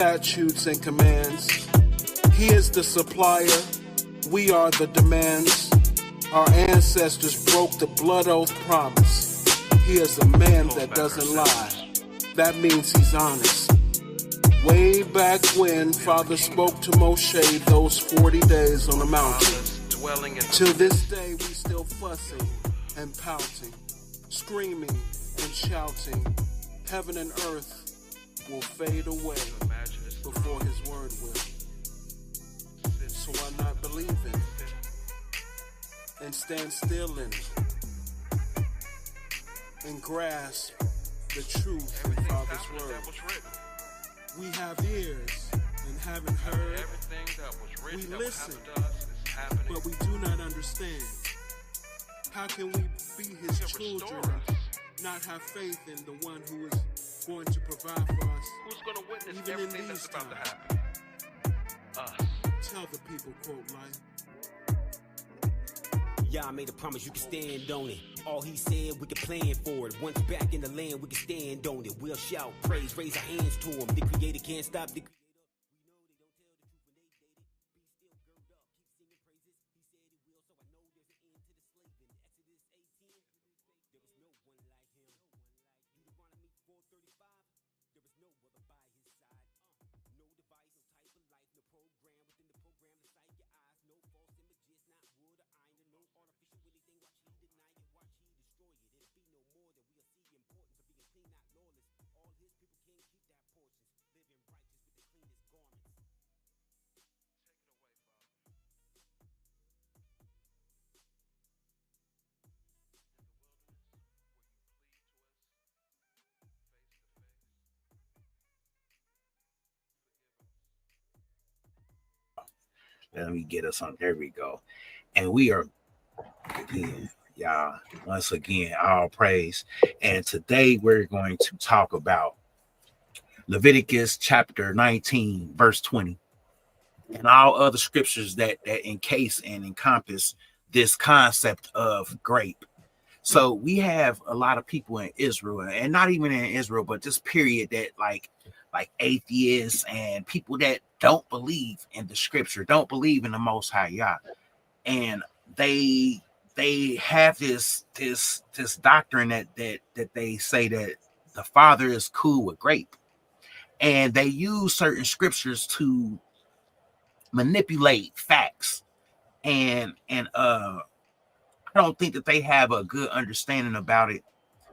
statutes and commands. He is the supplier, we are the demands. Our ancestors broke the blood oath promise. He is a man that doesn't lie. That means he's honest. Way back when Father spoke to Moshe those 40 days on the mountain. Till this day we still fussing and pouting, screaming and shouting. Heaven and earth will fade away before his word will. So why not believe in it and stand still in it and grasp the truth of Father's word? We have ears and haven't heard. We listen, but we do not understand. How can we be his children and not have faith in the one who is going to provide for us? Who's going to witness even everything in that's these about to times? happen? Us. Tell the people, quote, life. Y'all made a promise you can stand on it. All he said, we can plan for it. Once back in the land, we can stand on it. We'll shout, praise, raise our hands to him. The creator can't stop the... Let me get us on. There we go. And we are again, y'all, once again, all praise. And today we're going to talk about Leviticus chapter 19, verse 20, and all other scriptures that encase and encompass this concept of grape. So we have a lot of people in Israel, and not even in Israel, but just period, that like atheists and people that don't believe in the scripture, don't believe in the Most High Yah, and they have this doctrine that they say that the Father is cool with grape, and they use certain scriptures to manipulate facts, and I don't think that they have a good understanding about it.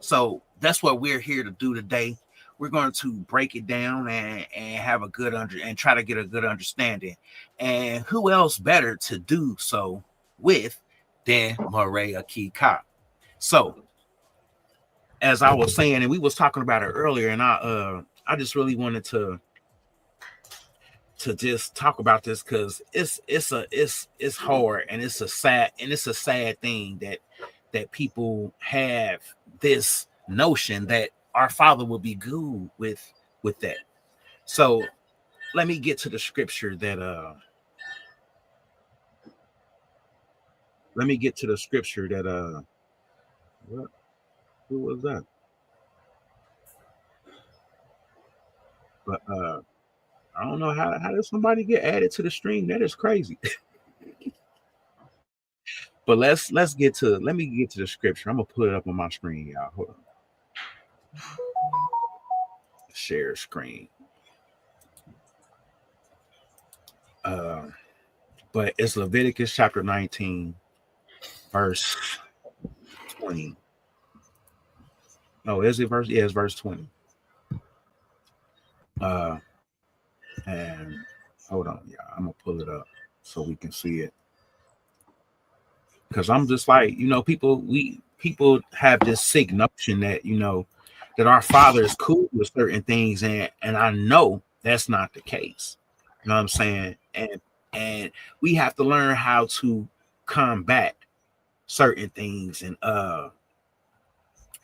So that's what we're here to do today. We're going to break it down and have a good and try to get a good understanding. And who else better to do so with than Moreh Achi'ka? So, as I was saying, and we was talking about it earlier, and I just really wanted to just talk about this because it's hard, and it's a sad thing that people have this notion that our Father will be good with that. So let me get to the scripture that what, who was that? But I don't know how does somebody get added to the stream? That is crazy. But let me get to the scripture. I'm gonna put it up on my screen, y'all. Hold on. Share screen. But it's Leviticus chapter 19, verse 20. No, is it verse? Yeah, it's verse 20. And hold on, y'all. I'm gonna pull it up so we can see it. Because I'm just like, people have this sick notion that that our Father is cool with certain things, and I know that's not the case. You know what I'm saying? And we have to learn how to combat certain things, and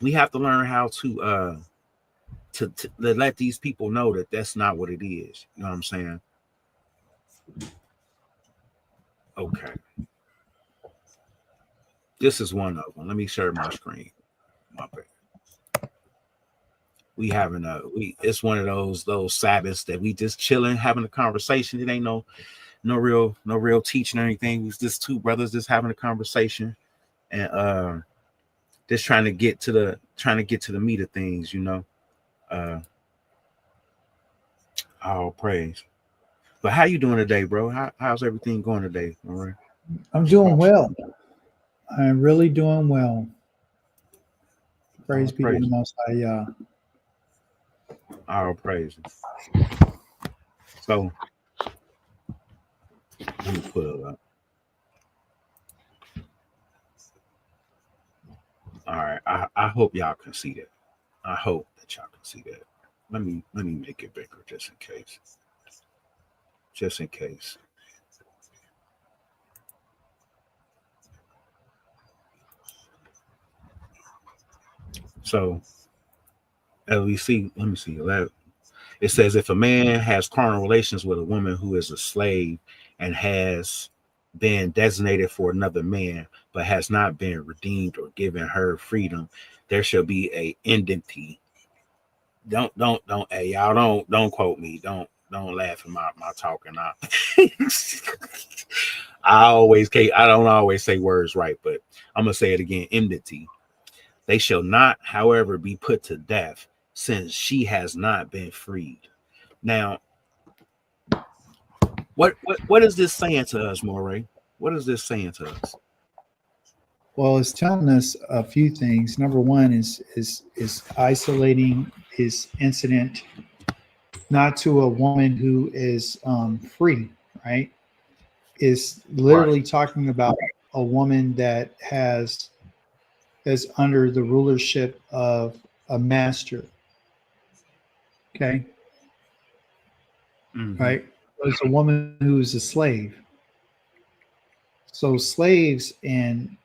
we have to learn how to let these people know that that's not what it is. You know what I'm saying? Okay. This is one of them. Let me share my screen. My bad. We having it's one of those Sabbaths that we just chilling, having a conversation. It ain't no real teaching or anything. It was just two brothers just having a conversation and just trying to get to the meat of things, you know. All praise. But how you doing today, bro? How's everything going today? All right. I'm doing well. I'm really doing well. Praise be to the Most High Yah. All praises. So let me put it up. All right. I hope y'all can see that. I hope that y'all can see that. Let me make it bigger just in case. Just in case. So as we see, let me see. It says if a man has carnal relations with a woman who is a slave and has been designated for another man, but has not been redeemed or given her freedom, there shall be a indemnity. Don't hey y'all don't quote me. Don't laugh at my talking. I don't always say words right, but I'm gonna say it again. Indemnity. They shall not, however, be put to death, since she has not been freed. Now, what is this saying to us, Moreh? What is this saying to us? Well, it's telling us a few things. Number one is isolating his incident not to a woman who is free, right? Is literally talking about a woman that is under the rulership of a master. Okay. Mm-hmm. Right. It's a woman who is a slave. So slaves and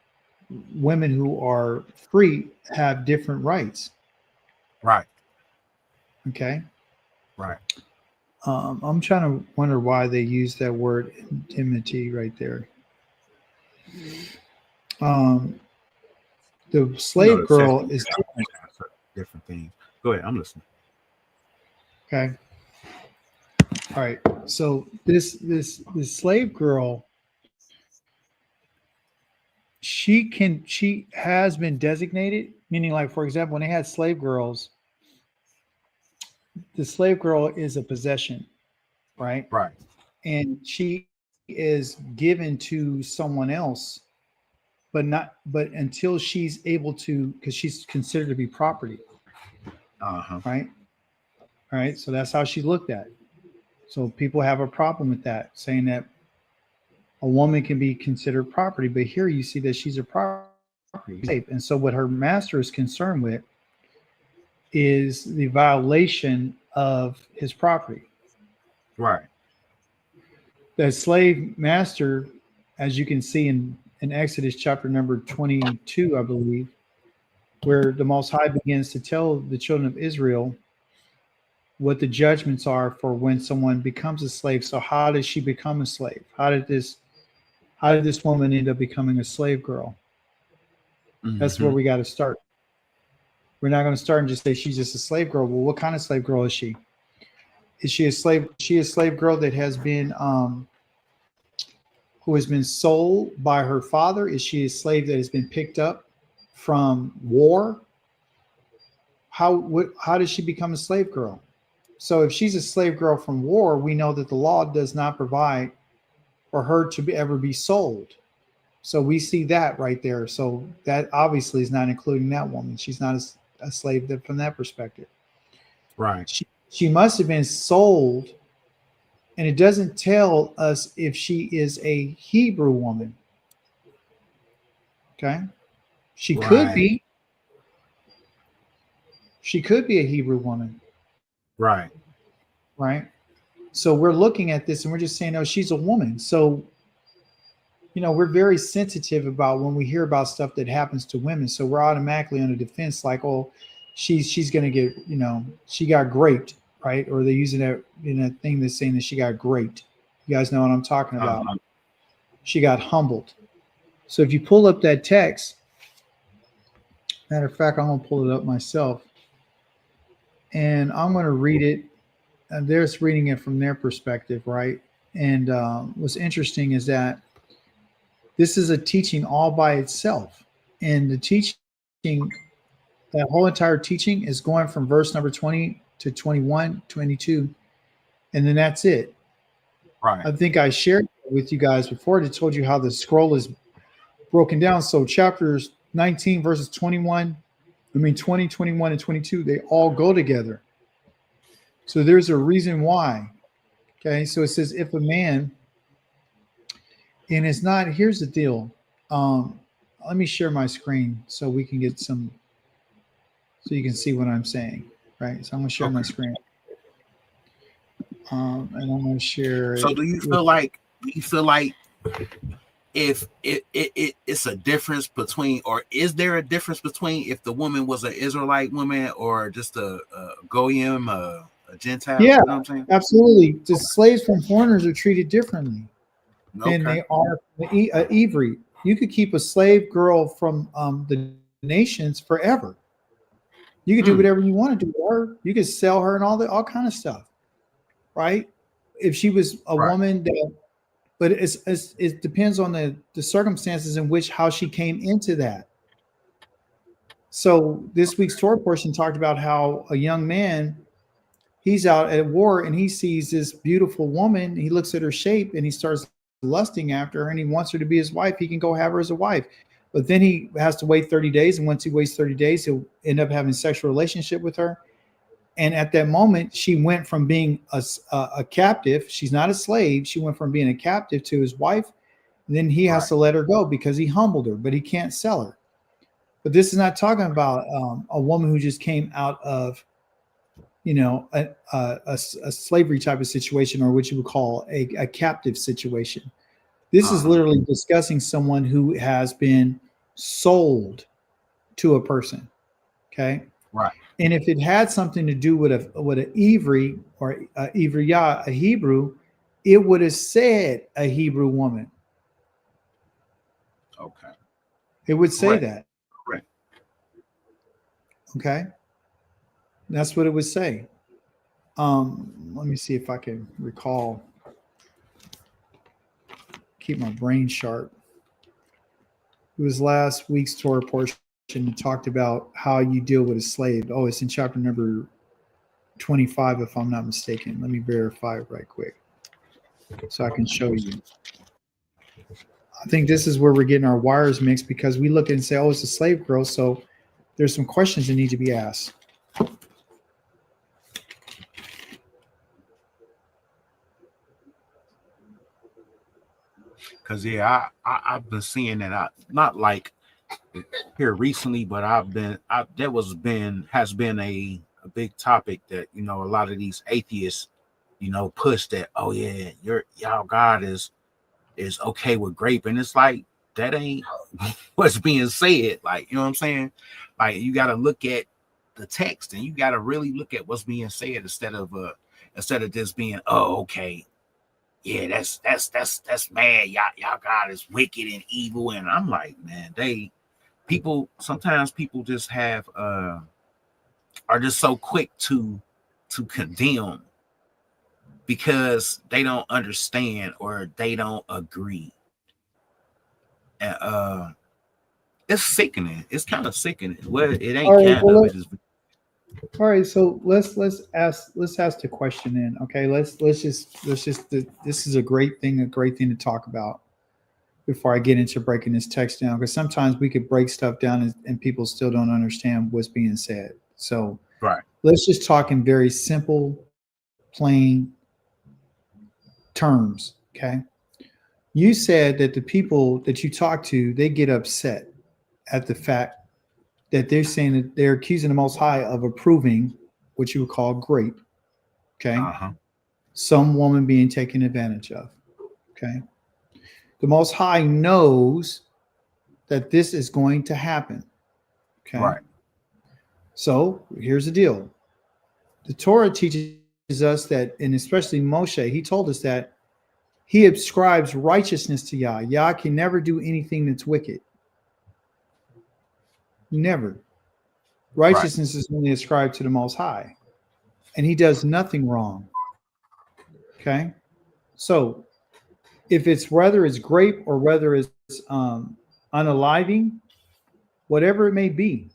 women who are free have different rights. Right. Okay. Right. I'm trying to wonder why they use that word indemnity right there. The slave girl is different things. Go ahead, I'm listening. Okay. All right. So this slave girl, she has been designated, meaning like, for example, when they had slave girls, the slave girl is a possession, right? Right. And she is given to someone else, but until she's able to, because she's considered to be property. Right. All right. So that's how she's looked at. So people have a problem with that, saying that a woman can be considered property, but here you see that she's a property. And so what her master is concerned with is the violation of his property. Right. The slave master, as you can see in Exodus chapter number 22, I believe, where the Most High begins to tell the children of Israel what the judgments are for when someone becomes a slave. So how does she become a slave? How did this woman end up becoming a slave girl? Mm-hmm. That's where we got to start. We're not going to start and just say she's just a slave girl. Well, what kind of slave girl is she? Is she a slave? She a slave girl that has been who has been sold by her father? Is she a slave that has been picked up from war? How does she become a slave girl? So if she's a slave girl from war, we know that the law does not provide for her to ever be sold. So we see that right there. So that obviously is not including that woman. She's not a slave from that perspective. Right. She must have been sold, and it doesn't tell us if she is a Hebrew woman. Okay. She could be. She could be a Hebrew woman. Right. Right. So we're looking at this and we're just saying, oh, she's a woman. So, you know, we're very sensitive about when we hear about stuff that happens to women. So we're automatically on the defense, like, oh, she's going to get, you know, she got raped, right? Or they're using that in a thing that's saying that she got raped. You guys know what I'm talking about. She got humbled. So if you pull up that text, matter of fact, I'm going to pull it up myself. and I'm going to read it. And they're just reading it from their perspective, right? And what's interesting is that this is a teaching all by itself. And the teaching, that whole entire teaching is going from verse number 20 to 21, 22, and then that's it. Right. I think I shared with you guys before. I told you how the scroll is broken down. So chapters 19 verses 21, 20, 21, and 22, they all go together. So there's a reason why. Okay, so it says if a man, and it's not, here's the deal. Let me share my screen so we can get some, so you can see what I'm saying, right? So I'm gonna share my screen. And I'm gonna share it. So do you feel like if it's a difference between, or is there a difference between if the woman was an Israelite woman or just a goyim, a Gentile? Yeah, You know what I'm saying? absolutely. The slaves from foreigners are treated differently than Okay. they are Ivri. You could keep a slave girl from the nations forever. You could do whatever you want to do with her. You could sell her and all kind of stuff, right? If she was a woman that, but it depends on the circumstances in which how she came into that. So this week's Torah portion talked about how a young man, he's out at war and he sees this beautiful woman. He looks at her shape and he starts lusting after her and he wants her to be his wife. He can go have her as a wife, but then he has to wait 30 days. And once he waits 30 days, he'll end up having a sexual relationship with her. And at that moment, she went from being a captive. She's not a slave. She went from being a captive to his wife. And then he has to let her go because he humbled her, but he can't sell her. But this is not talking about a woman who just came out of, a slavery type of situation, or what you would call a captive situation. This is literally discussing someone who has been sold to a person. Okay. Right. And if it had something to do with an Ivri or Ivriyah, a Hebrew, it would have said a Hebrew woman. Okay. It would say that. Correct. Okay. That's what it would say. Let me see if I can recall. Keep my brain sharp. It was last week's Torah portion. It talked about how you deal with a slave. Oh, it's in chapter number 25, if I'm not mistaken. Let me verify it right quick so I can show you. I think this is where we're getting our wires mixed, because we look and say, oh, it's a slave girl. So there's some questions that need to be asked. Because I've been seeing that, not like here recently, but has been a big topic that a lot of these atheists push, that oh yeah, y'all God is okay with grape, and it's like that ain't what's being said. Like, you know what I'm saying? Like, you got to look at the text and you got to really look at what's being said instead of just being, oh, okay, yeah, that's mad. Y'all God is wicked and evil. And I'm like, man, sometimes people just have are just so quick to condemn because they don't understand or they don't agree. And it's sickening. It's kind of sickening. Well, it ain't All right, so let's ask the question in. Okay, let's just this is a great thing to talk about before I get into breaking this text down, because sometimes we could break stuff down and people still don't understand what's being said. So let's just talk in very simple, plain terms. Okay, you said that the people that you talk to, they get upset at the fact that they're saying that they're accusing the Most High of approving what you would call grape. Okay. Some woman being taken advantage of. Okay. The Most High knows that this is going to happen. Okay. Right. So here's the deal. The Torah teaches us that, and especially Moshe, he told us that he ascribes righteousness to Yah. Yah can never do anything that's wicked. Never. Righteousness is only ascribed to the Most High. and he does nothing wrong. Okay. So if it's whether it's grape or whether it's unaliving, whatever it may be,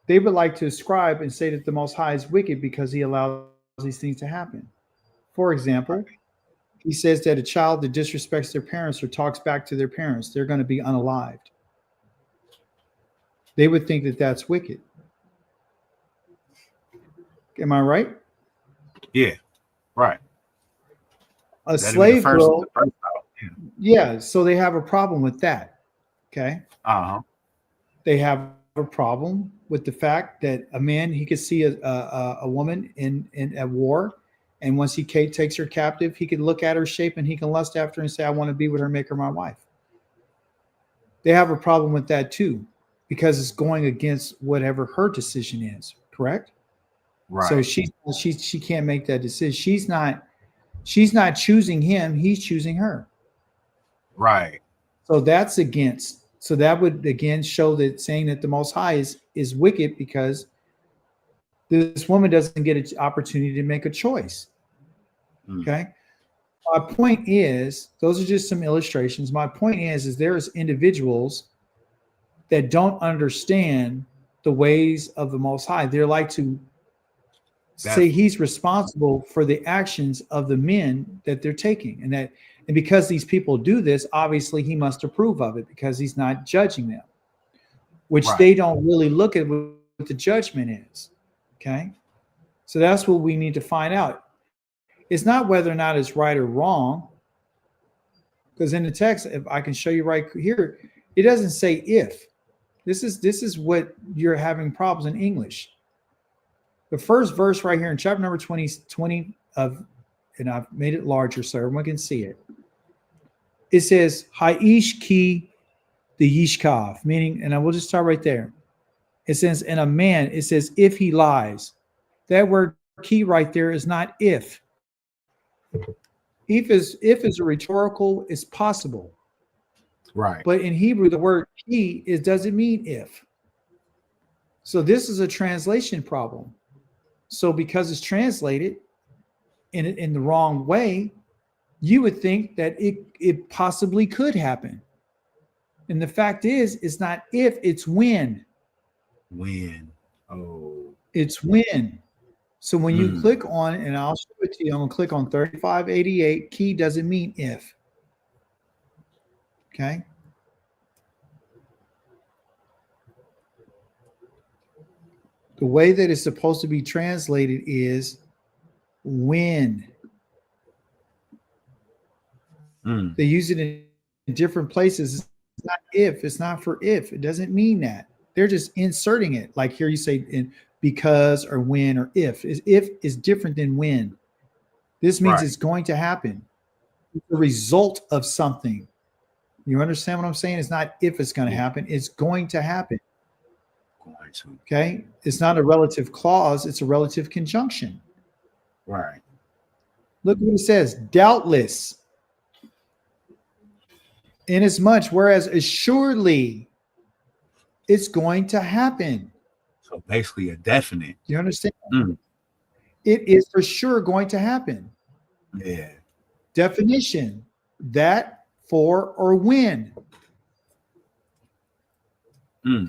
they would like to ascribe and say that the Most High is wicked because he allows these things to happen. For example, he says that a child that disrespects their parents or talks back to their parents, they're going to be unalived. They would think that that's wicked. Am I right? Yeah, right. A slave girl. Yeah. So they have a problem with that. Okay. They have a problem with the fact that a man, he could see a woman in at war, and once he takes her captive, he could look at her shape and he can lust after her and say, I want to be with her, make her my wife. They have a problem with that too, because it's going against whatever her decision is, correct? Right. So she can't make that decision. She's not choosing him, he's choosing her. Right. So that's against. So that would again show that saying that the Most High is wicked because this woman doesn't get an opportunity to make a choice. Okay. My point is, those are just some illustrations. My point is there's individuals that don't understand the ways of the Most High. They're like to say he's responsible for the actions of the men that they're taking, and because these people do this, obviously he must approve of it because he's not judging them, which they don't really look at what the judgment is. Okay. So that's what we need to find out. It's not whether or not it's right or wrong, because in the text, if I can show you right here, it doesn't say if. This is what you're having problems in English. The first verse right here in chapter number 20 of, and I've made it larger so everyone can see it. It says, Ha'ish ki the yishkav, meaning, and I will just start right there. It says, and a man, it says, if he lies. That word ki right there is not if. If is a rhetorical, it's possible. Right. But in Hebrew, the word ki doesn't mean if. So this is a translation problem. So because it's translated in the wrong way, you would think that it possibly could happen. And the fact is, it's not if, it's when. When. Oh. It's when. So when you click on, and I'll show it to you, I'm going to click on 3588. Key doesn't mean if. Okay. The way that it's supposed to be translated is when. They use it in different places. It's not if, it's not for if. It doesn't mean that. They're just inserting it. Like here you say in because or when or if. If is different than when. This means it's going to happen. It's the result of something. You understand what I'm saying? It's not if it's going to happen. It's going to happen. Okay? It's not a relative clause. It's a relative conjunction. Right. Look what it says. Doubtless. Inasmuch, whereas assuredly, it's going to happen. So basically a definite. You understand? It is for sure going to happen. Yeah. Definition, that, for, or when.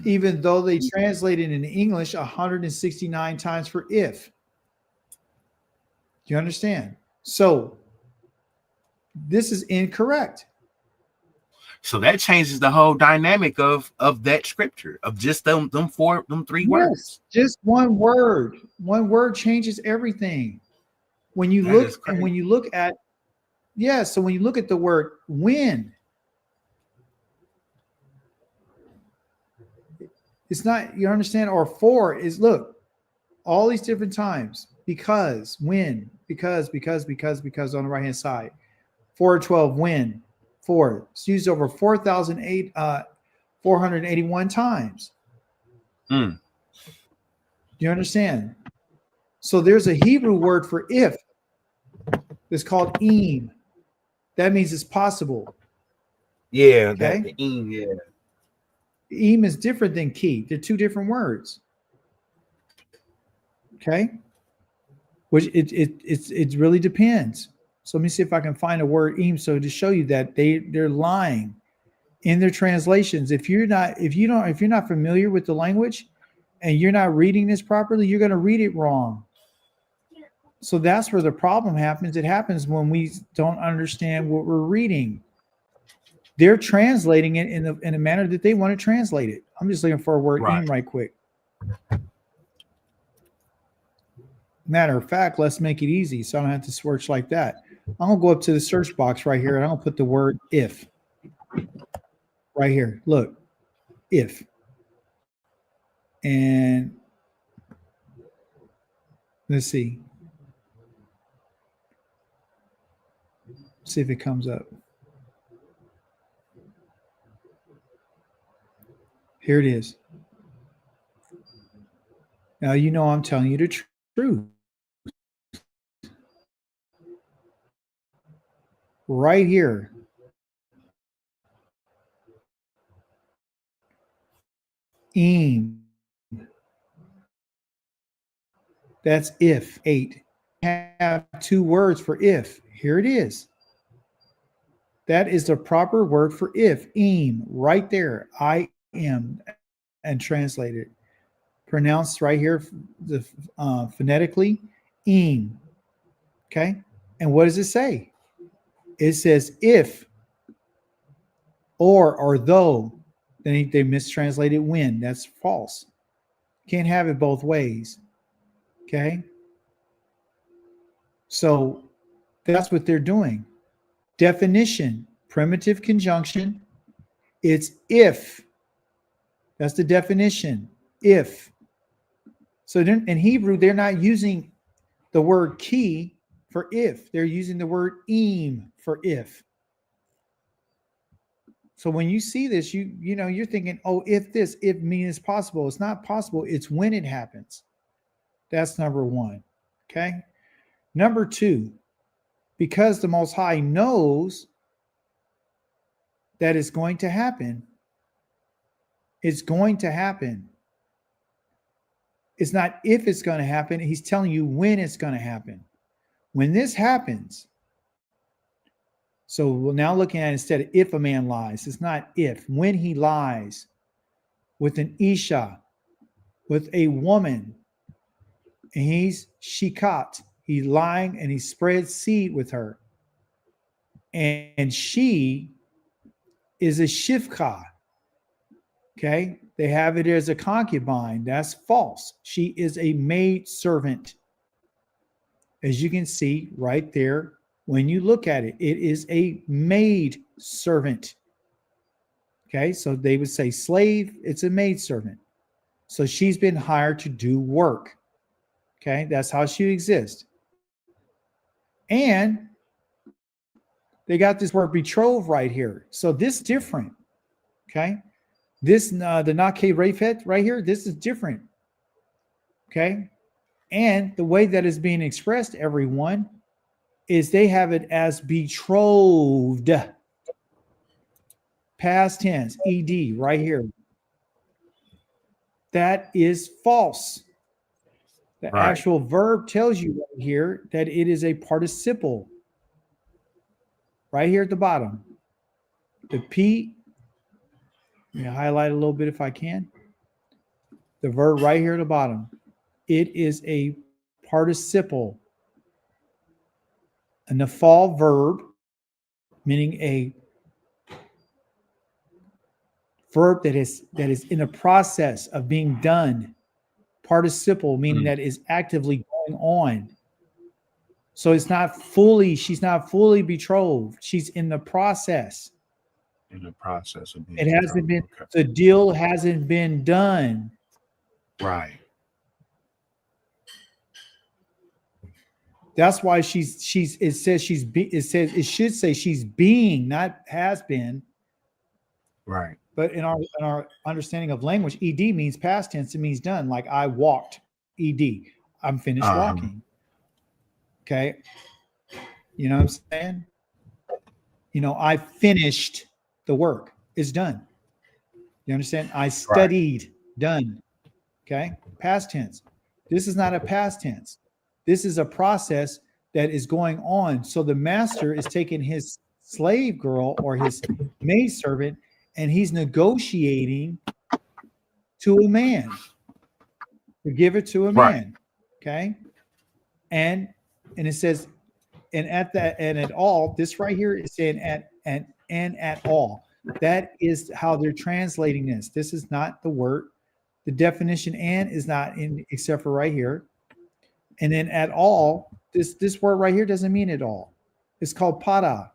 Even though they translated in English 169 times for if. Do you understand? So this is incorrect. So that changes the whole dynamic of that scripture, of just them three words. Just one word. One word changes everything. When you look and when you look at, so when you look at the word when, it's not, you understand, or for is, look, all these different times, because, when, because on the right hand side, 412, when, for, it's used over 4,481 times. Do you understand? So there's a Hebrew word for if. It's called im. That means it's possible. Yeah. Okay. That im, yeah. Im is different than ki. They're two different words. Okay. which it really depends. So let me see if I can find a word im, so to show you that they're lying in their translations. If you're not familiar with the language and you're not reading this properly, you're going to read it wrong. So that's where the problem happens. It happens when we don't understand what we're reading. They're translating it in a manner that they want to translate it. I'm just looking for a word Right. im right quick. Matter of fact, let's make it easy so I don't have to search like that. I'm going to go up to the search box right here and I'm going to put the word if. Right here. Look. If. And let's see. See if it comes up. Here it is. Now you know I'm telling you the truth. Right here. Im. That's if. 8. Have 2 words for if. Here it is. That is the proper word for if. Im. Right there. I am. And translated. Pronounced right here phonetically. Im. Okay. And what does it say? It says if or though. Then they mistranslated when. That's false. Can't have it both ways. Okay. So that's what they're doing. Definition, primitive conjunction. It's if. That's the definition. If. So in Hebrew, they're not using the word ki for if. They're using the word im for if. So when you see this, you're thinking, oh, if this, if means possible. It's not possible. It's when it happens. That's number 1. Okay. Number 2, because the Most High knows that it's going to happen. It's going to happen. It's not if it's going to happen. He's telling you when it's going to happen. When this happens, so we're now looking at instead of if a man lies, it's not if. When he lies with an Isha, with a woman, and he's shikat, he's lying and he spreads seed with her. And she is a shifka. Okay. They have it as a concubine. That's false. She is a maid servant. As you can see right there, when you look at it, it is a maid servant. Okay. So they would say slave, it's a maid servant. So she's been hired to do work. Okay. That's how she exists. And they got this word betrothed right here. So this is different. Okay. This, the Nake Refet right here, this is different. Okay. And the way that is being expressed, everyone, is they have it as betrothed. Past tense, ed, right here. That is false. The actual verb tells you right here that it is a participle. Right here at the bottom. The P, let me highlight a little bit if I can. The verb right here at the bottom. It is a participle. A nafal verb, meaning a verb that is in a process of being done. Participle, meaning that is actively going on. So it's not fully, she's not fully betrothed. She's in the process. In the process of being it hasn't been, okay. The deal hasn't been done. Right. That's why it should say she's being, not has been. Right. But in our understanding of language, ed means past tense. It means done. Like I walked, ed. I'm finished walking. Okay. You know what I'm saying? I finished the work. It's done. You understand? I studied. Right. Done. Okay. Past tense. This is not a past tense. This is a process that is going on. So the master is taking his slave girl or his maidservant and he's negotiating to a man, to give it to a Right. man. Okay. And it says, and at that, and at all, this right here is saying at and at all. That is how they're translating this. This is not the word. The definition "and" is not in except for right here. And then at all, this word right here doesn't mean at all. It's called para.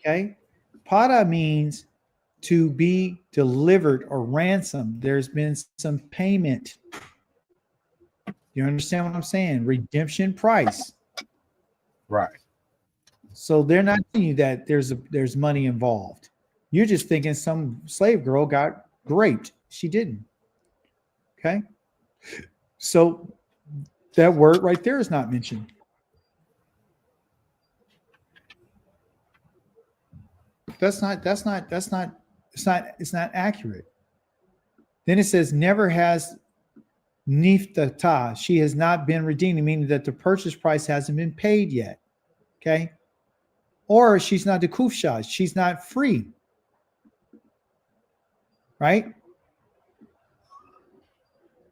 Okay. Para means to be delivered or ransomed. There's been some payment. You understand what I'm saying? Redemption price. Right. So they're not telling you that there's money involved. You're just thinking some slave girl got raped. She didn't. Okay. So that word right there is not mentioned. It's not accurate. Then it says never has niftata. She has not been redeemed, meaning that the purchase price hasn't been paid yet. Okay. Or she's not the kufsha. She's not free. Right?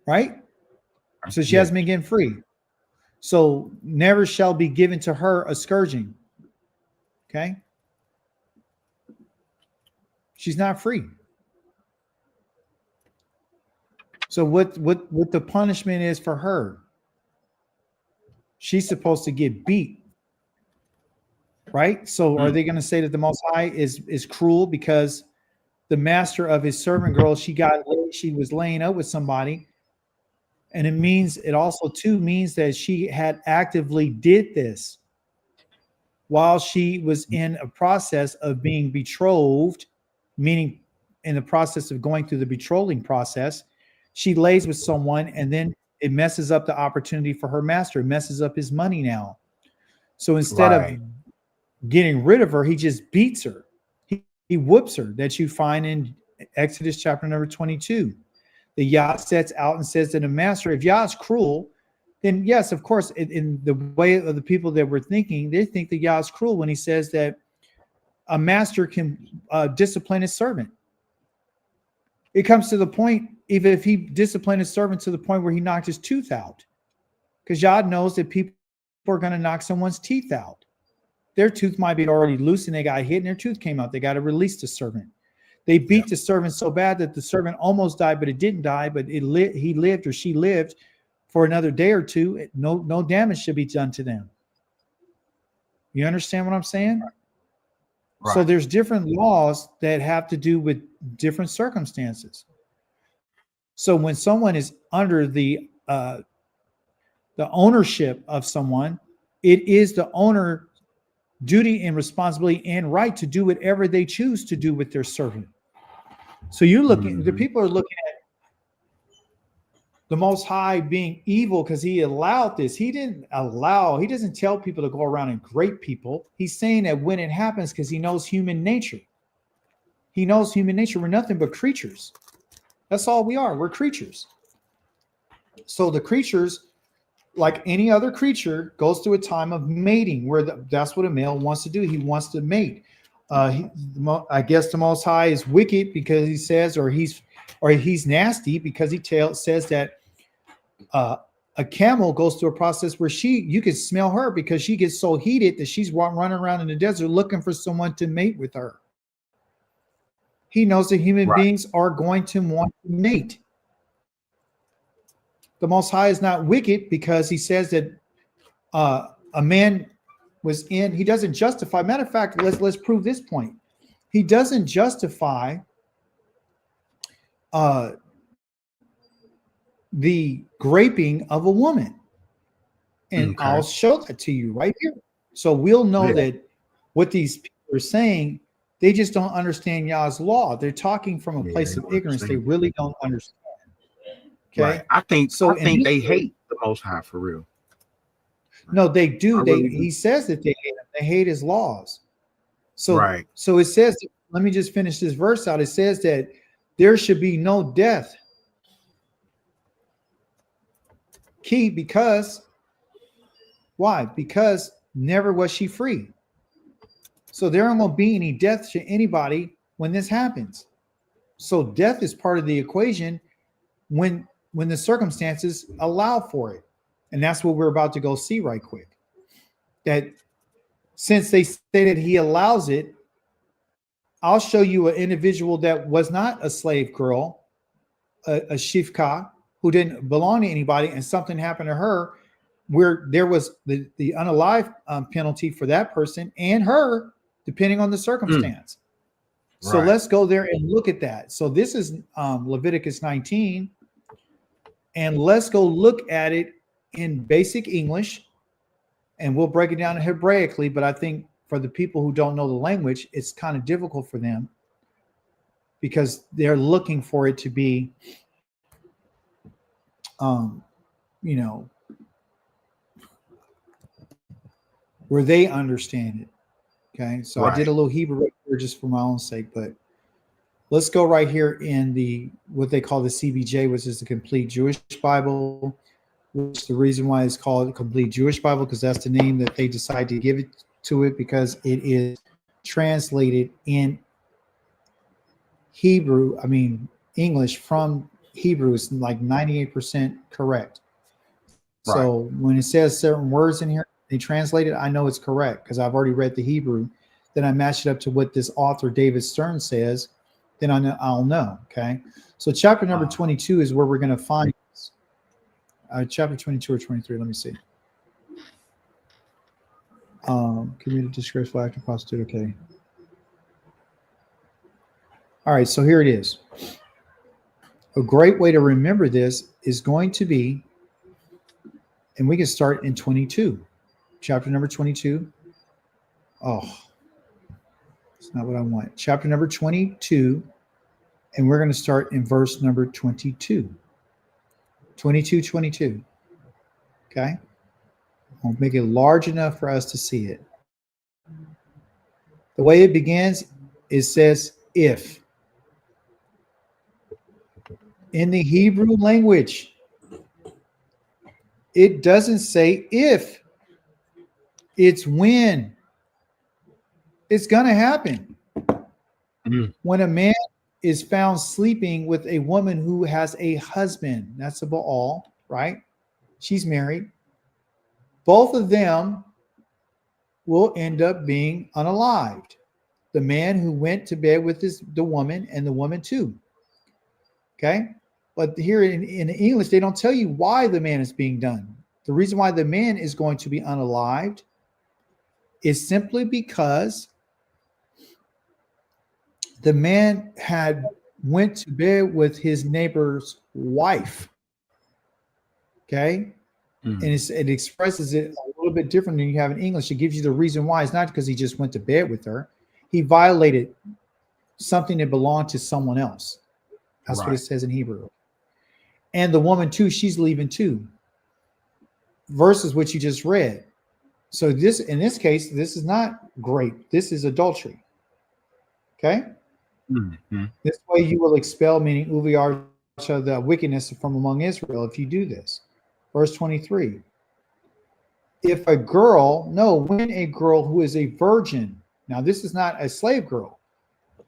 Right? So she hasn't been getting free. So never shall be given to her a scourging. Okay? She's not free. So what the punishment is for her? She's supposed to get beat. Right? So are they going to say that the Most High is cruel because the master of his servant girl, she was laying up with somebody? And it also too means that she had actively did this while she was in a process of being betrothed, meaning in the process of going through the betrothing process, she lays with someone and then it messes up the opportunity for her master. It messes up his money now. So instead of getting rid of her, he just beats her. He whoops her, that you find in Exodus chapter number 22. The Yah sets out and says to the master, if Yah is cruel, then yes, of course, in the way of the people that were thinking, they think that Yah is cruel when he says that a master can discipline his servant. It comes to the point, even if he disciplined his servant to the point where he knocked his tooth out, because Yah knows that people are going to knock someone's teeth out. Their tooth might be already loose and they got hit and their tooth came out. They got to release the servant. They beat the servant so bad that the servant almost died, but it didn't die, but he lived or she lived for another day or two. No damage should be done to them. You understand what I'm saying? Right. So there's different laws that have to do with different circumstances. So when someone is under the ownership of someone, it is the owner duty and responsibility and right to do whatever they choose to do with their servant. So you're looking, the people are looking at the Most High being evil because he allowed this. He doesn't tell people to go around and grape people. He's saying that when it happens, because he knows human nature. He knows human nature. We're nothing but creatures. That's all we are. We're creatures. So the creatures, like any other creature, goes through a time of mating where that's what a male wants to do. He wants to mate. I guess the Most High is wicked because he says, or he's nasty because he says that a camel goes through a process where you can smell her because she gets so heated that she's running around in the desert looking for someone to mate with her. He knows that human beings are going to want to mate. The Most High is not wicked because he says that a man was in. He doesn't justify. Matter of fact, let's prove this point. He doesn't justify the graping of a woman, and I'll show that to you right here. So we'll know that what these people are saying, they just don't understand Yah's law. They're talking from a place of ignorance. They really don't understand. Okay. Right. I think they hate the Most High for real. No, they do. He says that they hate him. They hate his laws. So, so it says, let me just finish this verse out. It says that there should be no death. Key, because Why? Because never was she free. So there aren't going to be any death to anybody when this happens. So death is part of the equation when the circumstances allow for it. And that's what we're about to go see right quick. That since they stated he allows it, I'll show you an individual that was not a slave girl, a shifka, who didn't belong to anybody, and something happened to her where there was the unalive penalty for that person and her, depending on the circumstance. So let's go there and look at that. So this is Leviticus 19, and let's go look at it in basic English, and we'll break it down Hebraically, but I think for the people who don't know the language, it's kind of difficult for them because they're looking for it to be, where they understand it. Okay, so I did a little Hebrew right here just for my own sake, but let's go right here in the what they call the CBJ, which is the Complete Jewish Bible. Which the reason why it's called the Complete Jewish Bible, because that's the name that they decide to give it to it, because it is translated in Hebrew. I mean English from Hebrew is like 98% correct. So when it says certain words in here, they translate it, I know it's correct because I've already read the Hebrew. Then I match it up to what this author David Stern says. Then I'll know. Okay. So chapter number 22 is where we're going to find this. Chapter 22 or 23. Let me see. Committed disgraceful act of prostitute. Okay. All right. So here it is. A great way to remember this is going to be, and we can start in 22. Chapter number 22. Oh, it's not what I want. Chapter number 22. And we're going to start in verse number 22. 22. Okay. I'll make it large enough for us to see it. The way it begins, it says, if. In the Hebrew language, it doesn't say if. It's when. It's going to happen. When a man is found sleeping with a woman who has a husband, that's a Baal, right? She's married. Both of them will end up being unalived. The man who went to bed with the woman, and the woman too. Okay? But here in English, they don't tell you why the man is being done. The reason why the man is going to be unalived is simply because the man had went to bed with his neighbor's wife. Okay? And it expresses it a little bit different than you have in English. It gives you the reason why. It's not because he just went to bed with her. He violated something that belonged to someone else. That's what it says in Hebrew. And the woman too, she's leaving too. Versus what you just read. So this, in this case, this is not grape. This is adultery. Okay? This way you will expel, meaning uviar, the wickedness from among Israel if you do this. Verse 23. If a girl, when a girl who is a virgin, now this is not a slave girl.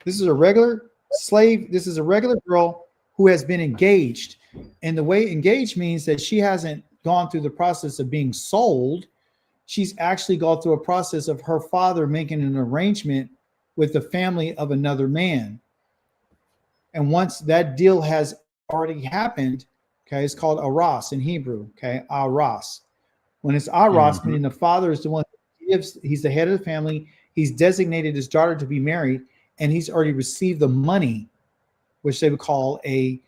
This is a regular slave. This is a regular girl who has been engaged. And the way engaged means that she hasn't gone through the process of being sold. She's actually gone through a process of her father making an arrangement with the family of another man. And once that deal has already happened, okay, it's called aras in Hebrew, okay, aras. When it's aras, meaning the father is the one who gives, he's the head of the family, he's designated his daughter to be married, and he's already received the money, which they would call a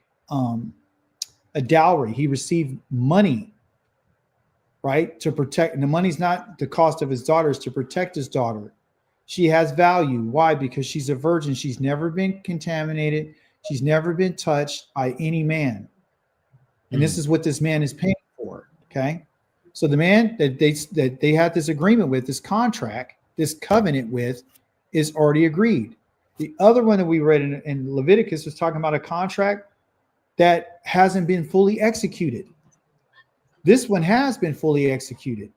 dowry. He received money, right, to protect, and the money's not the cost of his daughter, it's to protect his daughter. She has value. Why? Because she's a virgin. She's never been contaminated. She's never been touched by any man. And this is what this man is paying for. Okay. So the man that they had this agreement with, this contract, this covenant with, is already agreed. The other one that we read in Leviticus was talking about a contract that hasn't been fully executed. This one has been fully executed.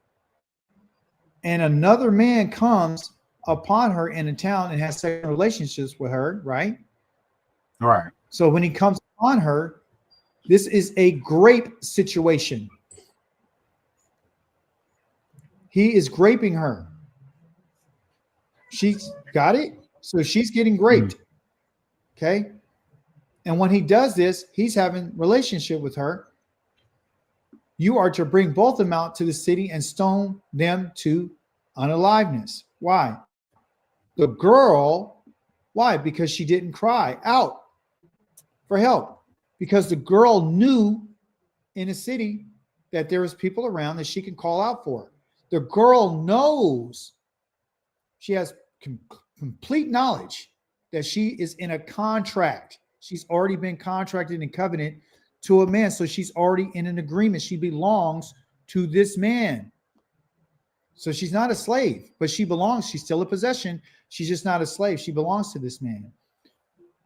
and another man comes upon her in a town and has sexual relationships with her, right? Right. So when he comes upon her, this is a grape situation. He is graping her. She's got it. So she's getting raped. Okay. And when he does this, he's having relationship with her. You are to bring both of them out to the city and stone them to unaliveness. Why? The girl, why? Because she didn't cry out for help. Because the girl knew in a city that there was people around that she can call out for. The girl knows, she has complete knowledge that she is in a contract. She's already been contracted in covenant to a man. So she's already in an agreement. She belongs to this man. So she's not a slave, but she belongs. She's still a possession. She's just not a slave. She belongs to this man.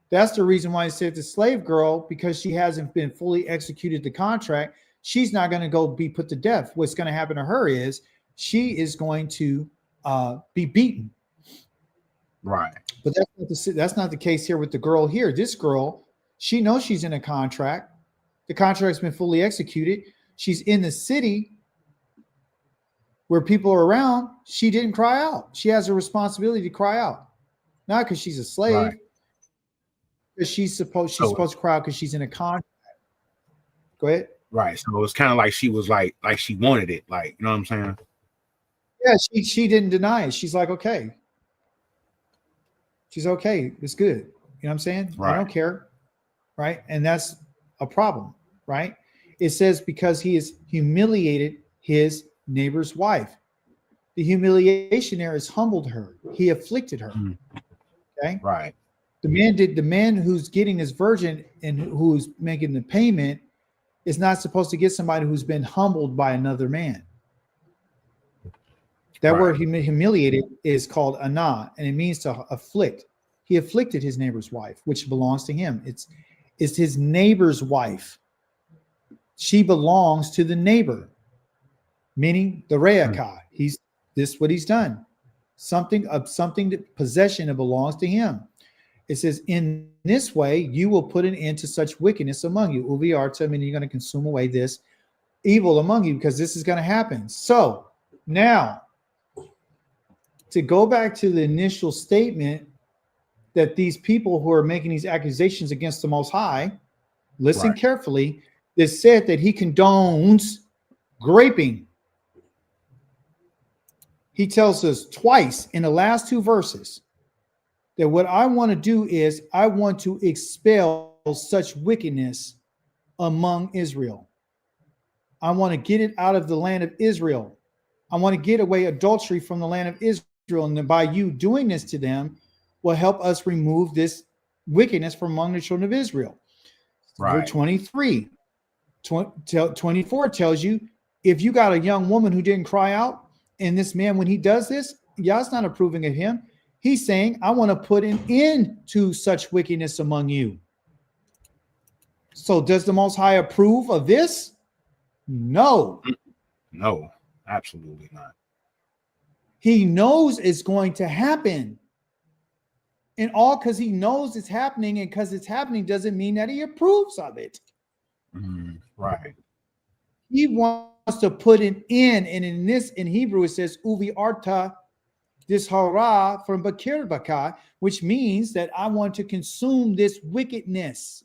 That's the reason why I said the slave girl, because she hasn't been fully executed the contract. She's not going to go be put to death. What's going to happen to her is she is going to be beaten. Right. But that's not the case here with the girl here. This girl, she knows she's in a contract. The contract's been fully executed. She's in the city where people are around. She didn't cry out. She has a responsibility to cry out. Not because she's a slave. Right. Because she's supposed to cry out because she's in a contract. Go ahead. Right. So it's kind of like she was like she wanted it. Like, you know what I'm saying? Yeah, she didn't deny it. She's like, okay. She's okay. It's good. You know what I'm saying? Right. I don't care. Right. And that's a problem. Right. It says because he has humiliated his neighbor's wife. The humiliation there has humbled her. He afflicted her. Okay. Right. The man who's getting his virgin and who's making the payment is not supposed to get somebody who's been humbled by another man. That word humiliated is called anah, and it means to afflict. He afflicted his neighbor's wife, which belongs to him. It's his neighbor's wife. She belongs to the neighbor, meaning the Moreh Achi'ka. What he's done. Something that possession that belongs to him. It says, in this way, you will put an end to such wickedness among you. Uviarta, meaning you're going to consume away this evil among you, because this is going to happen. So now, to go back to the initial statement that these people who are making these accusations against the Most High, listen carefully, it said that he condones graping. He tells us twice in the last two verses that what I want to do is I want to expel such wickedness among Israel. I want to get it out of the land of Israel. I want to get away adultery from the land of Israel. And then by you doing this to them will help us remove this wickedness from among the children of Israel. Right. Verse 23, 24 tells you, if you got a young woman who didn't cry out, and this man, when he does this, Yah's not approving of him. He's saying, I want to put an end to such wickedness among you. So does the Most High approve of this? No. No, absolutely not. He knows it's going to happen. And all because he knows it's happening, and because it's happening doesn't mean that he approves of it. Right. He wants to put an end. And in Hebrew, it says, Uvi arta, this hara from Bakir Bakah, which means that I want to consume this wickedness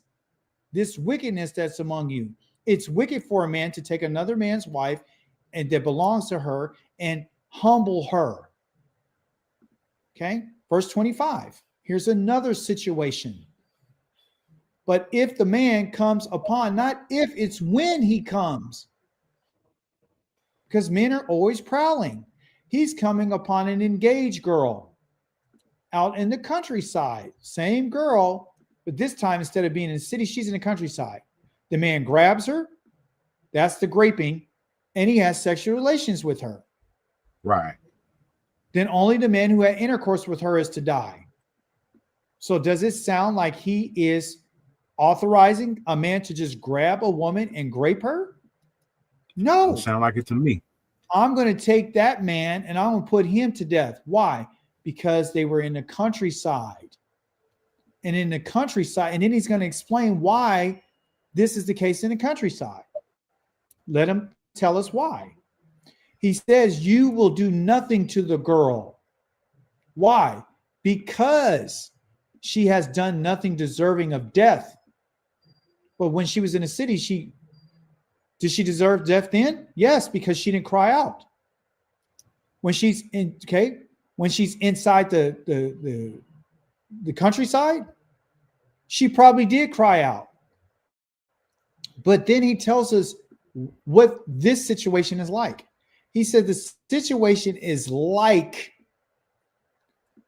that's among you. It's wicked for a man to take another man's wife and that belongs to her and humble her. Okay, verse 25. Here's another situation. But if the man comes upon, not if, it's when he comes, because men are always prowling. He's coming upon an engaged girl out in the countryside. Same girl, but this time instead of being in the city, she's in the countryside. The man grabs her. That's the graping. And he has sexual relations with her. Right. Then only the man who had intercourse with her is to die. So does it sound like he is authorizing a man to just grab a woman and grape her? No. Doesn't sound like it to me. I'm going to take that man and I'm going to put him to death. Why? Because they were in the countryside. And in the countryside, and then he's going to explain why this is the case in the countryside. Let him tell us why. He says, you will do nothing to the girl. Why? Because she has done nothing deserving of death. But when she was in the city, did she deserve death then? Yes, because she didn't cry out. When she's inside the countryside, she probably did cry out. But then he tells us what this situation is like. He said the situation is like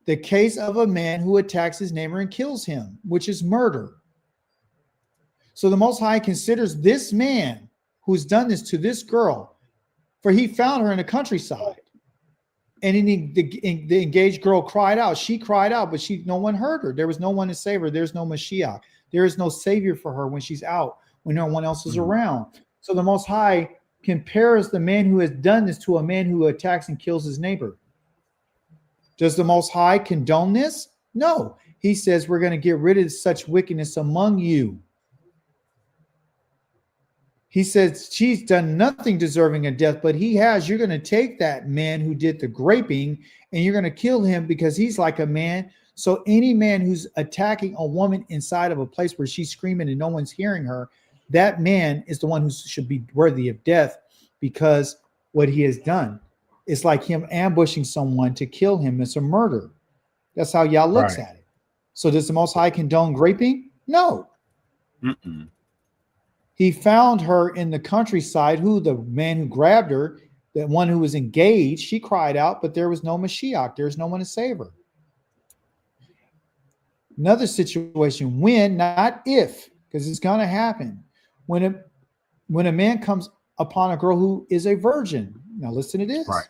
the case of a man who attacks his neighbor and kills him, which is murder. So the Most High considers this man who's done this to this girl, for he found her in the countryside. And the engaged girl cried out. She cried out, but no one heard her. There was no one to save her. There's no Mashiach. There is no savior for her when she's out, when no one else is around. So the Most High compares the man who has done this to a man who attacks and kills his neighbor. Does the Most High condone this? No. He says we're going to get rid of such wickedness among you. He says she's done nothing deserving of death, but you're going to take that man who did the graping and you're going to kill him because he's like a man. So any man who's attacking a woman inside of a place where she's screaming and no one's hearing her, that man is the one who should be worthy of death because what he has done is like him ambushing someone to kill him. It's a murder. That's how Yah looks at it. So does the Most High condone raping? No. Mm-mm. He found her in the countryside, the man who grabbed her, the one who was engaged, she cried out, but there was no Mashiach. There's no one to save her. Another situation, when, not if, because it's going to happen. When a man comes upon a girl who is a virgin. Now listen to this. Right.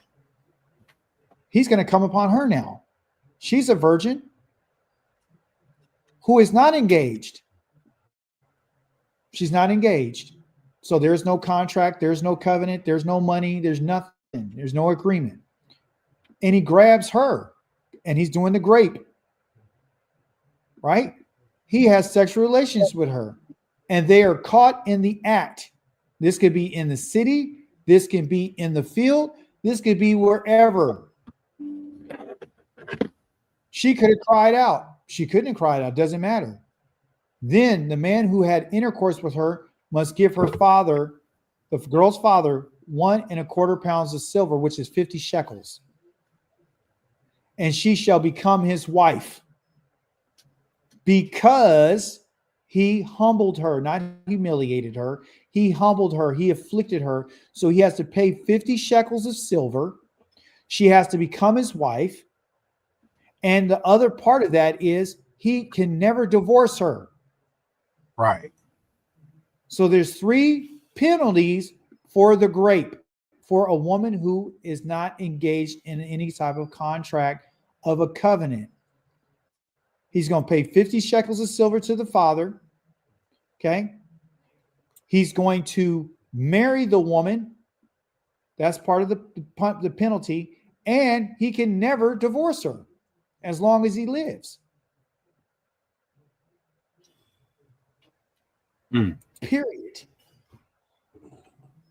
He's going to come upon her now. She's a virgin who is not engaged. She's not engaged. So there's no contract. There's no covenant. There's no money. There's nothing. There's no agreement. And he grabs her and he's doing the grape. Right? He has sexual relations with her and they are caught in the act. This could be in the city. This can be in the field. This could be wherever. She could have cried out. She couldn't have cried out. Doesn't matter. Then the man who had intercourse with her must give her father, the girl's father, 1.25 pounds of silver, which is 50 shekels. And she shall become his wife because he humbled her, not humiliated her. He humbled her. He afflicted her. So he has to pay 50 shekels of silver. She has to become his wife. And the other part of that is he can never divorce her. Right. So there's 3 penalties for the grape for a woman who is not engaged in any type of contract of a covenant. He's going to pay 50 shekels of silver to the father. Okay. He's going to marry the woman. That's part of the penalty. And he can never divorce her as long as he lives. Period.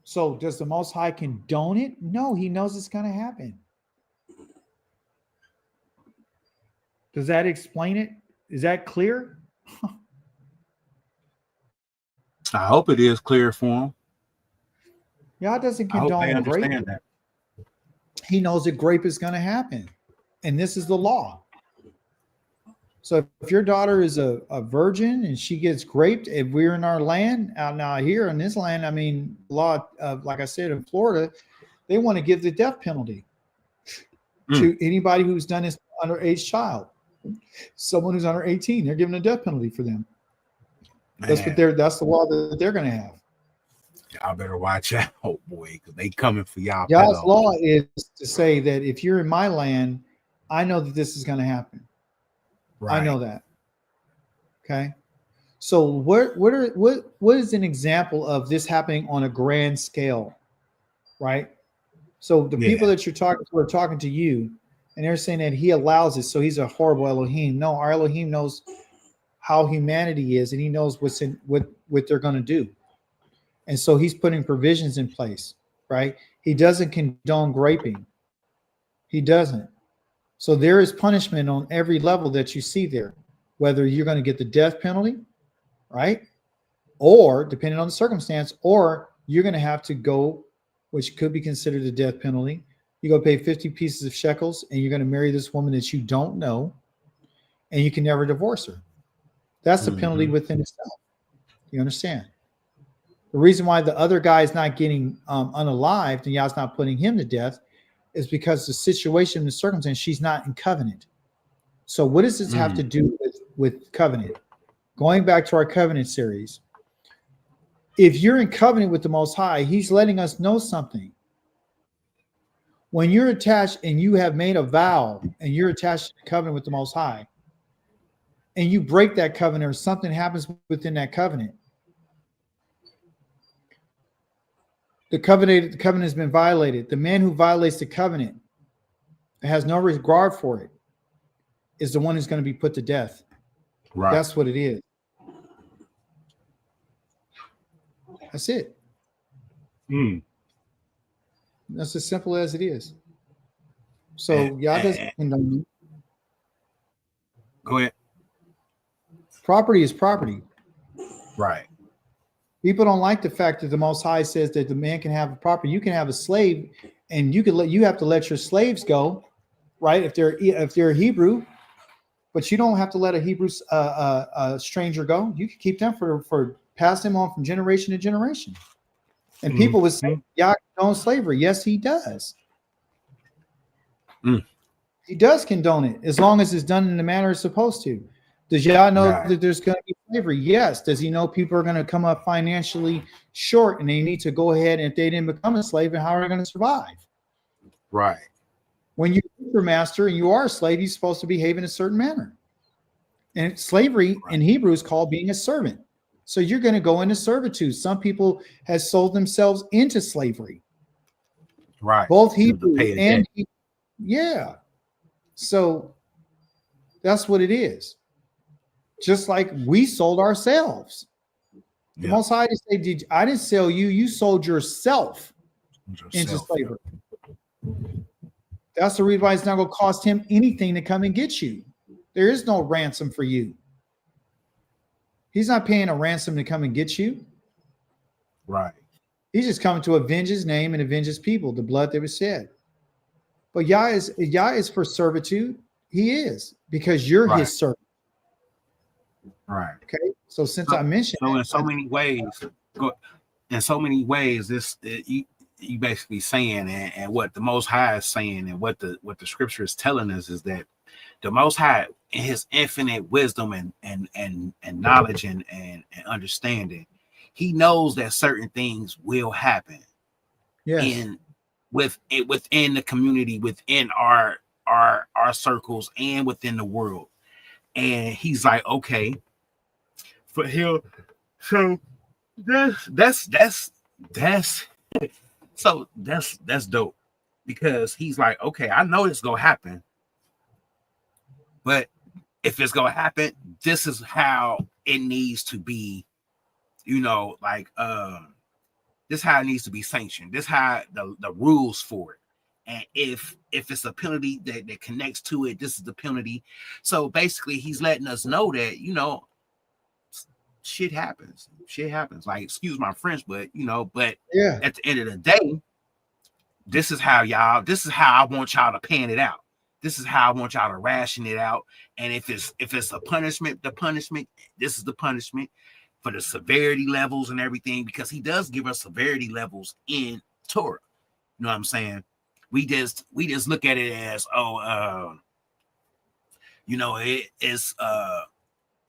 So does the Most High condone it? No, he knows it's going to happen. Does that explain it? Is that clear? I hope it is clear for him. Yah doesn't I hope they condone understand grape. that. He knows that grape is going to happen. And this is the law. So if your daughter is a virgin and she gets raped, if we're in our land, now here in this land, I mean, law of, like I said, in Florida, they want to give the death penalty to anybody who's done this underage child. Someone who's under 18, they're giving a death penalty for them. That's the law that they're going to have. Y'all better watch out, boy, because they coming for y'all. God's law is to say that if you're in my land, I know that this is going to happen. Right. I know that. Okay. So what is an example of this happening on a grand scale? Right. So the people Yeah. that you're talking to are talking to you, and they're saying that he allows it, so he's a horrible Elohim. No, our Elohim knows how humanity is, and he knows what they're going to do. And so he's putting provisions in place, right? He doesn't condone raping. He doesn't. So there is punishment on every level that you see there, whether you're going to get the death penalty, right? Or depending on the circumstance, or you're going to have to go, which could be considered a death penalty. You go pay 50 pieces of shekels, and you're going to marry this woman that you don't know, and you can never divorce her. That's the penalty within itself. You understand? The reason why the other guy is not getting unalived and Yah's not putting him to death is because the situation, the circumstance, she's not in covenant. So what does this have to do with covenant? Going back to our covenant series, if you're in covenant with the Most High, he's letting us know something. When you're attached and you have made a vow and you're attached to the covenant with the Most High, and you break that covenant or something happens within that covenant, the covenant has been violated. The man who violates the covenant and has no regard for it is the one who's going to be put to death. Right. That's what it is. That's it. That's as simple as it is. So Yah doesn't condone. Go ahead. Property is property. Right. People don't like the fact that the Most High says that the man can have a property. You can have a slave, and you have to let your slaves go, right? If they're a Hebrew, but you don't have to let a Hebrew stranger go. You can keep them for pass them on from generation to generation. And people would say, Yah condones slavery. Yes, he does. He does condone it as long as it's done in the manner it's supposed to. Does Yah know that there's going to be slavery? Yes. Does he know people are going to come up financially short and they need to go ahead, and if they didn't become a slave, and how are they going to survive? Right. When you're your master and you are a slave, you're supposed to behave in a certain manner. And slavery in Hebrew is called being a servant. So you're going to go into servitude. Some people have sold themselves into slavery. Right. Both Hebrew and yeah. So that's what it is. Just like we sold ourselves. The Most High didn't say, I didn't sell you. You sold yourself into slavery. That's the reason why it's not going to cost him anything to come and get you. There is no ransom for you. He's not paying a ransom to come and get you. Right. He's just coming to avenge his name and avenge his people, the blood that was shed. But Yah is for servitude. He is, because you're his servant. Right. Okay. So since I mentioned, so in so many ways, this you basically saying, and what the Most High is saying, and what the Scripture is telling us is that the Most High, in His infinite wisdom and knowledge and understanding, He knows that certain things will happen. yes, within the community, within our circles, and within the world. And He's like, okay, for him, so that's so that's dope, because He's like, okay, I know it's gonna happen, but if it's gonna happen, this is how it needs to be, like this is how it needs to be sanctioned. This is how the rules for it. And if it's a penalty that connects to it, this is the penalty. So basically, He's letting us know that, shit happens. Shit happens. Like, excuse my French, but at the end of the day, this is how I want y'all to pan it out. This is how I want y'all to ration it out. And if it's a punishment, this is the punishment for the severity levels and everything, because He does give us severity levels in Torah. You know what I'm saying? We just look at it as, it is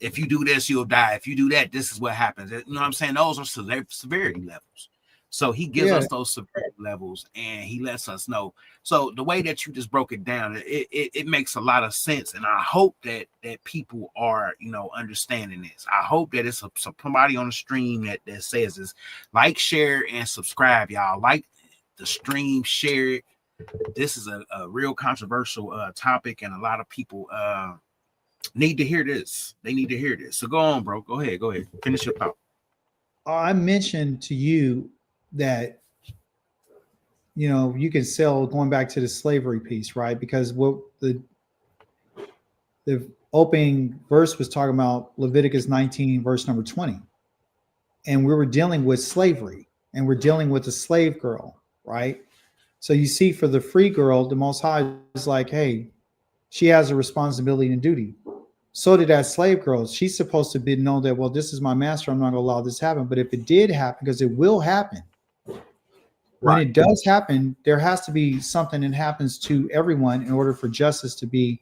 if you do this, you'll die. If you do that, this is what happens. You know what I'm saying? Those are severity levels. So He gives us those severity levels, and He lets us know. So the way that you just broke it down, it makes a lot of sense. And I hope that people are, understanding this. I hope that it's somebody on the stream that says this. Like, share, and subscribe, y'all. Like, the stream, share it. This is a real controversial topic, and a lot of people need to hear this. They need to hear this. So go on, bro. Go ahead. Finish your thought. I mentioned to you that, you know, you can sell, going back to the slavery piece, right? Because what the opening verse was talking about, Leviticus 19, verse number 20. And we were dealing with slavery, and we're dealing with a slave girl, right? So you see, for the free girl, the Most High is like, hey, she has a responsibility and duty. So did that slave girl. She's supposed to be know that, well, this is my master. I'm not going to allow this to happen. But if it did happen, because it will happen, when it does happen, there has to be something that happens to everyone in order for justice to be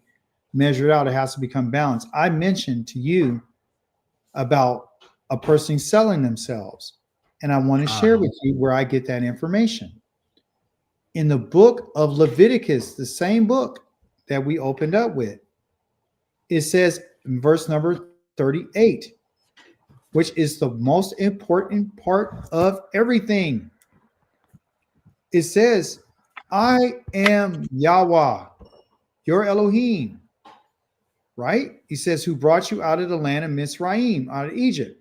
measured out. It has to become balanced. I mentioned to you about a person selling themselves, and I want to share with you where I get that information. In the book of Leviticus, the same book that we opened up with, it says in verse number 38, which is the most important part of everything. It says, I am Yahweh, your Elohim, right? He says, who brought you out of the land of Mizraim, out of Egypt.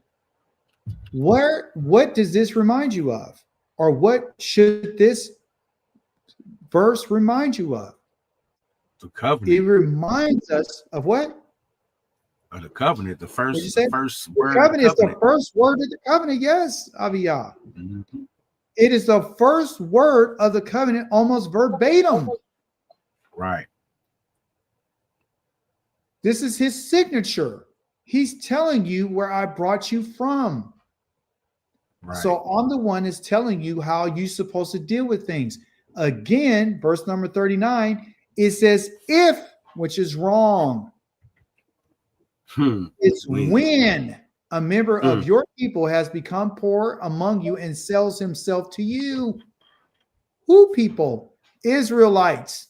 What does this remind you of? Or what should this verse remind you of? The covenant. It reminds us of what? Of the covenant. The first word. The covenant is the first word of the covenant. Yes, Aviyah. Mm-hmm. It is the first word of the covenant, almost verbatim. Right. This is his signature. He's telling you where I brought you from. Right. So I'm the one that's telling you how you're supposed to deal with things. Again, verse number 39, it says if, which is wrong. It's when a member of your people has become poor among you and sells himself to you. Who people? Israelites.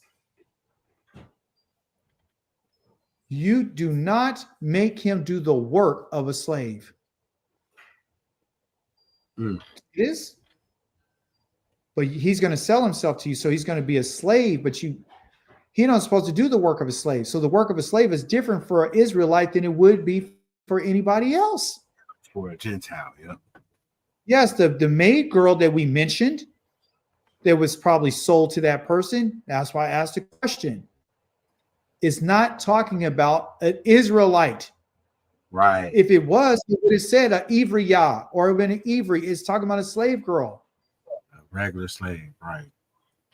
You do not make him do the work of a slave. It is. But he's going to sell himself to you, so he's going to be a slave, but he's not supposed to do the work of a slave. So the work of a slave is different for an Israelite than it would be for anybody else. For a Gentile, yeah. Yes, the maid girl that we mentioned that was probably sold to that person, that's why I asked the question. It's not talking about an Israelite. Right. If it was, it would have said an Ivriyah or an Ivri. It's talking about a slave girl. A regular slave, right.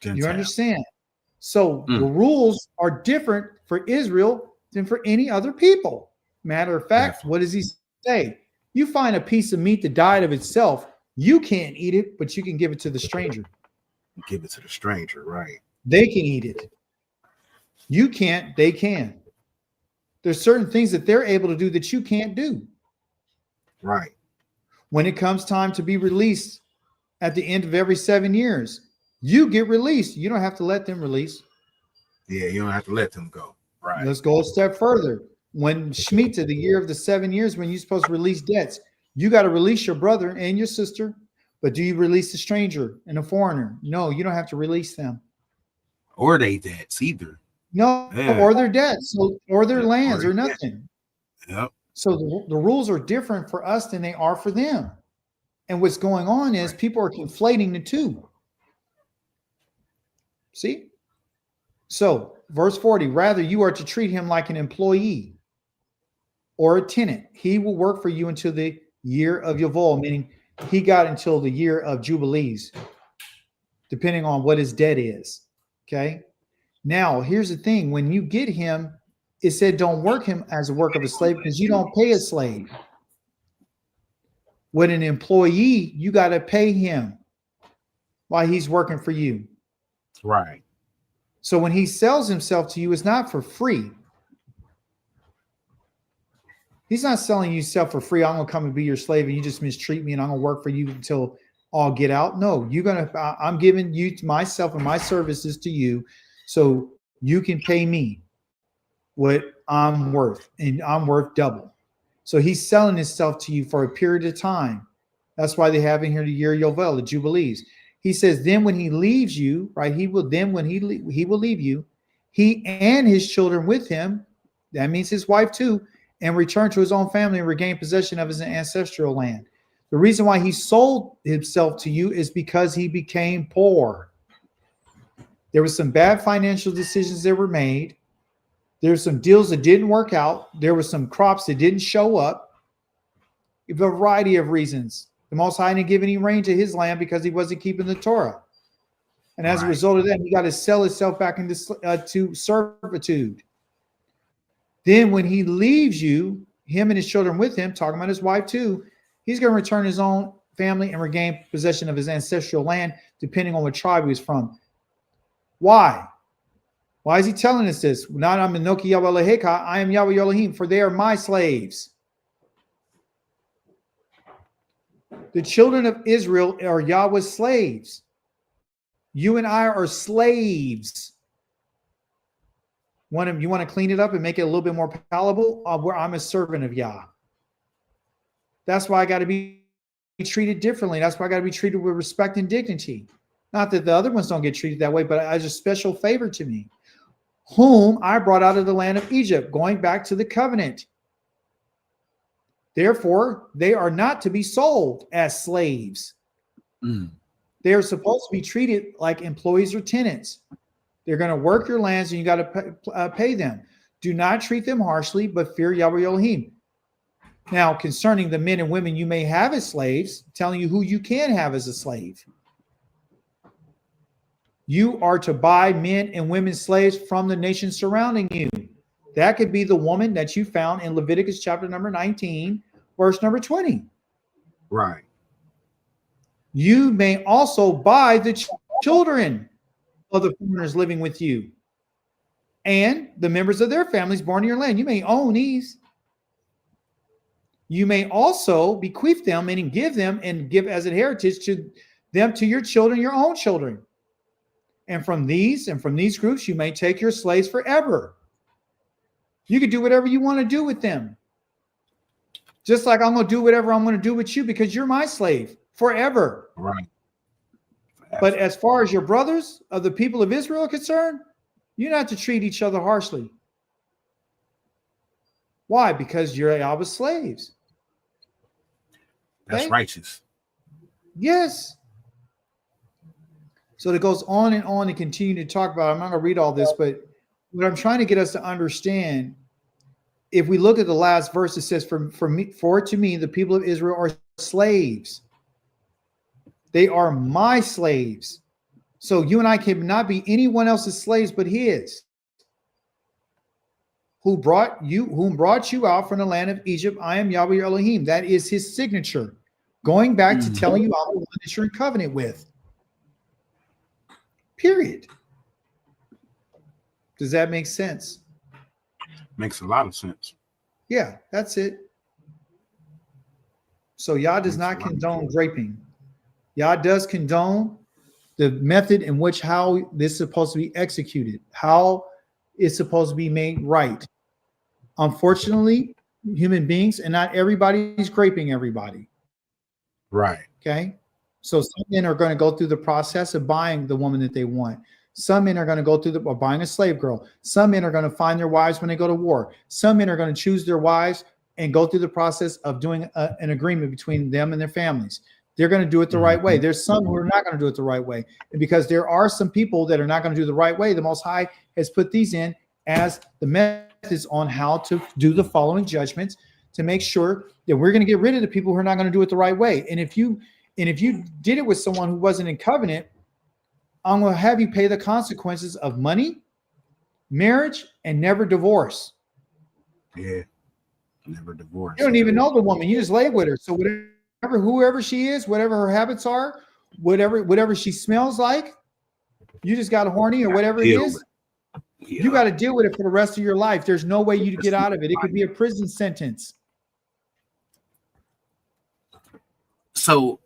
Gentile. You understand? So the rules are different for Israel than for any other people. Matter of fact, What does he say? You find a piece of meat that died of itself, you can't eat it, but you can give it to the stranger. Give it to the stranger, right. They can eat it. You can't, they can. There's certain things that they're able to do that you can't do. Right. When it comes time to be released at the end of every 7 years, you get released. You don't have to let them release. Yeah, you don't have to let them go. Right. Let's go a step further. When Shemitah, the year of the 7 years, when you're supposed to release debts, you got to release your brother and your sister. But do you release the stranger and a foreigner? No, you don't have to release them. Or they debts either. No, or their debts, or their lands, or nothing. Yep. So the rules are different for us than they are for them. And what's going on is people are conflating the two. See? So, verse 40, rather you are to treat him like an employee or a tenant. He will work for you until the year of Yovel, meaning he got until the year of Jubilees, depending on what his debt is. Okay? Now, here's the thing. When you get him, it said don't work him as a work of a slave because you don't pay a slave. With an employee, you got to pay him while he's working for you. Right. So when he sells himself to you, it's not for free. He's not selling you stuff for free. I'm going to come and be your slave and you just mistreat me and I'm going to work for you until all get out. No, I'm giving you myself and my services to you so you can pay me what I'm worth, and I'm worth double. So he's selling himself to you for a period of time. That's why they have in here the year Yovel, the Jubilees. He says, then when he leaves you, right? He will leave you, he and his children with him, that means his wife too, and return to his own family and regain possession of his ancestral land. The reason why he sold himself to you is because he became poor. There were some bad financial decisions that were made. There's some deals that didn't work out. There were some crops that didn't show up. A variety of reasons. The Most High didn't give any rain to his land because he wasn't keeping the Torah. And as a result of that, he got to sell himself back into to servitude. Then when he leaves you, him and his children with him, talking about his wife too, he's going to return his own family and regain possession of his ancestral land, depending on what tribe he was from. Why? Why is he telling us this? Not I'm Enoki Yahweh Achi'ka, I am Yahweh Elohim, for they are my slaves. The children of Israel are Yahweh's slaves. You and I are slaves. You want to clean it up and make it a little bit more palatable? Where I'm a servant of Yah. That's why I got to be treated differently. That's why I got to be treated with respect and dignity. Not that the other ones don't get treated that way, but as a special favor to me, whom I brought out of the land of Egypt, going back to the covenant. Therefore, they are not to be sold as slaves. They are supposed to be treated like employees or tenants. They're going to work your lands and you got to pay them. Do not treat them harshly, but fear Yahweh Elohim. Now, concerning the men and women you may have as slaves, telling you who you can have as a slave. You are to buy men and women slaves from the nations surrounding you. That could be the woman that you found in Leviticus chapter number 19, verse number 20. Right. You may also buy the children of the foreigners living with you and the members of their families born in your land. You may own these. You may also bequeath them, meaning give them and give as a heritage to them, to your children, your own children. And from these groups, you may take your slaves forever. You can do whatever you want to do with them. Just like I'm going to do whatever I'm going to do with you because you're my slave forever. Right. But as far as your brothers of the people of Israel are concerned, you're not to treat each other harshly. Why? Because you're Yahweh's slaves. That's righteous. Yes. So it goes on and continue to talk about it. I'm not going to read all this, but what I'm trying to get us to understand, if we look at the last verse, it says, for to me, the people of Israel are slaves. They are my slaves. So you and I cannot be anyone else's slaves but his. Whom brought you out from the land of Egypt. I am Yahweh Elohim. That is his signature. Going back to telling you I'm the one that you're in covenant with. Period. Does that make sense? Makes a lot of sense. Yeah, that's it. So Yah does not condone raping. Yah does condone the method in which how this is supposed to be executed, how it's supposed to be made right. Unfortunately, human beings, and not everybody's raping everybody. Right. Okay. So some men are going to go through the process of buying the woman that they want. Some men are going to go through or buying a slave girl. Some men are going to find their wives when they go to war. Some men are going to choose their wives and go through the process of doing an agreement between them and their families. They're going to do it the right way. There's some who are not going to do it the right way. And because there are some people that are not going to do the right way, the Most High has put these in as the methods on how to do the following judgments to make sure that we're going to get rid of the people who are not going to do it the right way. And if you did it with someone who wasn't in covenant, I'm going to have you pay the consequences of money, marriage, and never divorce. Yeah. Never divorce. You don't even know the woman. You just lay with her. So whoever she is, whatever her habits are, whatever she smells like, you just got horny or whatever it is. Yeah. You got to deal with it for the rest of your life. There's no way you to get out of it. It could be a prison sentence. So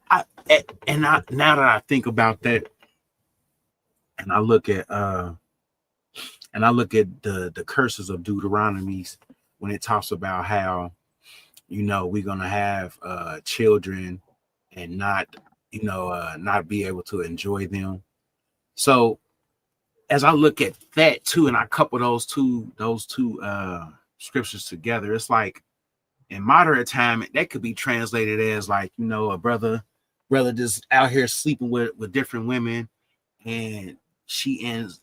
now that I think about that, and I look at the curses of Deuteronomy when it talks about how, we're gonna have children and not not be able to enjoy them. So as I look at that too, and I couple those two scriptures together, it's like in modern time that could be translated as like, a brother just out here sleeping with different women, and she ends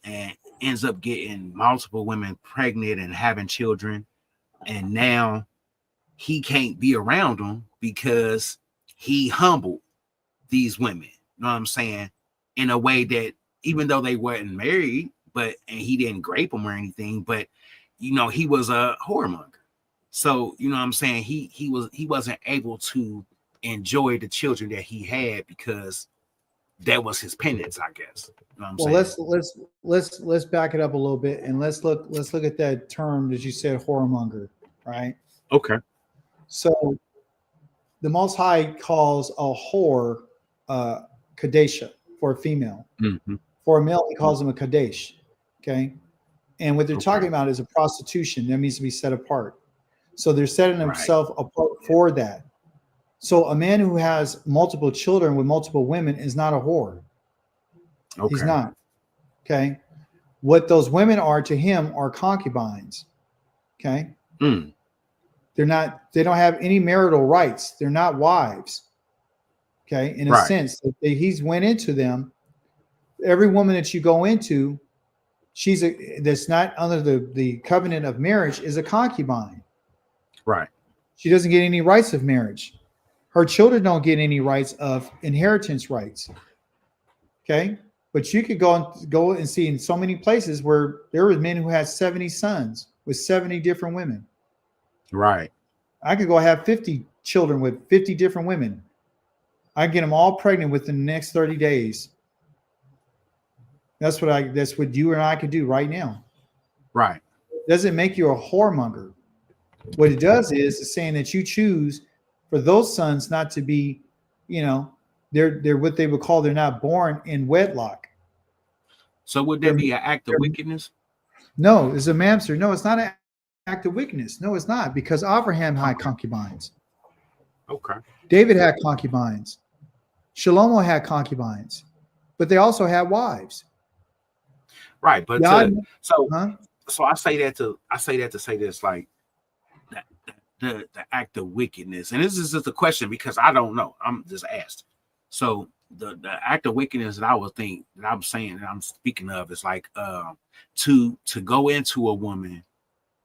up getting multiple women pregnant and having children, and now he can't be around them because he humbled these women. You know what I'm saying? In a way that even though they weren't married, and he didn't grape them or anything, but he was a whoremonger. So you know what I'm saying? He wasn't able to enjoy the children that he had because that was his penance, I guess. You know what I'm saying? Let's back it up a little bit and let's look at that term that you said, whoremonger, right? Okay. So the Most High calls a whore kadesha for a female. Mm-hmm. For a male, he calls him a kadesh. Okay. And what they're talking about is a prostitution that needs to be set apart. So they're setting themselves apart for that. So a man who has multiple children with multiple women is not a whore. Okay. He's not. Okay. What those women are to him are concubines. Okay. Mm. They don't have any marital rights. They're not wives. Okay. In a sense, he's went into them. Every woman that you go into, that's not under the covenant of marriage is a concubine. Right. She doesn't get any rights of marriage. Her children don't get any rights of inheritance rights. Okay. But you could go and see in so many places where there were men who had 70 sons with 70 different women. Right. I could go have 50 children with 50 different women. I get them all pregnant within the next 30 days. That's what you and I could do right now. Right. It doesn't make you a whoremonger. What it does is saying that you choose for those sons not to be, they're what they would call, they're not born in wedlock. So would there be an act of wickedness? No, it's a mamzer. No, it's not an act of wickedness. No, it's not, because Abraham had concubines. Okay. David had concubines. Shlomo had concubines, but they also had wives. Right, but so I say that to say this, like the act of wickedness, and this is just a question because I don't know. I'm just asked. So the act of wickedness that I would think that I'm saying that I'm speaking of is like to go into a woman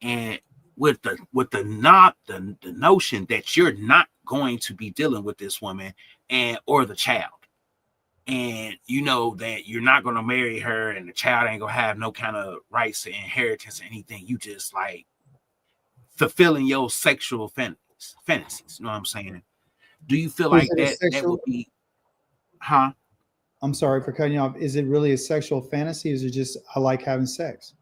and with the notion that you're not going to be dealing with this woman or the child. And you know that you're not going to marry her and the child ain't going to have no kind of rights to inheritance or anything. You just like fulfilling your sexual fantasies. You know what I'm saying? Do you feel like that would be, huh? I'm sorry for cutting you off. Is it really a sexual fantasy? Or is it just, I like having sex?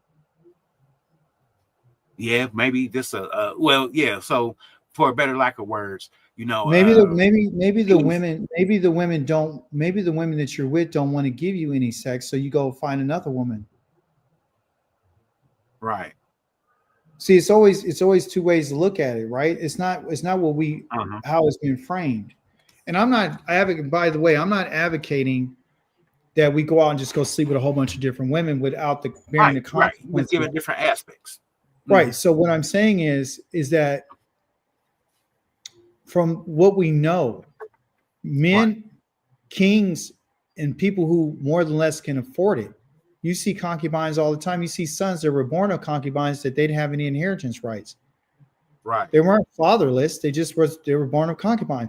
Yeah, maybe this, well, yeah. So for a better lack of words, maybe the women that you're with don't want to give you any sex, so you go find another woman. Right. See, it's always two ways to look at it, right? It's not what we how it's been framed. And I'm not advocating that we go out and just go sleep with a whole bunch of different women without bearing the consequences. Right. Given different aspects. Right. Mm-hmm. So what I'm saying is that from what we know, men, kings, and people who more than less can afford it, you see concubines all the time. You see sons that were born of concubines that they didn't have any inheritance rights. Right. They weren't fatherless. They were born of concubines.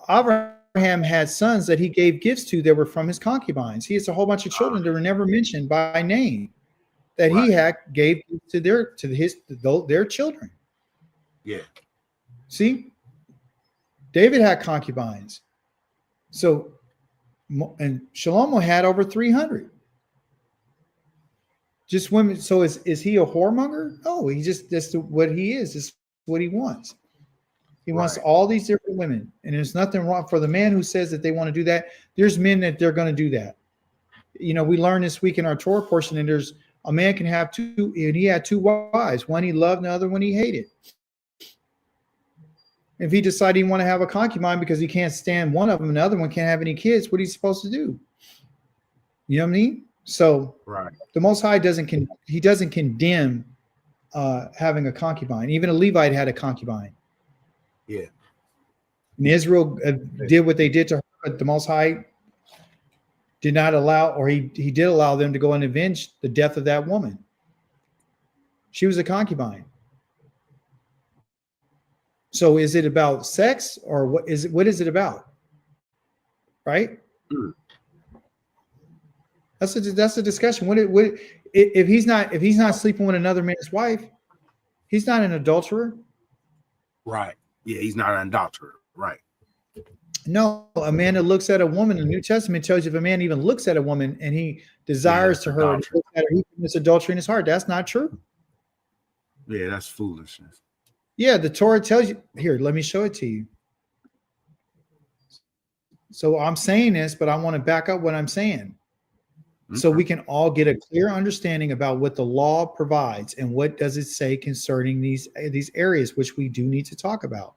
Abraham had sons that he gave gifts to that were from his concubines. He has a whole bunch of children that were never mentioned by name that he gave to their children. Yeah. See? David had concubines. So, and Shlomo had over 300. Just women. So is he a whoremonger? No, that's what he is. It's what he wants. He wants all these different women. And there's nothing wrong for the man who says that they want to do that. There's men that they're going to do that. We learned this week in our Torah portion, and there's a man can have two, and he had two wives. One he loved, and the other one he hated. If he decided he want to have a concubine because he can't stand one of them and the other one can't have any kids, what are you supposed to do? You know what I mean? So Right. the Most High doesn't condemn having a concubine. Even a Levite had a concubine. Yeah. And Israel did what they did to her, but the Most High did not allow, or he did allow them to go and avenge the death of that woman. She was a concubine. So is it about sex, or what is it about? Right? Mm. That's a discussion. What if he's not sleeping with another man's wife, he's not an adulterer. Right. Yeah, he's not an adulterer. Right. No, a man that looks at a woman, the New Testament tells you if a man even looks at a woman and he desires to her, and he looks at her, he commits adultery in his heart. That's not true. Yeah, that's foolishness. Yeah, the Torah tells you. Here, let me show it to you. So I'm saying this, but I want to back up what I'm saying. Okay. So we can all get a clear understanding about what the law provides and what does it say concerning these areas, which we do need to talk about.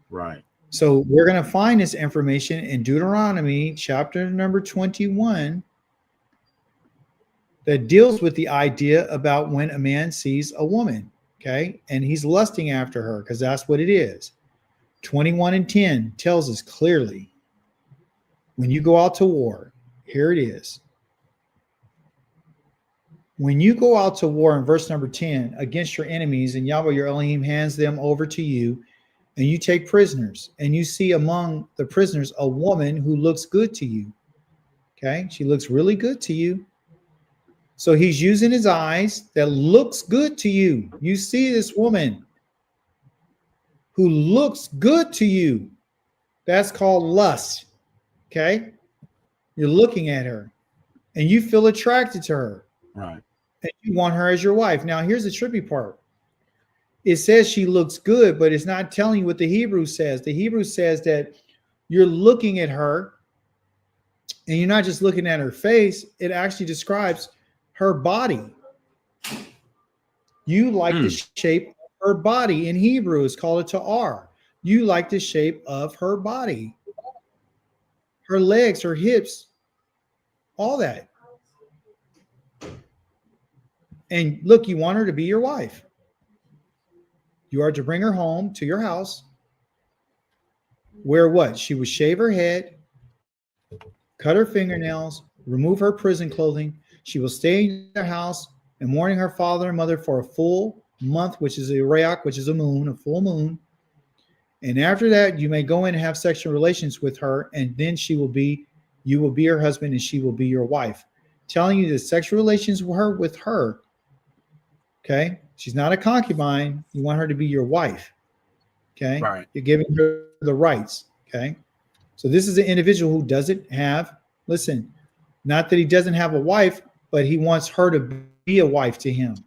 Right. So we're going to find this information in Deuteronomy chapter number 21 that deals with the idea about when a man sees a woman, okay, and he's lusting after her, because that's what it is. 21:10 tells us clearly, when you go out to war, here it is. When you go out to war, in verse number 10, against your enemies, and Yahweh your Elohim hands them over to you, and you take prisoners, and you see among the prisoners a woman who looks good to you. Okay, she looks really good to you. So he's using his eyes that looks good to you. You see this woman who looks good to you. That's called lust. Okay, you're looking at her, and you feel attracted to her. Right. And you want her as your wife. Now, here's the trippy part. It says she looks good, but it's not telling you what the Hebrew says. The Hebrew says that you're looking at her, and you're not just looking at her face. It actually describes her body. You like the shape of her body. In Hebrew, it's called a ta'ar. You like the shape of her body. Her legs, her hips, all that. And look, you want her to be your wife. You are to bring her home to your house, where what? She would shave her head, cut her fingernails, remove her prison clothing. She will stay in their house and mourning her father and mother for a full month, which is a reach, which is a moon, a full moon. And after that, you may go in and have sexual relations with her, and then you will be her husband, and she will be your wife. Telling you that sexual relations with her, okay? She's not a concubine. You want her to be your wife, okay? Right. You're giving her the rights, okay? So this is an individual who doesn't have, listen, not that he doesn't have a wife, but he wants her to be a wife to him,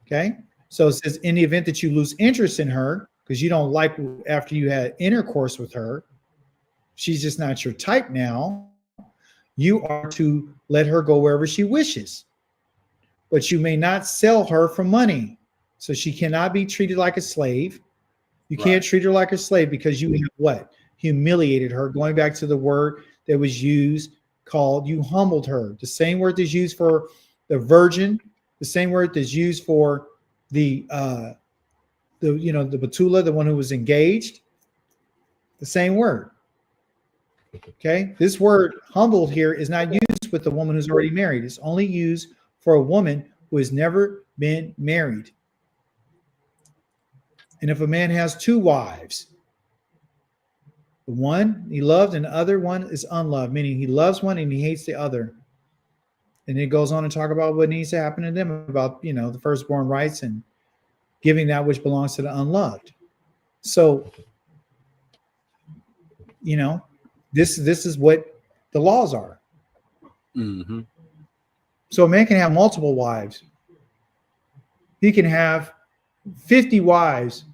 okay? So it says in the event that you lose interest in her, because you don't like after you had intercourse with her, she's just not your type now, you are to let her go wherever she wishes. But you may not sell her for money. So she cannot be treated like a slave. You can't treat her like a slave because you have what? Humiliated her. Going back to the word that was used called, you humbled her. The same word that's used for the virgin, the same word that's used for the Betula, the one who was engaged, the same word. Okay. This word humbled here is not used with the woman who's already married. It's only used for a woman who has never been married. And if a man has two wives, the one he loved and the other one is unloved, meaning he loves one and he hates the other. And it goes on to talk about what needs to happen to them, about, the firstborn rights and giving that which belongs to the unloved. So, this is what the laws are. Mm-hmm. So a man can have multiple wives. He can have 50 wives,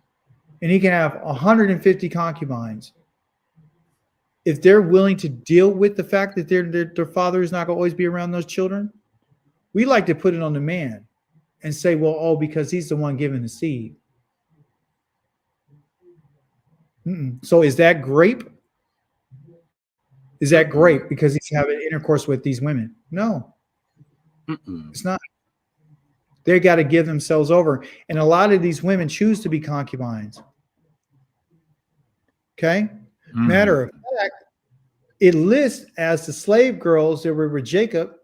and he can have 150 concubines. If they're willing to deal with the fact that their father is not going to always be around those children, we like to put it on the man and say, well, because he's the one giving the seed. So is that grape? Is that grape because he's having intercourse with these women? No, it's not. They got to give themselves over. And a lot of these women choose to be concubines. Okay? Matter of fact, it lists as the slave girls that were with Jacob,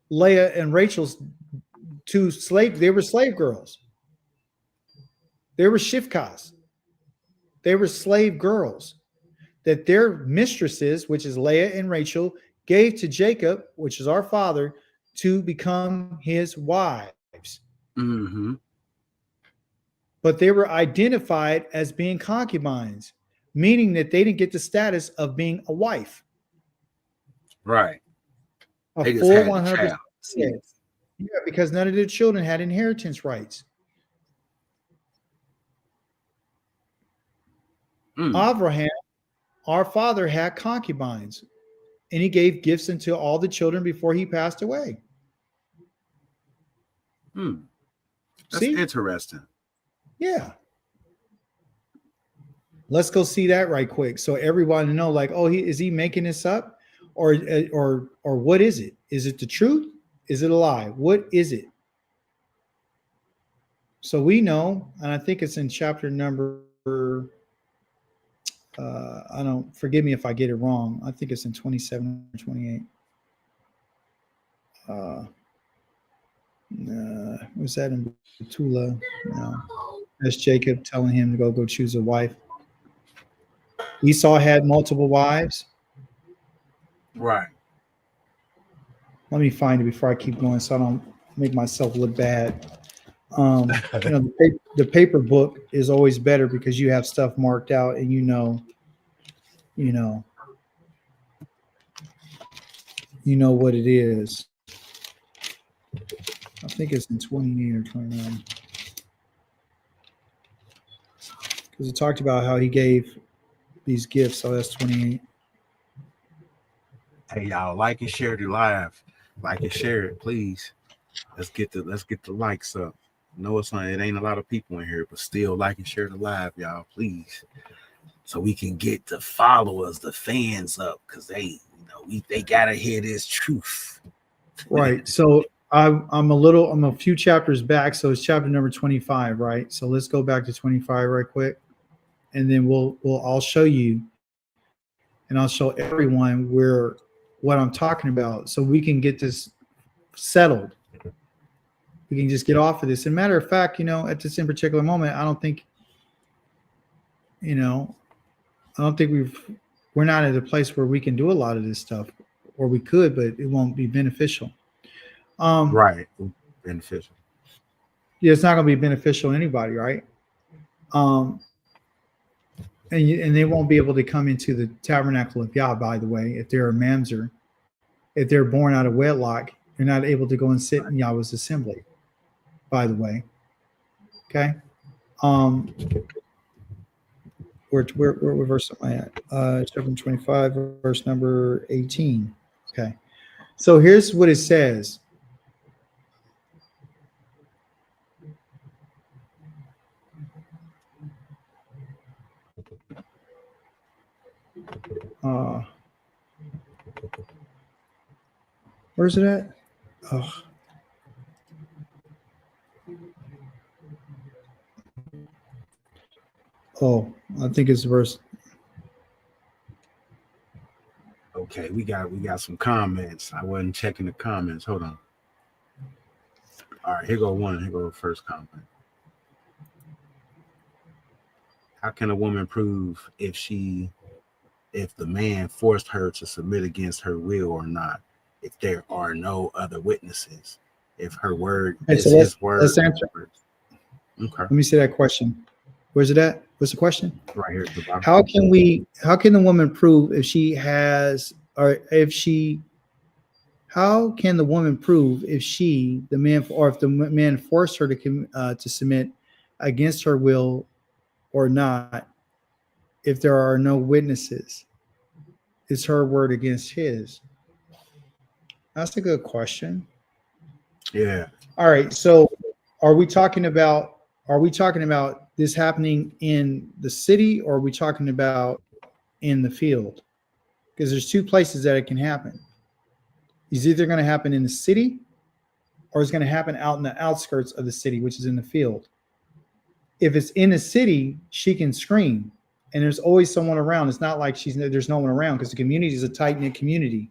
Leah and Rachel's two slave, they were slave girls. They were shifkas. They were slave girls that their mistresses, which is Leah and Rachel, gave to Jacob, which is our father, to become his wives. But they were identified as being concubines, meaning that they didn't get the status of being a wife. Right. A They just full had 100%. Yeah, because none of their children had inheritance rights. Abraham, our father, had concubines, and he gave gifts unto all the children before he passed away. That's interesting. Yeah. Let's go see that right quick, so everyone know, like, oh, is he making this up, or what is it? Is it the truth? Is it a lie? What is it? So we know, and I think it's in chapter number. I don't, forgive me if I get it wrong. I think it's in 27 or 28. Was that in Betula? No. That's Jacob telling him to go choose a wife. Esau had multiple wives. Right. Let me find it before I keep going, so I don't make myself look bad. The paper book is always better because you have stuff marked out, and you know what it is. I think it's in 28 or 29. Because it talked about how he gave these gifts, so that's 28. Hey, y'all, like and share the live. Like and share it, please. Let's get the likes up. No, it ain't a lot of people in here, but still like and share the live, y'all, please. So we can get the followers, the fans up, because they gotta hear this truth. Right. So I'm a few chapters back, so it's chapter number 25, right? So let's go back to 25 right quick, and then I'll show you, and I'll show everyone what I'm talking about, so we can get this settled. We can just get off of this. And matter of fact, at this in particular moment, I don't think we're not at a place where we can do a lot of this stuff, or we could, but it won't be beneficial. Right. Beneficial. Yeah, it's not going to be beneficial to anybody, right? And they won't be able to come into the tabernacle of Yah, by the way, if they're a mamzer. If they're born out of wedlock, they're not able to go and sit in Yahweh's assembly, by the way. Okay? Where verse am I at? Chapter 25, verse number 18. Okay. So here's what it says. Where's it at? Oh, I think it's verse. Okay, we got some comments. I wasn't checking the comments. Hold on. All right, here go one. Here go the first comment. How can a woman prove if the man forced her to submit against her will or not, if there are no other witnesses? If her word is his word. Let's answer. Okay. Let me see that question. Where's it at? What's the question? Right here at the bottom. How can the woman prove if she has, or if she, how can the woman prove if if the man forced her to submit against her will or not, if there are no witnesses? Is her word against his? That's a good question. Yeah. All right. So are we talking about this happening in the city, or are we talking about in the field? Because there's two places that it can happen. It's either going to happen in the city, or it's going to happen out in the outskirts of the city, which is in the field. If it's in the city, she can scream, and there's always someone around. It's not like there's no one around, because the community is a tight-knit community.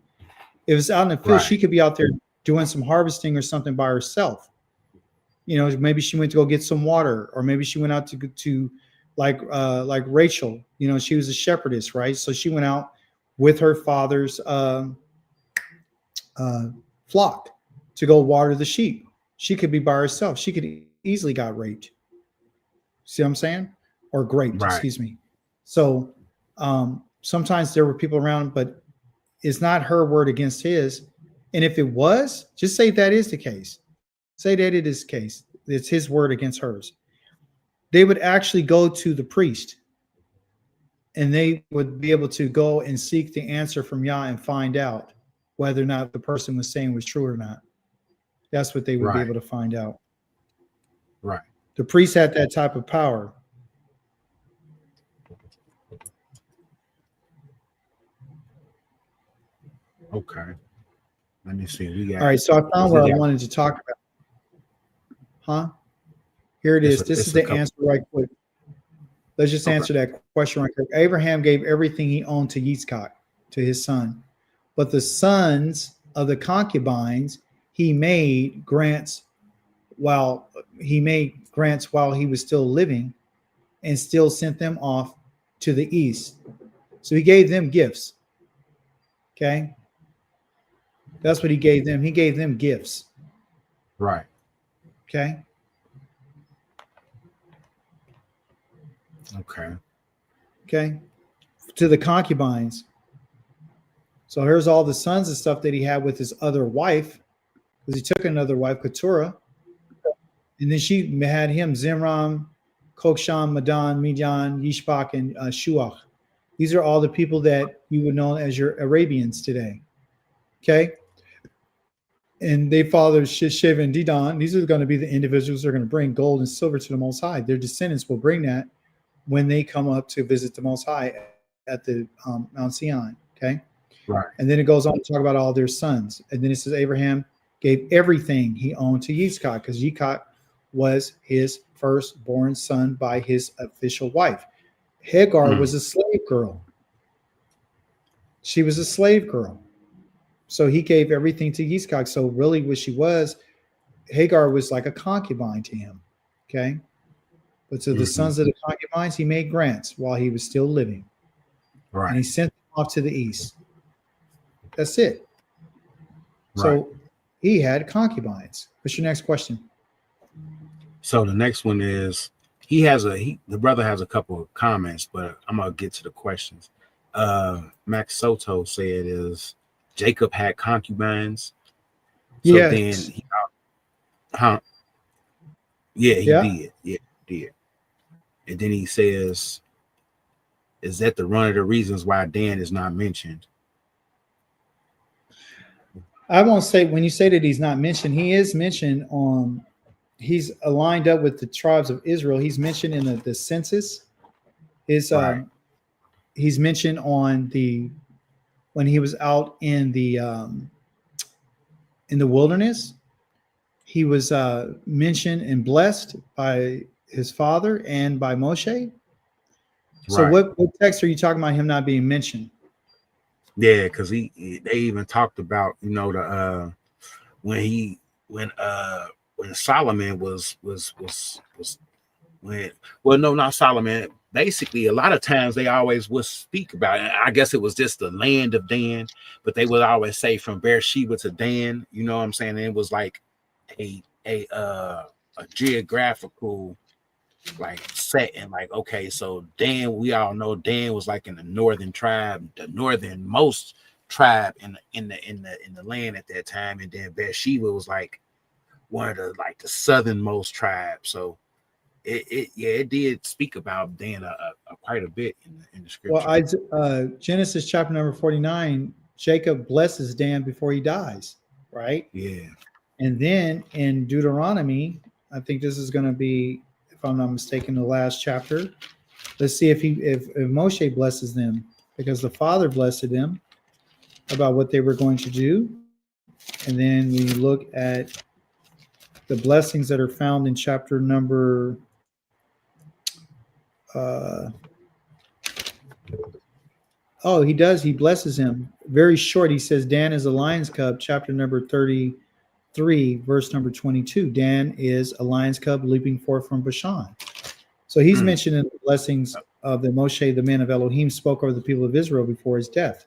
If it's out in the field, she could be out there doing some harvesting or something by herself. You know, maybe she went to go get some water, or maybe she went out to like Rachel. You know, she was a shepherdess, right? So she went out with her father's flock to go water the sheep. She could be by herself. She could easily got raped. See what I'm saying? Or graped, excuse me. So sometimes there were people around, but it's not her word against his. And if it was, just say that is the case. Say that it is the case. It's his word against hers. They would actually go to the priest, and they would be able to go and seek the answer from Yah and find out whether or not the person was saying was true or not. That's what they would be able to find out. Right. The priest had that type of power. Okay. Let me see. All right, so I found what I wanted to talk about. Huh? Here it is. This is the answer right quick. Let's just answer that question right quick. Abraham gave everything he owned to Yitzchak, to his son. But the sons of the concubines, he made grants while he was still living, and still sent them off to the east. So he gave them gifts. Okay? That's what he gave them. He gave them gifts. Right. Okay? Okay. Okay? To the concubines. So here's all the sons and stuff that he had with his other wife, because he took another wife, Keturah. And then she had him, Zimram, Kokshan, Madan, Midian, Yishbak, and Shuach. These are all the people that you would know as your Arabians today. Okay? And they fathered Shiv and Dedan. These are going to be the individuals that are going to bring gold and silver to the Most High. Their descendants will bring that when they come up to visit the Most High at the Mount Sion. Okay? Right. And then it goes on to talk about all their sons. And then it says Abraham gave everything he owned to Yitzchak, because Yitzchak was his firstborn son by his official wife. Hagar was a slave girl. She was a slave girl. So he gave everything to Yitzchak. So really what she was, Hagar was like a concubine to him. Okay. But to the sons of the concubines, he made grants while he was still living. Right. And he sent them off to the east. That's it. Right. So he had concubines. What's your next question? So the next one is the brother has a couple of comments, but I'm gonna get to the questions. Max Soto said is Jacob had concubines. So yes. then he did. Yeah, he did. And then he says, is that the one of the reasons why Dan is not mentioned? I won't say, when you say that he's not mentioned, he is mentioned on, he's aligned up with the tribes of Israel. He's mentioned in the census. He's mentioned on when he was out in the wilderness. He was mentioned and blessed by his father and by Moshe. So what text are you talking about him not being mentioned? Yeah, because they even talked about, you know, when Solomon not Solomon. Basically, a lot of times they always would speak about it. I guess it was just the land of Dan, but they would always say from Beersheba to Dan. You know what I'm saying? And it was like a geographical like setting. Like, okay, so Dan, we all know Dan was like in the northern tribe, the northernmost tribe in the land at that time, and then Beersheba was like one of the southernmost tribes. So it did speak about Dan quite a bit in the scripture. Well, Genesis chapter number 49, Jacob blesses Dan before he dies, right? Yeah. And then in Deuteronomy, I think this is going to be if I'm not mistaken, the last chapter. Let's see if Moshe blesses them, because the Father blessed them about what they were going to do. And then we look at the blessings that are found in chapter number he does. He blesses him. Very short. He says, Dan is a lion's cub, chapter number 33, verse number 22. Dan is a lion's cub leaping forth from Bashan. So he's mentioning the blessings of the Moshe, the man of Elohim, spoke over the people of Israel before his death.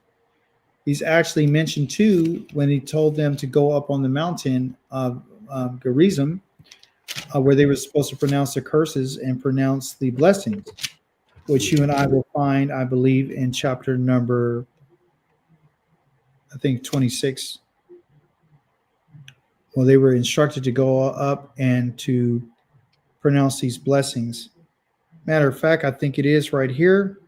He's actually mentioned too when he told them to go up on the mountain of Gerizim, where they were supposed to pronounce the curses and pronounce the blessings, which you and I will find, I believe, in chapter number, I think, 26. Well, they were instructed to go up and to pronounce these blessings. Matter of fact, I think it is right here.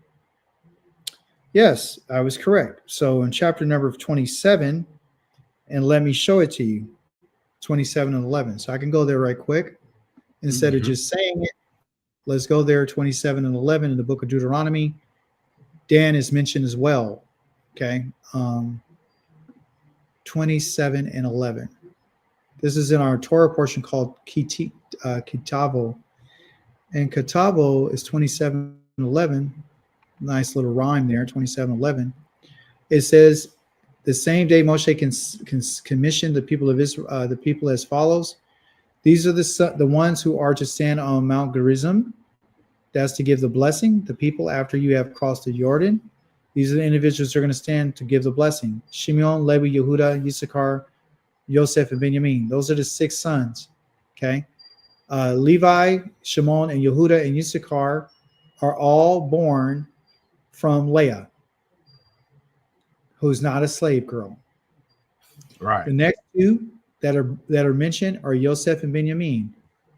Yes, I was correct. So in chapter number 27, and let me show it to you, 27 and 11. So I can go there right quick. Instead of just saying it, let's go there, 27 and 11 in the book of Deuteronomy. Dan is mentioned as well. Okay. 27 and 11. This is in our Torah portion called Kitavo. And Kitavo is 27 and 11. Nice little rhyme there, 27 and 11. It says, the same day Moshe can commission the people of Israel, the people as follows. These are the ones who are to stand on Mount Gerizim. That's to give the blessing. The people after you have crossed the Jordan. These are the individuals who are going to stand to give the blessing. Shimon, Levi, Yehuda, Yissachar, Yosef, and Benjamin. Those are the 6 sons. Okay. Levi, Shimon, and Yehuda, and Yissachar are all born from Leah, who's not a slave girl. Right. The next 2 that are mentioned are Yosef and Benjamin,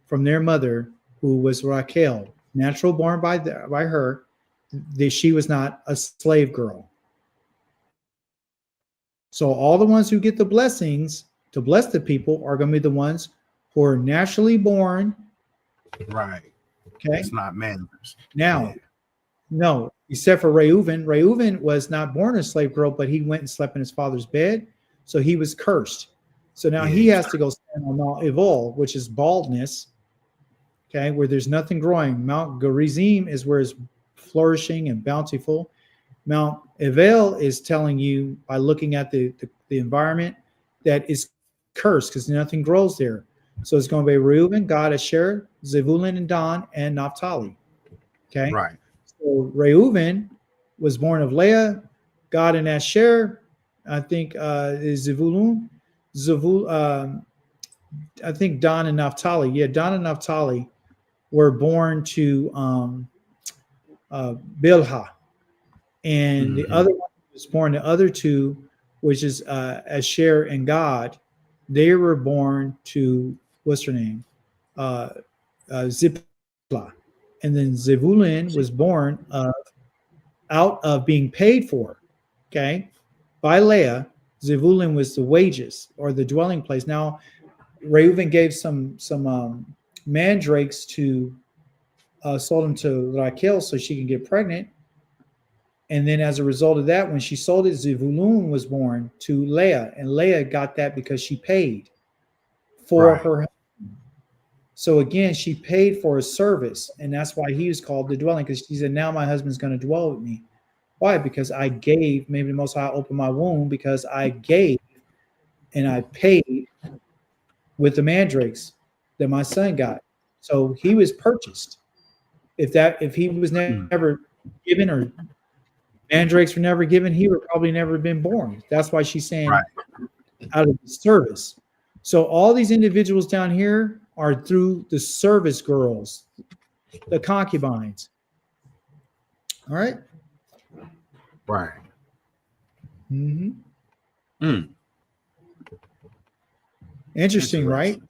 from their mother, who was Rachel, natural born by her. She was not a slave girl. So all the ones who get the blessings to bless the people are going to be the ones who are naturally born. Right. Okay. It's not men. Now, no, except for Reuven. Reuven was not born a slave girl, but he went and slept in his father's bed. So he was cursed. So now he has to go stand on Mount Evol, which is baldness. Okay, where there's nothing growing. Mount Gerizim is where it's flourishing and bountiful. Mount Evel is telling you by looking at the environment that it's cursed because nothing grows there. So it's going to be Reuben, Gad, Asher, Zebulun, and Dan, and Naphtali. Okay, Right. So Reuben was born of Leah, Gad and Asher. I think is Zebulun. I think Dan and Naphtali. Yeah, Dan and Naphtali were born to Bilhah. And the other one was born, the other 2, which is Asher and Gad, they were born to, what's her name? Ziplah. And then Zebulun was born out of being paid for, okay, by Leah. Zebulun was the wages or the dwelling place. Now, Reuven gave some mandrakes to sold them to Rachel so she can get pregnant. And then as a result of that, when she sold it, Zebulun was born to Leah. And Leah got that because she paid for her husband. So again, she paid for a service. And that's why he was called the dwelling, because she said, now my husband's going to dwell with me. Why? Because I gave, maybe the Most High opened my womb because I gave and I paid with the mandrakes that my son got. So he was purchased. If he was never given or mandrakes were never given, he would probably never been born. That's why she's saying out of the service. So all these individuals down here are through the service girls, the concubines. All right. Right. Interesting, right?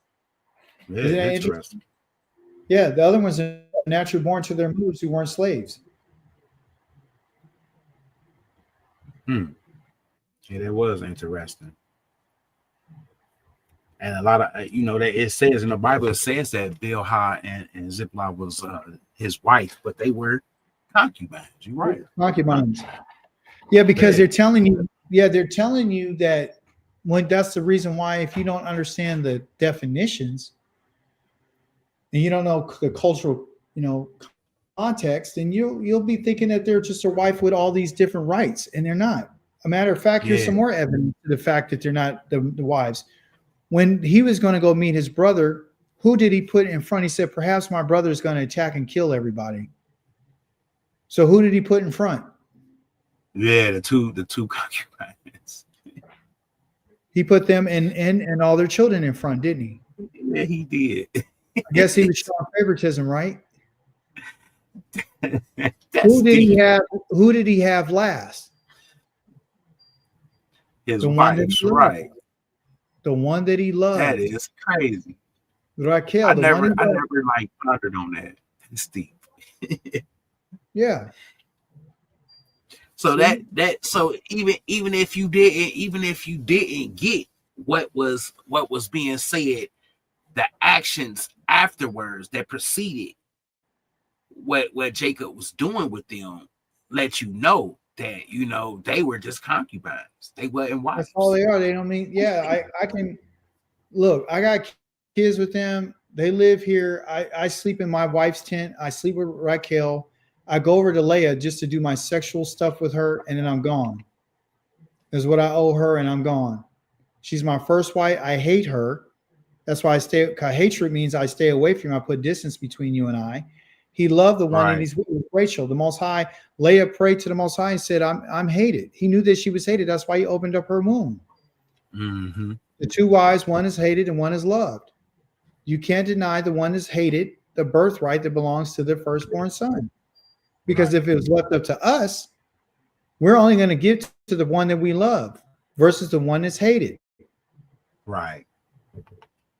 Yeah, isn't that interesting? Yeah, the other ones are naturally born to their mothers who weren't slaves. Yeah, that was interesting. And a lot of that it says in the Bible, it says that Bilhah and Zipporah was his wife, but they were concubines. You're right. Concubines. Yeah, because they're telling you. Yeah, they're telling you that when that's the reason why if you don't understand the definitions and you don't know the cultural, context, then you'll be thinking that they're just a wife with all these different rights, and they're not. A matter of fact, here's some more evidence to the fact that they're not the wives. When he was going to go meet his brother, who did he put in front? He said, perhaps my brother is going to attack and kill everybody. So who did he put in front? Yeah, the two concubines. He put them and all their children in front, didn't he? Yeah, he did. I guess he was showing favoritism, right? Who did he have last? His wife, right? The one that he loved. That is crazy. Raquel. I never like pondered on that. It's deep. Yeah. So so even if you didn't get what was being said, the actions afterwards that preceded what Jacob was doing with them let you know that they were just concubines. They weren't wives. That's all they are. They don't mean I can look, I got kids with them. They live here. I sleep in my wife's tent. I sleep with Raquel. I go over to Leah just to do my sexual stuff with her, and then I'm gone. That's what I owe her, and I'm gone. She's my first wife. I hate her. That's why I stay. Hatred means I stay away from you. I put distance between you and I. He loved the one that he's with, Rachel. The Most High, Leah prayed to the Most High and said, I'm hated. He knew that she was hated. That's why he opened up her womb. Mm-hmm. The two wives, one is hated and one is loved. You can't deny the one is hated, the birthright that belongs to the firstborn son. Because if it was left up to us, we're only going to give to the one that we love versus the one that's hated. Right.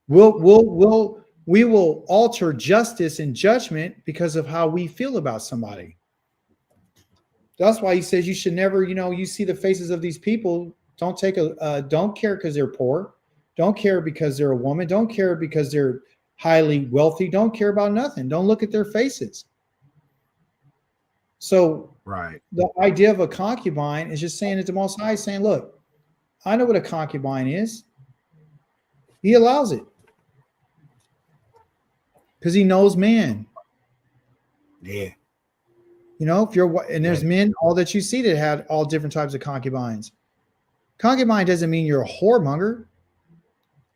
We will alter justice and judgment because of how we feel about somebody. That's why he says you should never, you see the faces of these people. Don't care because they're poor. Don't care because they're a woman. Don't care because they're highly wealthy. Don't care about nothing. Don't look at their faces. So the idea of a concubine is just saying that the Most High is saying, look, I know what a concubine is. He allows it. Because he knows man. Yeah. If you're, and there's men, all that you see that had all different types of concubines. Concubine doesn't mean you're a whoremonger.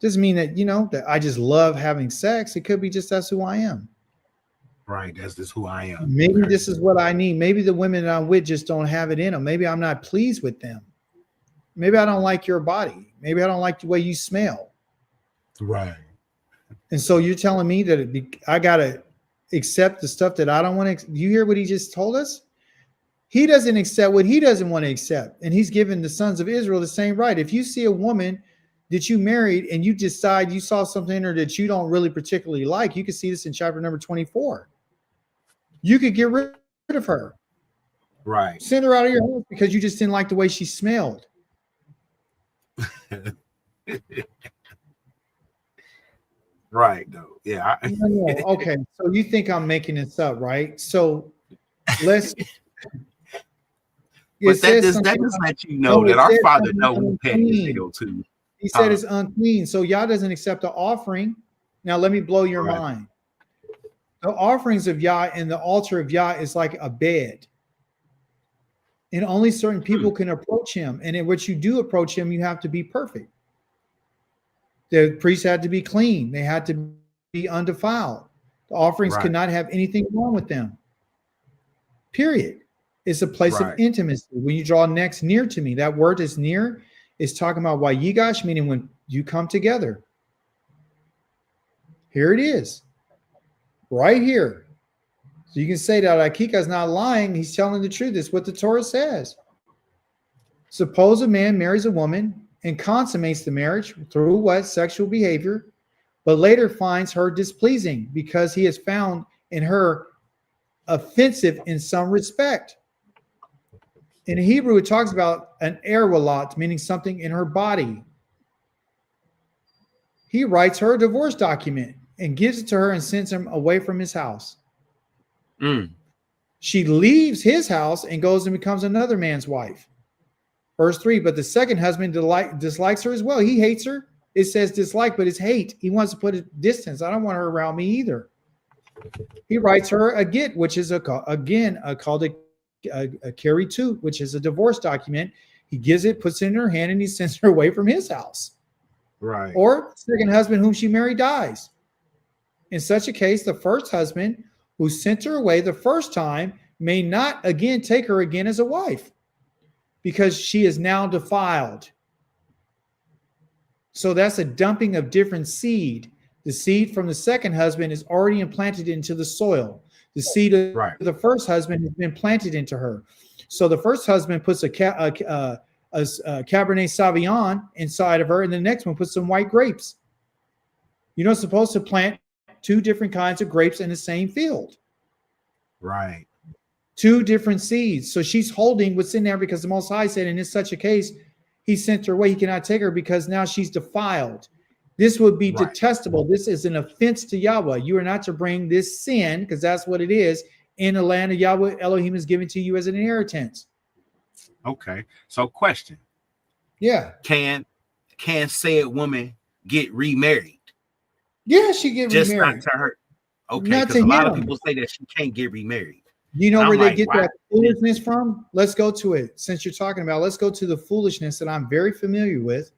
Doesn't mean that, that I just love having sex. It could be just that's who I am. Right. That's just who I am. Maybe this is what I need. Maybe the women that I'm with just don't have it in them. Maybe I'm not pleased with them. Maybe I don't like your body. Maybe I don't like the way you smell. Right. And so you're telling me that I got to accept the stuff that I don't want to. You hear what he just told us? He doesn't accept what he doesn't want to accept. And he's given the sons of Israel the same right. If you see a woman that you married and you decide you saw something in her that you don't really particularly like, you can see this in chapter number 24. You could get rid of her. Right. Send her out of your house because you just didn't like the way she smelled. Right, though. Yeah. No. Okay. So you think I'm making this up, right? So let's. But that does let you know that our Father knows who petty to go to. He said it's unclean. So Yah doesn't accept the offering. Now let me blow your mind. The offerings of Yah and the altar of Yah is like a bed. And only certain people can approach him. And in which you do approach him, you have to be perfect. The priests had to be clean. They had to be undefiled. The offerings could not have anything wrong with them. Period. It's a place of intimacy. When you draw next near to me, that word is near is talking about Wayigash, meaning when you come together. Here it is. Right here. So you can say that Achi'ka is not lying. He's telling the truth. It's what the Torah says. Suppose a man marries a woman and consummates the marriage through what? Sexual behavior, but later finds her displeasing because he has found in her offensive in some respect. In Hebrew, it talks about an erwalot, meaning something in her body. He writes her a divorce document and gives it to her and sends him away from his house. Mm. She leaves his house and goes and becomes another man's wife. Verse 3, but the second husband dislikes her as well. He hates her. It says dislike, but it's hate. He wants to put a distance. I don't want her around me either. He writes her a get, which is called a carry to, which is a divorce document. He gives it, puts it in her hand, and he sends her away from his house. Right. Or the second husband whom she married dies. In such a case, the first husband who sent her away the first time may not again take her again as a wife because she is now defiled. So that's a dumping of different seed. The seed from the second husband is already implanted into the soil. The seed of the first husband has been planted into her. So the first husband puts a Cabernet Sauvignon inside of her, and the next one puts some white grapes. You're not supposed to plant two different kinds of grapes in the same field. Right. Two different seeds. So she's holding what's in there because the Most High said in such a case, he sent her away. He cannot take her because now she's defiled. This would be detestable. This is an offense to Yahweh. You are not to bring this sin, because that's what it is, in the land of Yahweh Elohim is given to you as an inheritance. Okay. So question. Yeah. Can said woman get remarried? Yeah, she get just remarried. Not to her. Okay, not because to a lot him. of people say that she can't get remarried. You know and where I'm they like, get why? that foolishness from? Let's go to it. Since you're talking about, let's go to the foolishness that I'm very familiar with.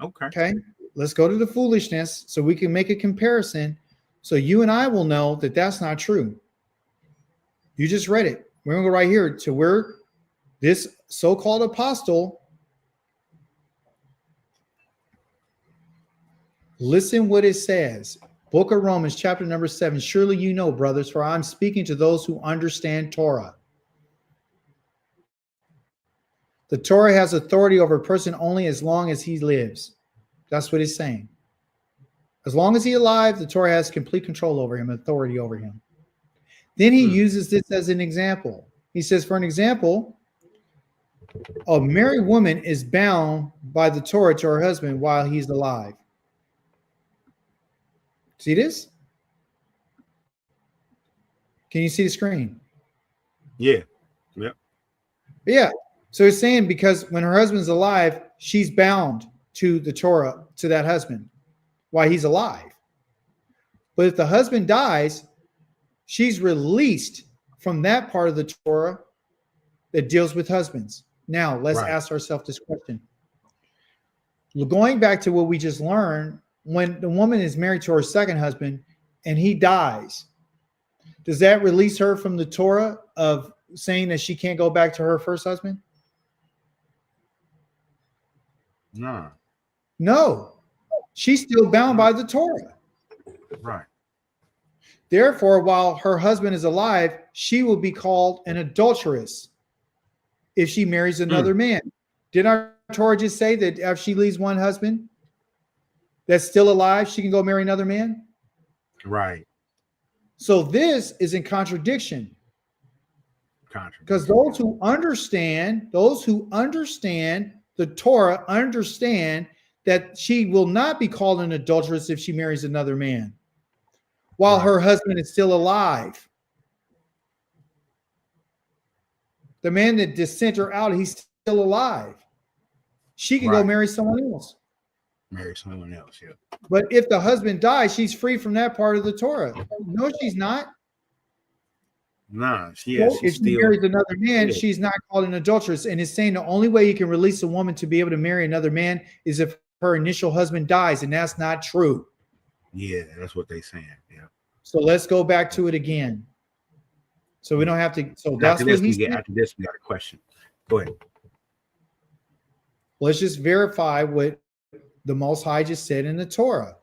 Okay. Let's go to the foolishness so we can make a comparison. So you and I will know that that's not true. You just read it. We're going to go right here to where this so-called apostle, listen what it says. Book of Romans, chapter number 7. Surely you know, brothers, for I'm speaking to those who understand Torah. The Torah has authority over a person only as long as he lives. That's what it's saying. As long as he's alive, the Torah has complete control over him, authority over him. Then he uses this as an example. He says, for an example, a married woman is bound by the Torah to her husband while he's alive. See this? Can you see the screen? Yeah. Yep. Yeah. So it's saying because when her husband's alive, she's bound to the Torah, to that husband while he's alive. But if the husband dies, she's released from that part of the Torah that deals with husbands. Now, let's ask ourselves this question. Going back to what we just learned, when the woman is married to her second husband and he dies, does that release her from the Torah of saying that she can't go back to her first husband? No. No. She's still bound by the Torah. Right. Therefore, while her husband is alive, she will be called an adulteress if she marries another man. Did our Torah just say that if she leaves one husband that's still alive, she can go marry another man? Right. So this is in contradiction. Because those who understand the Torah understand that she will not be called an adulteress if she marries another man while her husband is still alive. The man that just sent her out, he's still alive. She can go marry someone else. Marry someone else, yeah. But if the husband dies, she's free from that part of the Torah. No, she's not. Nah, if she marries another man, she's not called an adulteress. And it's saying the only way you can release a woman to be able to marry another man is if her initial husband dies, and that's not true. Yeah, that's what they're saying. Yeah. So let's go back to it again. So we don't have to. So that's what he said. After this, we got a question. Go ahead. Let's just verify what the Most High just said in the Torah.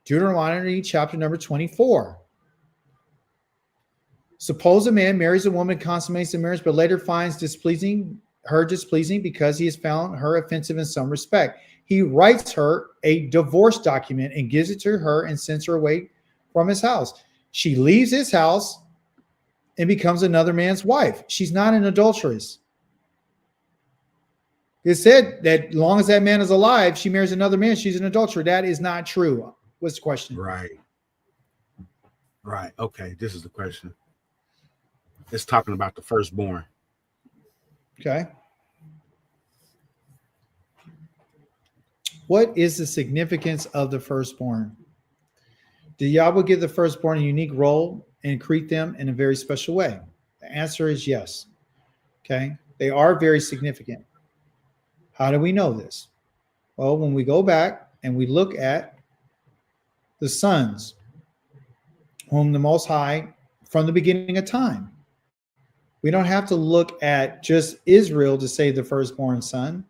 Deuteronomy chapter number 24. Suppose a man marries a woman, consummates the marriage, but later finds her displeasing because he has found her offensive in some respect. He writes her a divorce document and gives it to her and sends her away from his house. She leaves his house and becomes another man's wife. She's not an adulteress. It said that as long as that man is alive, she marries another man, she's an adulterer. That is not true. What's the question? Right. Right. Okay. This is the question. It's talking about the firstborn. Okay. What is the significance of the firstborn? Did Yahweh give the firstborn a unique role and create them in a very special way? The answer is yes. Okay. They are very significant. How do we know this? Well, when we go back and we look at the sons, whom the Most High, from the beginning of time, we don't have to look at just Israel to say the firstborn son.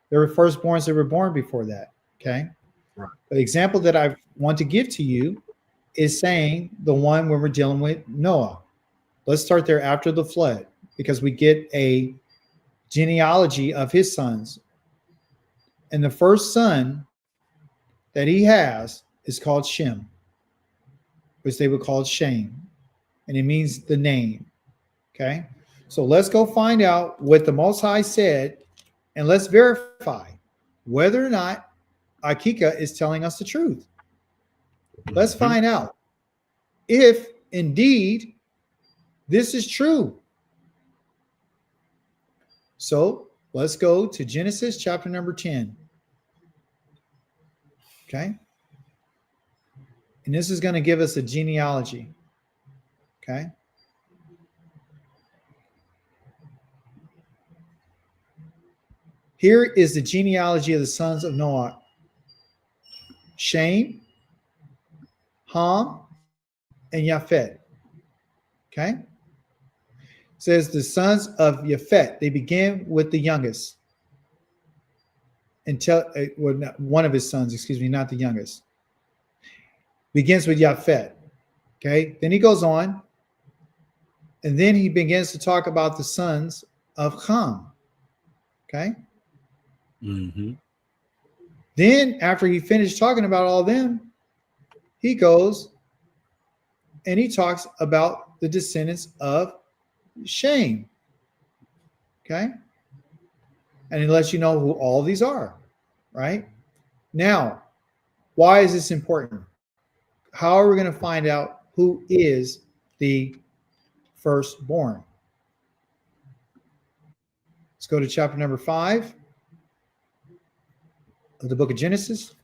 There were firstborns that were born before that. Okay. Right. The example that I want to give to you is saying the one when we're dealing with Noah. Let's start there after the flood, because we get a genealogy of his sons. And the first son that he has is called Shem, which they would call Shem. And it means the name. Okay. So let's go find out what the Most High said, and let's verify whether or not Achi'ka is telling us the truth. Let's find out if indeed this is true. So let's go to Genesis chapter number 10. Okay. And this is going to give us a genealogy. Okay. Here is the genealogy of the sons of Noah: Shem, Ham, and Japhet. Okay. It says the sons of Japhet, they begin with the youngest. Until one of his sons, excuse me, not the youngest. Begins with Japhet. Okay. Then he goes on. And then he begins to talk about the sons of Ham. Okay. Mm-hmm. Then after he finished talking about all of them, he goes and he talks about the descendants of Shem. Okay. And he lets you know who all these are, right? Now, why is this important? How are we going to find out who is the firstborn? Let's go to chapter number 5 of the book of Genesis.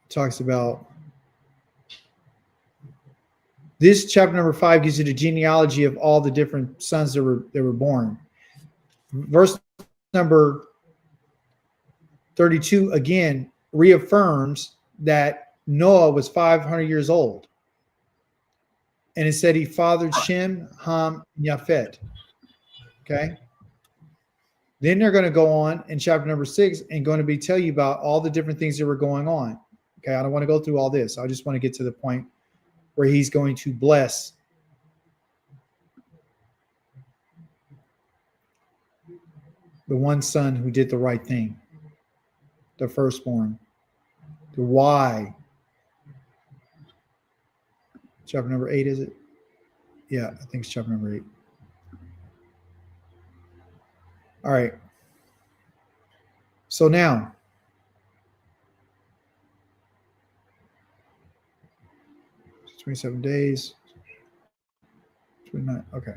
Talks about this. Chapter number 5 gives you the genealogy of all the different sons that were born. Verse number 32 again reaffirms that Noah was 500 years old. And it said he fathered Shem, Ham, and Japhet. Okay. Then they're going to go on in chapter number 6 and going to be tell you about all the different things that were going on. Okay. I don't want to go through all this. I just want to get to the point where he's going to bless the one son who did the right thing, the firstborn. The why. Chapter number 8, is it? Yeah, I think it's chapter number 8. All right. So now, it's 27 days. 29. Okay.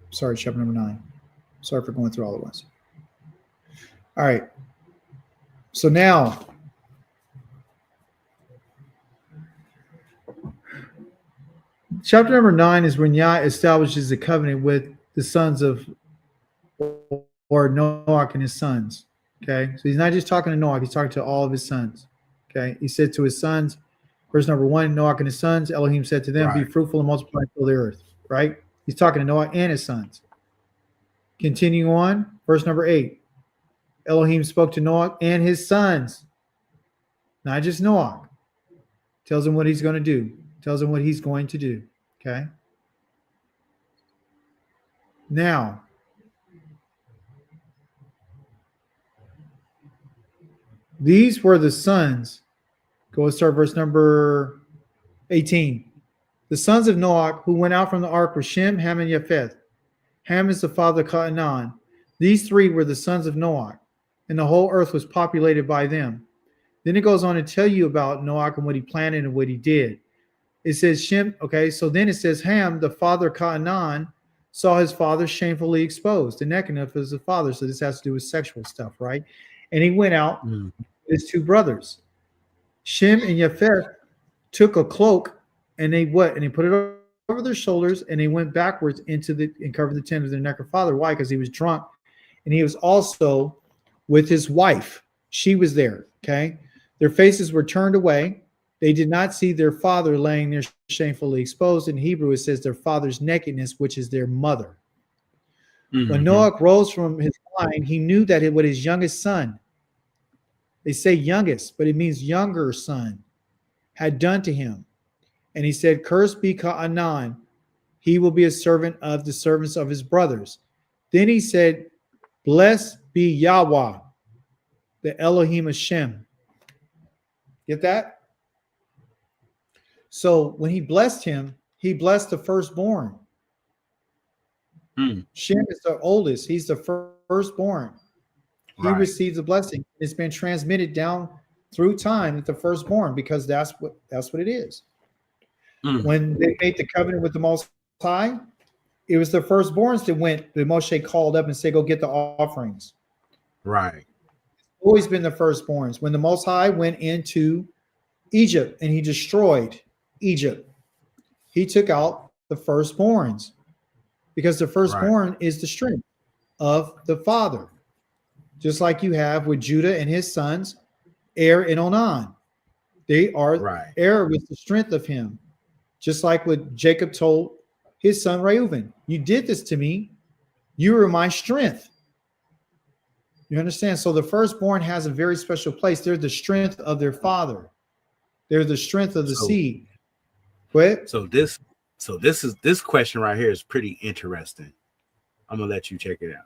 Sorry, chapter number 9. Sorry for going through all at once. All right. So now, chapter number 9 is when Yah establishes a covenant with the sons of, or Noah and his sons. Okay. So he's not just talking to Noah, he's talking to all of his sons. Okay. He said to his sons, verse number 1, Noah and his sons, Elohim said to them, Be fruitful and multiply and fill the earth. Right. He's talking to Noah and his sons. Continue on, verse number 8. Elohim spoke to Noah and his sons, not just Noah. Tells him what he's going to do. Tells him what he's going to do. Okay. Now, these were the sons. Go and start verse number 18. The sons of Noah who went out from the ark were Shem, Ham, and Japheth. Ham is the father of Canaan. These three were the sons of Noah, and the whole earth was populated by them. Then it goes on to tell you about Noah and what he planted and what he did. It says Shem, okay, so then it says Ham, the father of Canaan, saw his father shamefully exposed. The nakedness of his father, so this has to do with sexual stuff, right? And he went out with his two brothers. Shem and Japheth took a cloak and they what? And they put it over their shoulders and they went backwards into the and covered the tent of their naked father. Why? Because he was drunk, and he was also with his wife. She was there. Okay, their faces were turned away. They did not see their father laying there shamefully exposed. In Hebrew, it says their father's nakedness, which is their mother. When Noah rose from his wine, he knew that what his youngest son, they say youngest, but it means younger son, had done to him. And he said, cursed be Canaan, he will be a servant of the servants of his brothers. Then he said, blessed be Yahweh, the Elohim of Shem. Get that? So when he blessed him, he blessed the firstborn. Shem is the oldest. He's the firstborn. He receives the blessing. It's been transmitted down through time with the firstborn because that's what it is. When they made the covenant with the Most High, it was the firstborns that Moshe called up and said, go get the offerings. Right. It's always been the firstborns. When the Most High went into Egypt and he destroyed Egypt, he took out the firstborns because the firstborn is the strength of the father. Just like you have with Judah and his sons, Er and Onan. They are Er was the strength of him. Just like what Jacob told his son Reuben, you did this to me. You were my strength. You understand? So the firstborn has a very special place. They're the strength of their father. They're the strength of the seed. Go ahead. So this question right here is pretty interesting. I'm gonna let you check it out.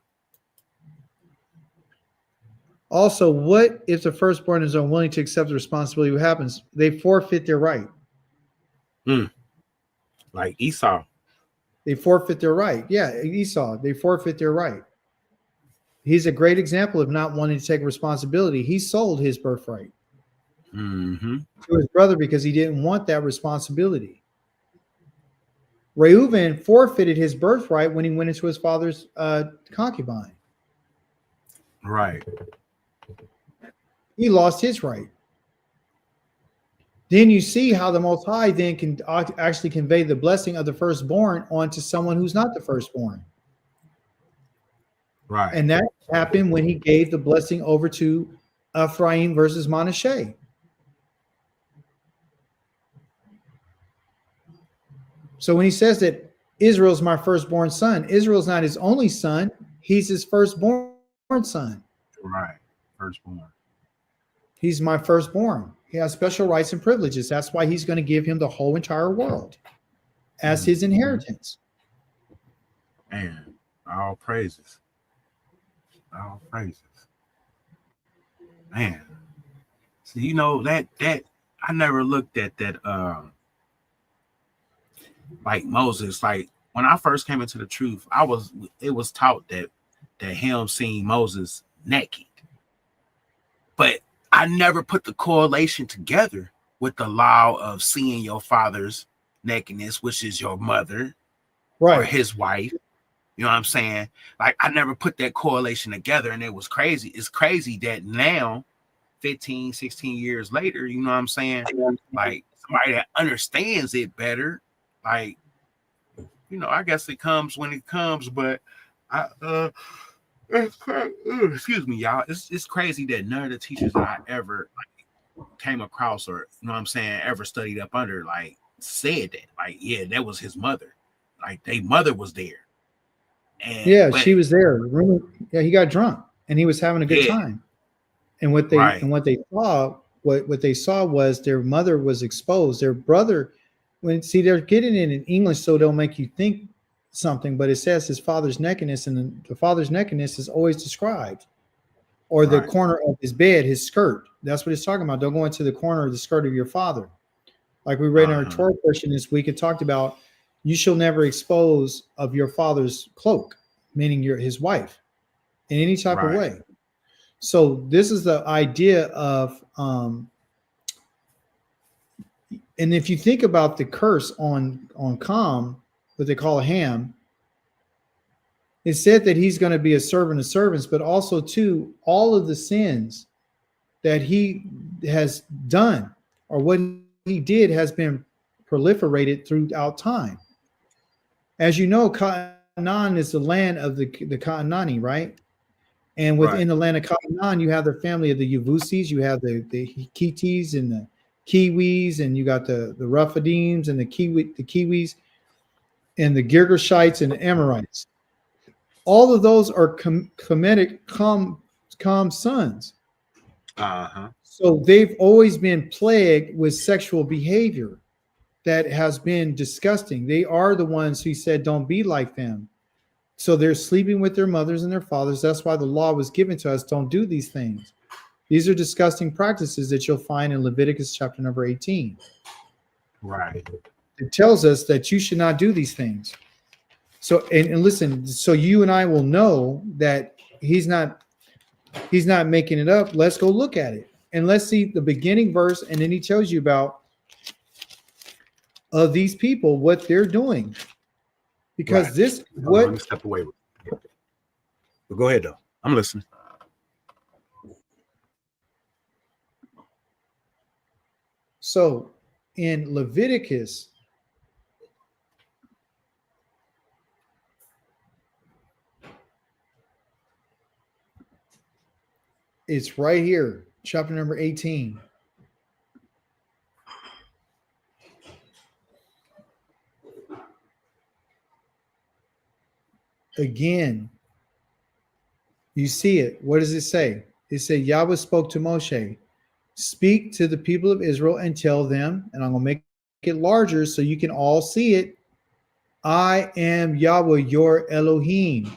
Also, what if the firstborn is unwilling to accept the responsibility? What happens? They forfeit their right. Like Esau. They forfeit their right. Yeah, Esau. They forfeit their right. He's a great example of not wanting to take responsibility. He sold his birthright to his brother because he didn't want that responsibility. Reuben forfeited his birthright when he went into his father's concubine. Right. He lost his right. Then you see how the Most High then can actually convey the blessing of the firstborn onto someone who's not the firstborn. Right. And that happened when he gave the blessing over to Ephraim versus Manasseh. So when he says that Israel's my firstborn son, Israel's not his only son. He's his firstborn son. Right. Firstborn. He's my firstborn. He has special rights and privileges. That's why he's going to give him the whole entire world as his inheritance. Man, all praises. All praises. Man. So you know that I never looked at that like Moses. Like when I first came into the truth, it was taught that him seeing Moses naked. But I never put the correlation together with the law of seeing your father's nakedness, which is your mother or his wife. You know what I'm saying? Like, I never put that correlation together, and it was crazy. It's crazy that now, 15, 16 years later, you know what I'm saying? Like, somebody that understands it better, like, you know, I guess it comes when it comes, but excuse me, y'all. It's crazy that none of the teachers that I ever came across or, you know what I'm saying, ever studied up under, like, said that. Like, yeah, that was his mother. Like, their mother was there. And, she was there. Remember, he got drunk and he was having a good time. And what they saw was their mother was exposed. Their brother, they're getting it in English so they'll make you think something, but it says his father's nakedness, and the father's nakedness is always described, or the corner of his bed, his skirt. That's what it's talking about. Don't go into the corner of the skirt of your father. Like we read in our Torah portion this week, it talked about you shall never expose of your father's cloak, meaning his wife, in any type of way. So this is the idea of, and if you think about the curse on Ham, what they call Ham, it said that he's going to be a servant of servants, but also too, all of the sins that he has done or what he did has been proliferated throughout time. As you know, Canaan is the land of the Canaani, right? And within the land of Canaan, you have the family of the Yevusis, you have the Hittites and the Kiwis, and you got the Rephaims and the Kiwis, and the Girgashites and the Amorites. All of those are Cam's sons. So they've always been plagued with sexual behavior that has been disgusting. They are the ones who said, don't be like them. So they're sleeping with their mothers and their fathers. That's why the law was given to us. Don't do these things. These are disgusting practices that you'll find in Leviticus chapter number 18. Right. It tells us that you should not do these things. So, and listen, so you and I will know that he's not making it up. Let's go look at it. And let's see the beginning verse. And then he tells you about these people, what they're doing. Because this, what? Let me step away. But go ahead, though. I'm listening. So in Leviticus, it's right here, chapter number 18. Again, you see it. What does it say? It said, Yahweh spoke to Moshe, speak to the people of Israel and tell them, and I'm going to make it larger so you can all see it. I am Yahweh, your Elohim.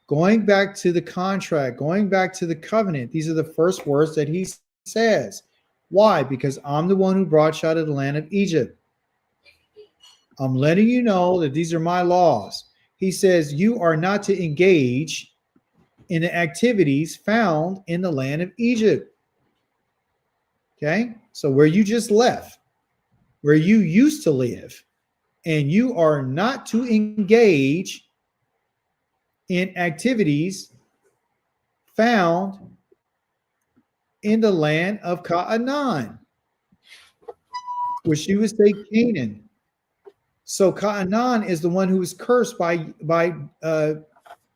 Going back to the contract, going back to the covenant, these are the first words that he says. Why? Because I'm the one who brought you out of the land of Egypt. I'm letting you know that these are my laws. He says, you are not to engage in the activities found in the land of Egypt. Okay? So where you just left, where you used to live, and you are not to engage in activities found in the land of Canaan, which you would say Canaan. So Canaan is the one who was cursed by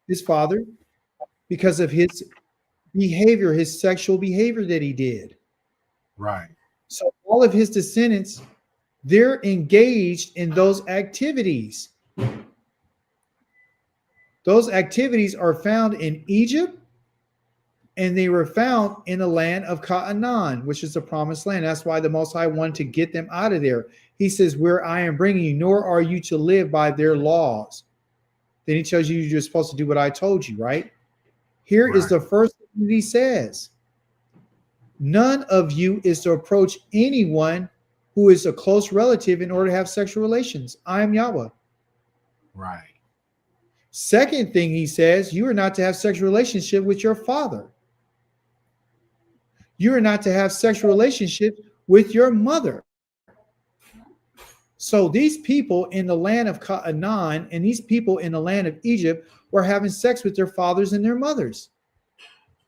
his father because of his behavior, his sexual behavior that he did. Right. So all of his descendants, they're engaged in those activities. Those activities are found in Egypt, and they were found in the land of Canaan, which is the promised land. That's why the Most High wanted to get them out of there. He says, where I am bringing you, nor are you to live by their laws. Then he tells you you're supposed to do what I told you, right? Here is the first thing he says. None of you is to approach anyone who is a close relative in order to have sexual relations. I am Yahweh. Right. Second thing he says, you are not to have sexual relationship with your father. You are not to have sexual relationship with your mother. So these people in the land of Canaan and these people in the land of Egypt were having sex with their fathers and their mothers.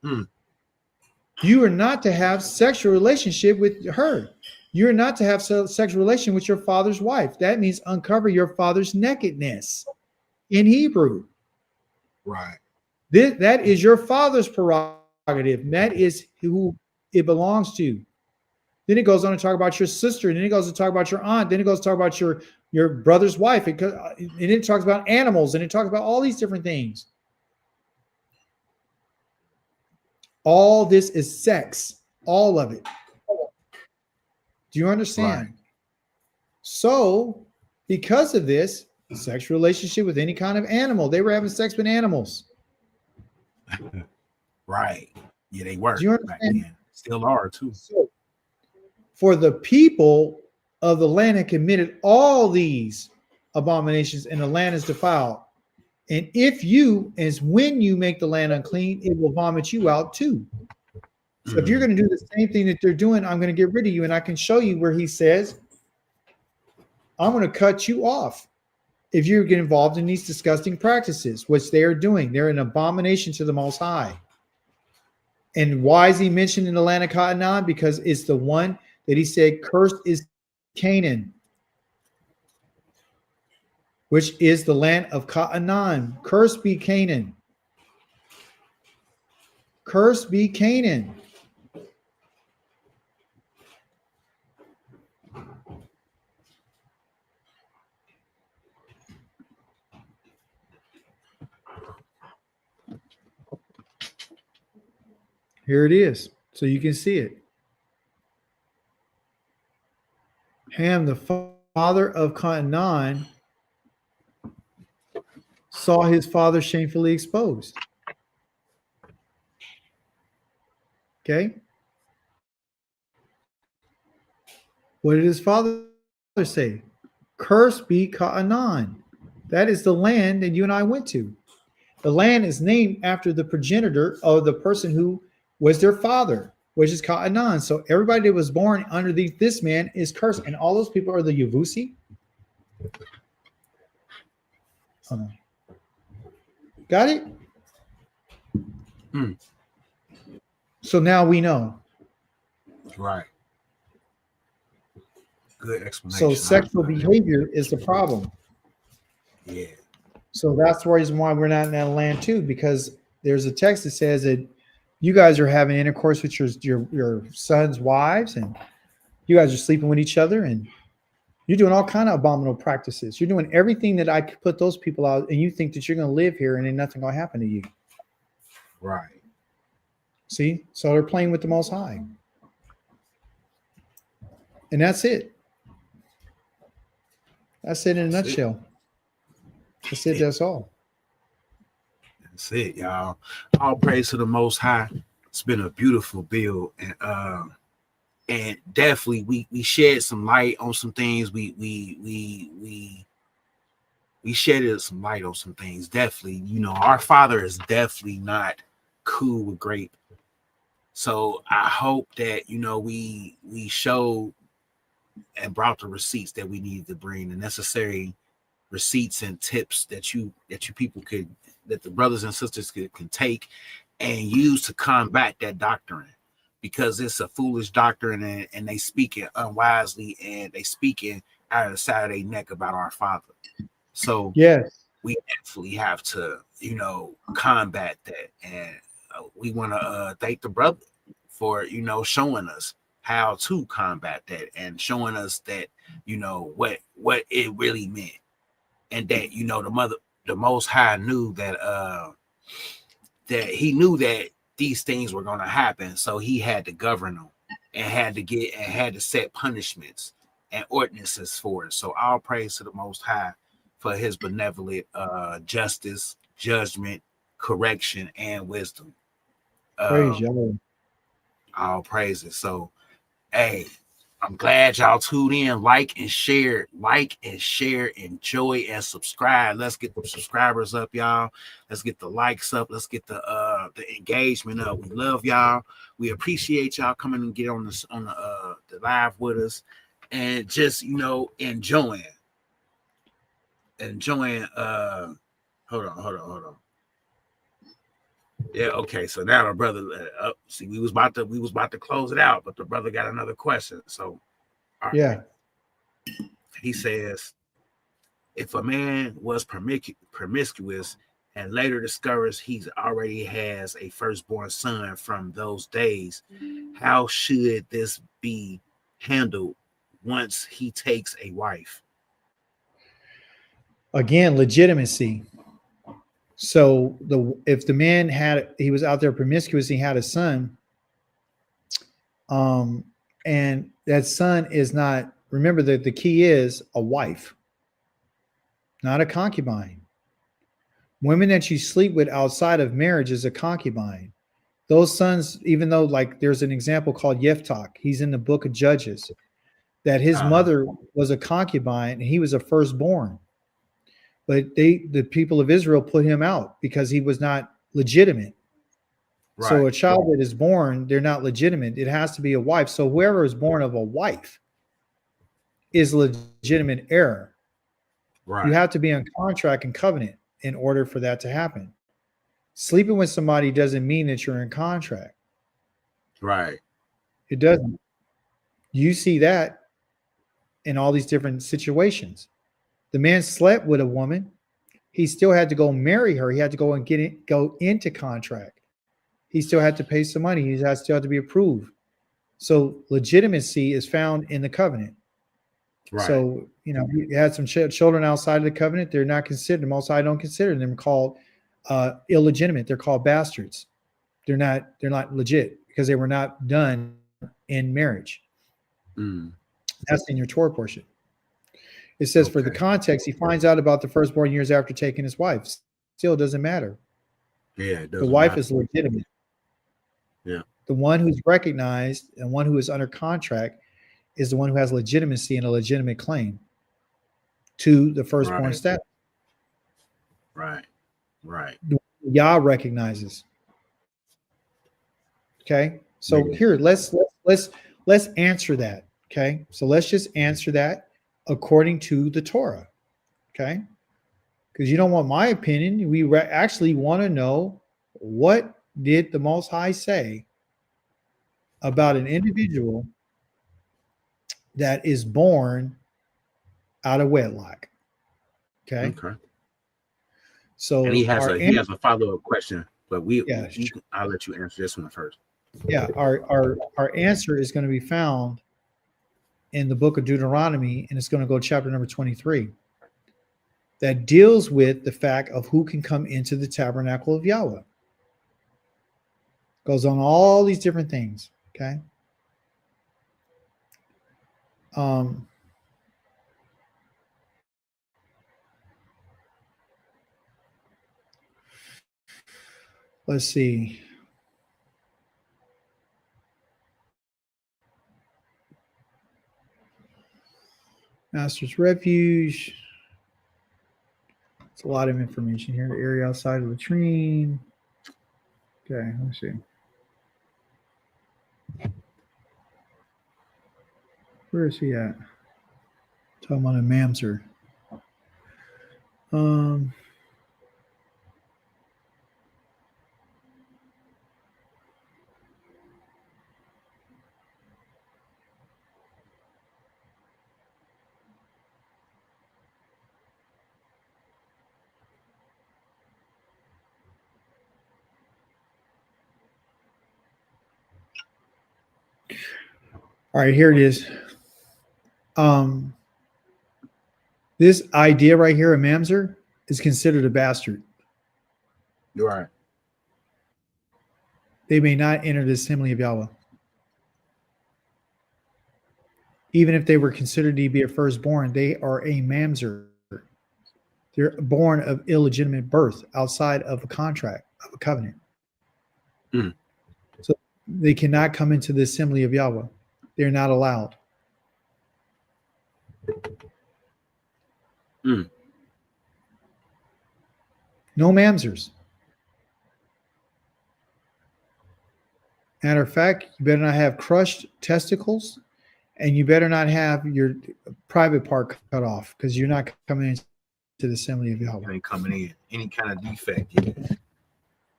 You are not to have sexual relationship with her. You're not to have sexual relation with your father's wife. That means uncover your father's nakedness in Hebrew. Right. That is your father's prerogative. That is who it belongs to. Then it goes on to talk about your sister. And then it goes to talk about your aunt. Then it goes to talk about your brother's wife. And then it talks about animals. And it talks about all these different things. All this is sex. All of it. Do you understand? Right. So, because of this, sexual relationship with any kind of animal, they were having sex with animals. Right. Yeah, they were. Do you Back understand? then. Still are, too. So, For the people of the land had committed all these abominations, and the land is defiled. And if you, as when you make the land unclean, it will vomit you out too. So if you're going to do the same thing that they're doing, I'm going to get rid of you. And I can show you where he says, I'm going to cut you off if you get involved in these disgusting practices, which they are doing. They're an abomination to the Most High. And why is he mentioned in the land of Canaan? Because it's the one that he said, cursed is Canaan, which is the land of Canaan. Cursed be Canaan. Cursed be Canaan. Here it is, so you can see it. Ham, the father of Canaan, saw his father shamefully exposed. Okay? What did his father say? Cursed be Canaan. That is the land that you and I went to. The land is named after the progenitor of the person who was their father, which is Canaan. So everybody that was born under this man is cursed. And all those people are the Yavusi. Got it? So now we know. Right. Good explanation. So sexual behavior is the problem. Yeah. So that's the reason why we're not in that land too, because there's a text that says that you guys are having intercourse with your son's wives, and you guys are sleeping with each other, and you're doing all kind of abominable practices. You're doing everything that I could put those people out, and you think that you're going to live here and then nothing will happen to you. Right. See? So they're playing with the Most High. And that's it. That's it in a nutshell. That's it. That's all. That's it, y'all. All praise to the Most High. It's been a beautiful build, and definitely we shed some light on some things. We shedded some light on some things. Definitely, our father is definitely not cool with grape. So I hope that we showed and brought the receipts that we needed to bring, the necessary receipts and tips that you people that the brothers and sisters can take and use to combat that doctrine, because it's a foolish doctrine, and they speak it unwisely, and they speak it out of the side of their neck about our father. So yes, we definitely have to combat that, and we want to thank the brother for showing us how to combat that, and showing us that what it really meant, and that the Most High knew that that he knew that these things were going to happen, so he had to govern them, and had to set punishments and ordinances for it. So all praise to the Most High for his benevolent justice, judgment, correction, and wisdom. praise y'all. All praises. So, hey, I'm glad y'all tuned in. Like and share, enjoy, and subscribe. Let's get the subscribers up, y'all. Let's get the likes up. Let's get the engagement up. We love y'all. We appreciate y'all coming and get on the live with us, and just enjoying. Hold on. Yeah, okay. So now our brother, see, we was about to close it out, but the brother got another question. So, all right. Yeah, he says, if a man was promiscuous and later discovers he already has a firstborn son from those days, how should this be handled once he takes a wife? again, legitimacy. So if the man he was out there promiscuous, he had a son, and that son is not. Remember that the key is a wife, not a concubine. Women that you sleep with outside of marriage is a concubine. Those sons, even though like there's an example called Yeftach, he's in the book of Judges, that his mother was a concubine and he was a firstborn. But the people of Israel put him out because he was not legitimate. Right. So a child that is born, they're not legitimate. It has to be a wife. So whoever is born of a wife is legitimate heir. Right. You have to be on contract and covenant in order for that to happen. Sleeping with somebody doesn't mean that you're in contract. Right. It doesn't. You see that in all these different situations. The man slept with a woman. He still had to go marry her. He had to go and go into contract. He still had to pay some money. He still had to be approved. So legitimacy is found in the covenant. Right. So, you had some children outside of the covenant. They're not considered. The Most High don't consider them called illegitimate. They're called bastards. They're not legit because they were not done in marriage. That's in your Torah portion. It says for the context, he finds out about the firstborn years after taking his wife. Still doesn't matter. Yeah, it doesn't the wife matter. is legitimate. Yeah. The one who's recognized and one who is under contract is the one who has legitimacy and a legitimate claim to the firstborn status. Right. Yah recognizes. Okay. So here, let's answer that. Okay. So let's just answer that according to the Torah. Okay. Because you don't want my opinion. We actually want to know, what did the Most High say about an individual that is born out of wedlock? Okay. So and he has a follow-up question, but I'll let you answer this one first. Yeah, our answer is going to be found in the book of Deuteronomy, and it's going to go chapter number 23. That deals with the fact of who can come into the tabernacle of Yahweh. Goes on all these different things. Okay. Let's see. Master's Refuge. It's a lot of information here. The area outside of latrine. Okay, let's see. Where is he at? Talking about a mamzer. All right, here it is. This idea right here, a mamzer, is considered a bastard. Right. They may not enter the assembly of Yahweh. Even if they were considered to be a firstborn, they are a mamzer. They're born of illegitimate birth outside of a contract, of a covenant. So they cannot come into the assembly of Yahweh. They're not allowed. No mamzers. Matter of fact, you better not have crushed testicles, and you better not have your private part cut off, because you're not coming into the assembly of Yahweh. You ain't coming in any kind of defect.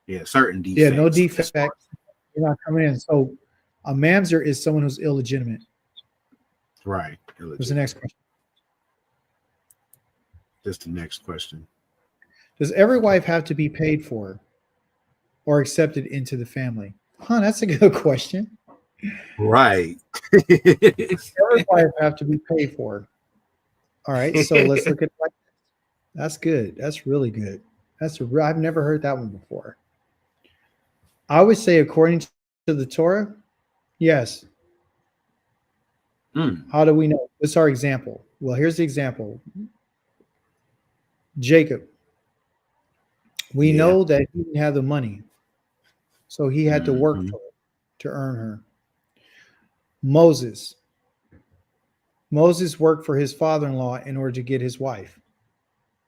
Yeah, certain defects. Yeah, no defect. You're not coming in. So a mamzer is someone who's illegitimate. Right. What's the next question? Just the next question. Does every wife have to be paid for or accepted into the family? That's a good question. Right. Every wife have to be paid for. All right, so let's look at it like this. That's good. That's really good. I've never heard that one before. I would say, according to the Torah, yes. How do we know? What's our example? Well, here's the example. Jacob. We know that he didn't have the money. So he had to work for it to earn her. Moses worked for his father-in-law in order to get his wife.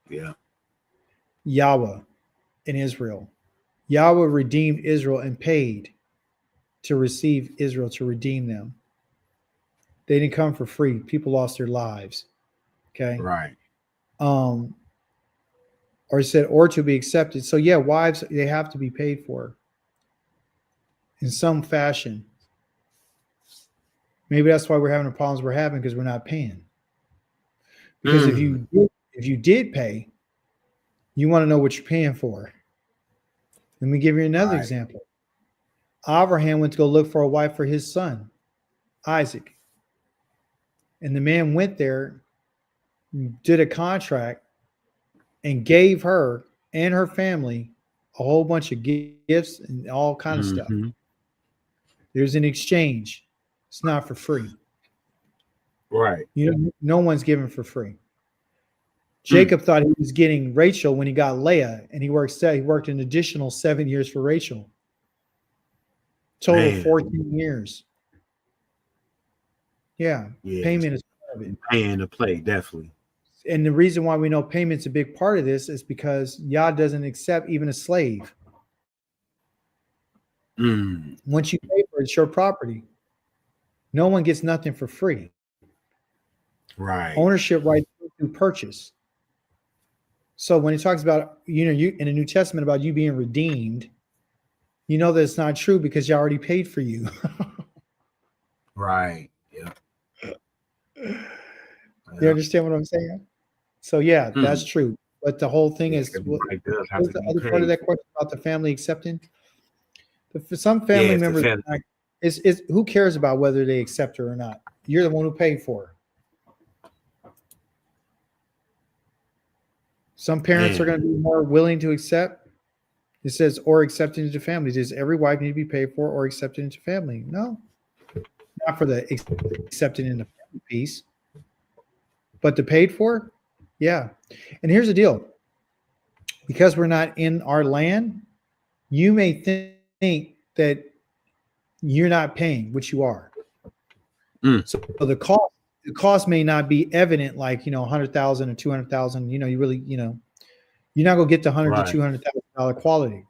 Yeah. Yahweh in Israel. Yahweh redeemed Israel and paid to receive Israel, to redeem them. They didn't come for free. People lost their lives. Okay. Right. Or it said, or to be accepted. So yeah, wives, they have to be paid for in some fashion. Maybe that's why we're having the problems we're having, because we're not paying. Because if you did pay, you want to know what you're paying for. Let me give you another example. Abraham went to go look for a wife for his son, Isaac. And the man went there, did a contract, and gave her and her family a whole bunch of gifts and all kind of stuff. There's an exchange. It's not for free. Right. No one's given for free. Jacob thought he was getting Rachel when he got Leah, and he worked an additional 7 years for Rachel. Total 14 years. Yeah. Payment is part of it. Paying to play, definitely. And the reason why we know payment's a big part of this is because Yah doesn't accept even a slave. Once you pay for it, it's your property. No one gets nothing for free. Right. Ownership right through purchase. So when it talks about, you in the New Testament about you being redeemed, you know that it's not true because you already paid for you. Right. Yeah. You understand what I'm saying? So yeah, that's true. But the whole thing is, what's the other part of that question about the family accepting? For some family members, is who cares about whether they accept her or not? You're the one who paid for her. Some parents are going to be more willing to accept. It says, or accepted into family. Does every wife need to be paid for or accepted into family? No. Not for the accepted into family piece. But the paid for? Yeah. And here's the deal. Because we're not in our land, you may think that you're not paying, which you are. So the cost may not be evident, like, $100,000 or $200,000. You really, you're not gonna get the $100,000 to $200,000 quality.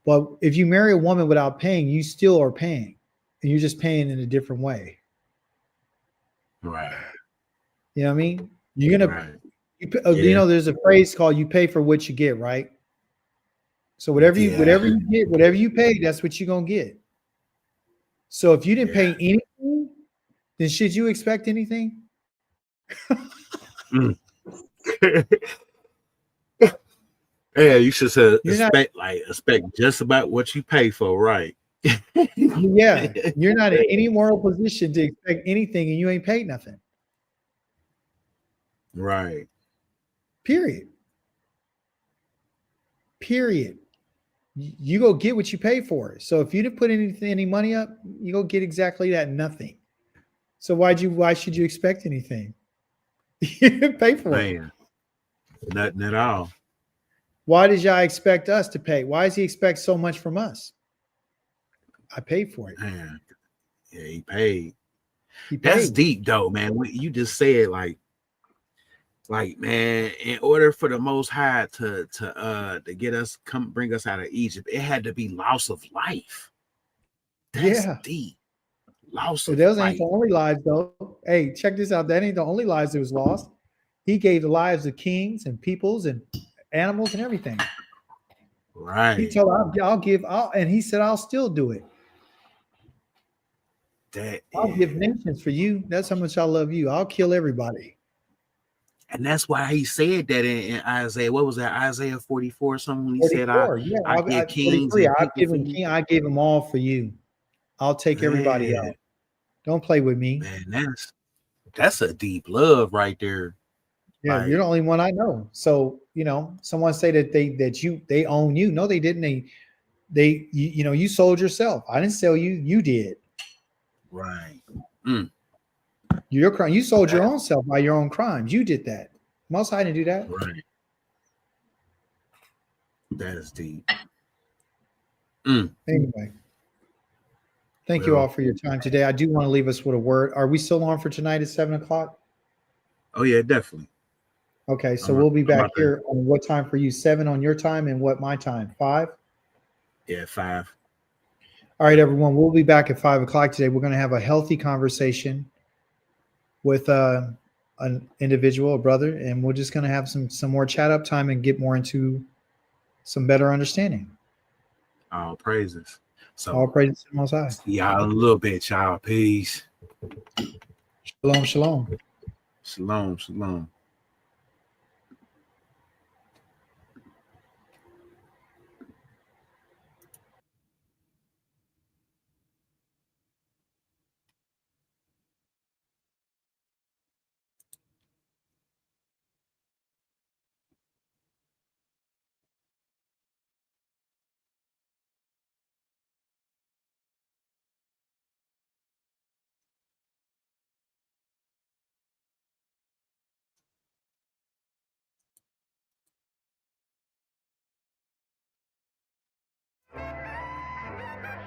But if you marry a woman without paying, you still are paying, and you're just paying in a different way. Right. You know what I mean? You're gonna, there's a phrase called "you pay for what you get," right? So whatever you get, whatever you pay, that's what you're gonna get. So if you didn't pay anything, then should you expect anything? Yeah, you should expect just about what you pay for, right? Yeah, you're not in any moral position to expect anything, and you ain't paid nothing. Right. Period. You go get what you pay for. So if you didn't put any money up, you go get exactly that, nothing. So why should you expect anything? You didn't pay for it. Nothing at all. Why does Yah expect us to pay? Why does he expect so much from us? I paid for it. Man. Yeah, he paid. That's deep though, man. You just said like man, in order for the Most High to get us, bring us out of Egypt, it had to be loss of life. That's deep. Loss of those life. Ain't the only lives though. Hey, check this out. That ain't the only lives that was lost. He gave the lives of kings and peoples and animals and everything. Right. He told and he said, I'll still do it. I'll give nations for you. That's how much I love you. I'll kill everybody. And that's why he said that in Isaiah. What was that? Isaiah 44 or something. When he said, I give kings. I gave them all for you. I'll take everybody out. Don't play with me. Man, that's a deep love right there. Yeah, you're the only one I know. So, someone say that they own you. No, they didn't. You sold yourself. I didn't sell you. You did. Right. Your crime. You sold your own self by your own crimes. You did that. Most High didn't do that. Right. That is deep. Anyway, thank you all for your time today. I do want to leave us with a word. Are we still on for tonight at 7:00? Oh yeah, definitely. Okay, so I'm we'll be I'm back out there. here on what time for you? 7 on your time and what my time? 5? Yeah, 5. All right, everyone. We'll be back at 5:00 today. We're going to have a healthy conversation with an individual, a brother, and we're just going to have some more chat up time and get more into some better understanding. All praises. So All praise to the Most High. see y'all in a little bit, y'all. Peace. Shalom, shalom. Shalom, shalom.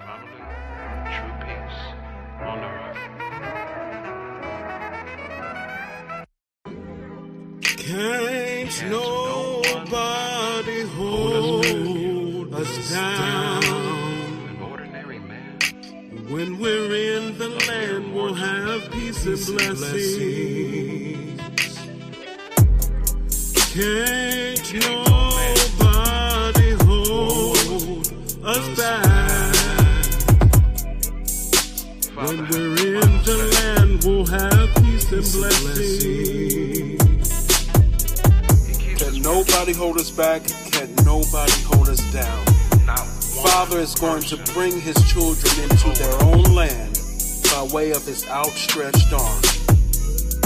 Family, true peace on earth. Can't nobody hold us down. An ordinary man. When we're in the land, we'll have peace and blessings. Can't nobody hold us back. When we're in the land, we'll have peace and blessings. Can nobody hold us back? Can nobody hold us down? Father is going to bring his children into their own land by way of his outstretched arm.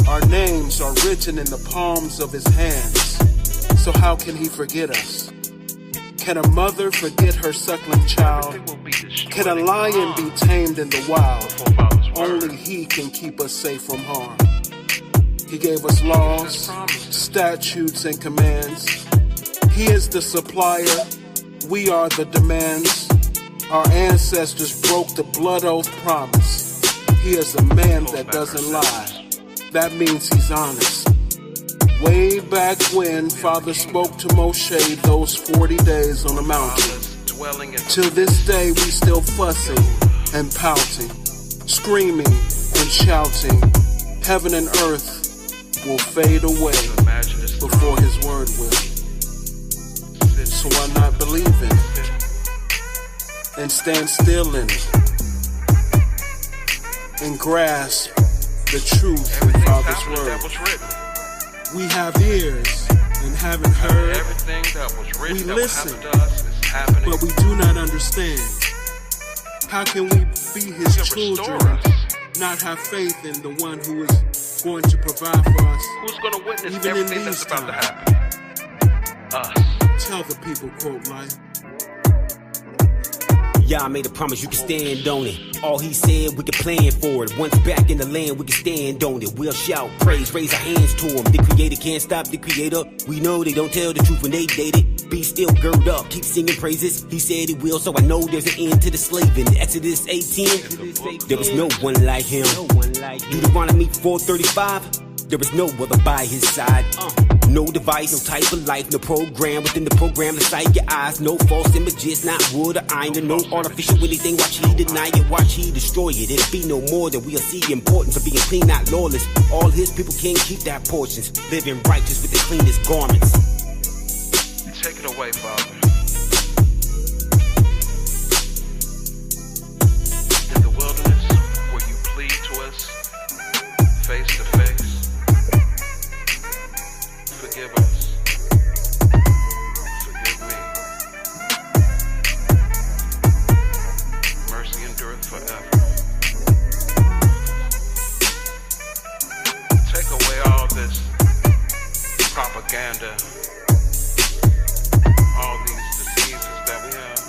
Our names are written in the palms of his hands, so how can he forget us? Can a mother forget her suckling child? Can a lion be tamed in the wild? Only he can keep us safe from harm. He gave us laws, statutes, and commands. He is the supplier, we are the demands. Our ancestors broke the blood oath promise. He is a man that doesn't lie. That means he's honest. Way back when Father spoke to Moshe those 40 days on the mountain. Till this day we still fussing and pouting, screaming and shouting. Heaven and earth will fade away before his word will. So why not believe in it and stand still in it and grasp the truth in Father's word? We have ears and haven't heard. We listen, but we do not understand. How can we be his children and not have faith in the one who is going to provide for us? Who's going to witness Even in everything these that's about to times. happen? Us. Tell the people, quote, life. Y'all made a promise you can stand on it. All he said, we can plan for it. Once back in the land, we can stand on it. We'll shout praise, raise our hands to him. The creator can't stop the creator. We know they don't tell the truth when they date it. Be still, gird up, keep singing praises. He said he will, so I know there's an end to the slaving. Exodus 18, there was no one like him. Deuteronomy 4:35, there is no other by his side. No device, no type of life, no program within the program to sight your eyes. No false images, not wood or iron. No artificial anything, watch he deny it, watch he destroy it. It'll be no more than we'll see importance of being clean, not lawless. All his people can't keep their portions, living righteous with the cleanest garments. Take it away, Father. In the wilderness, where you plead to us, face to face, forgive us. Forgive me. Mercy endureth forever. Take away all this propaganda, all these diseases that we have.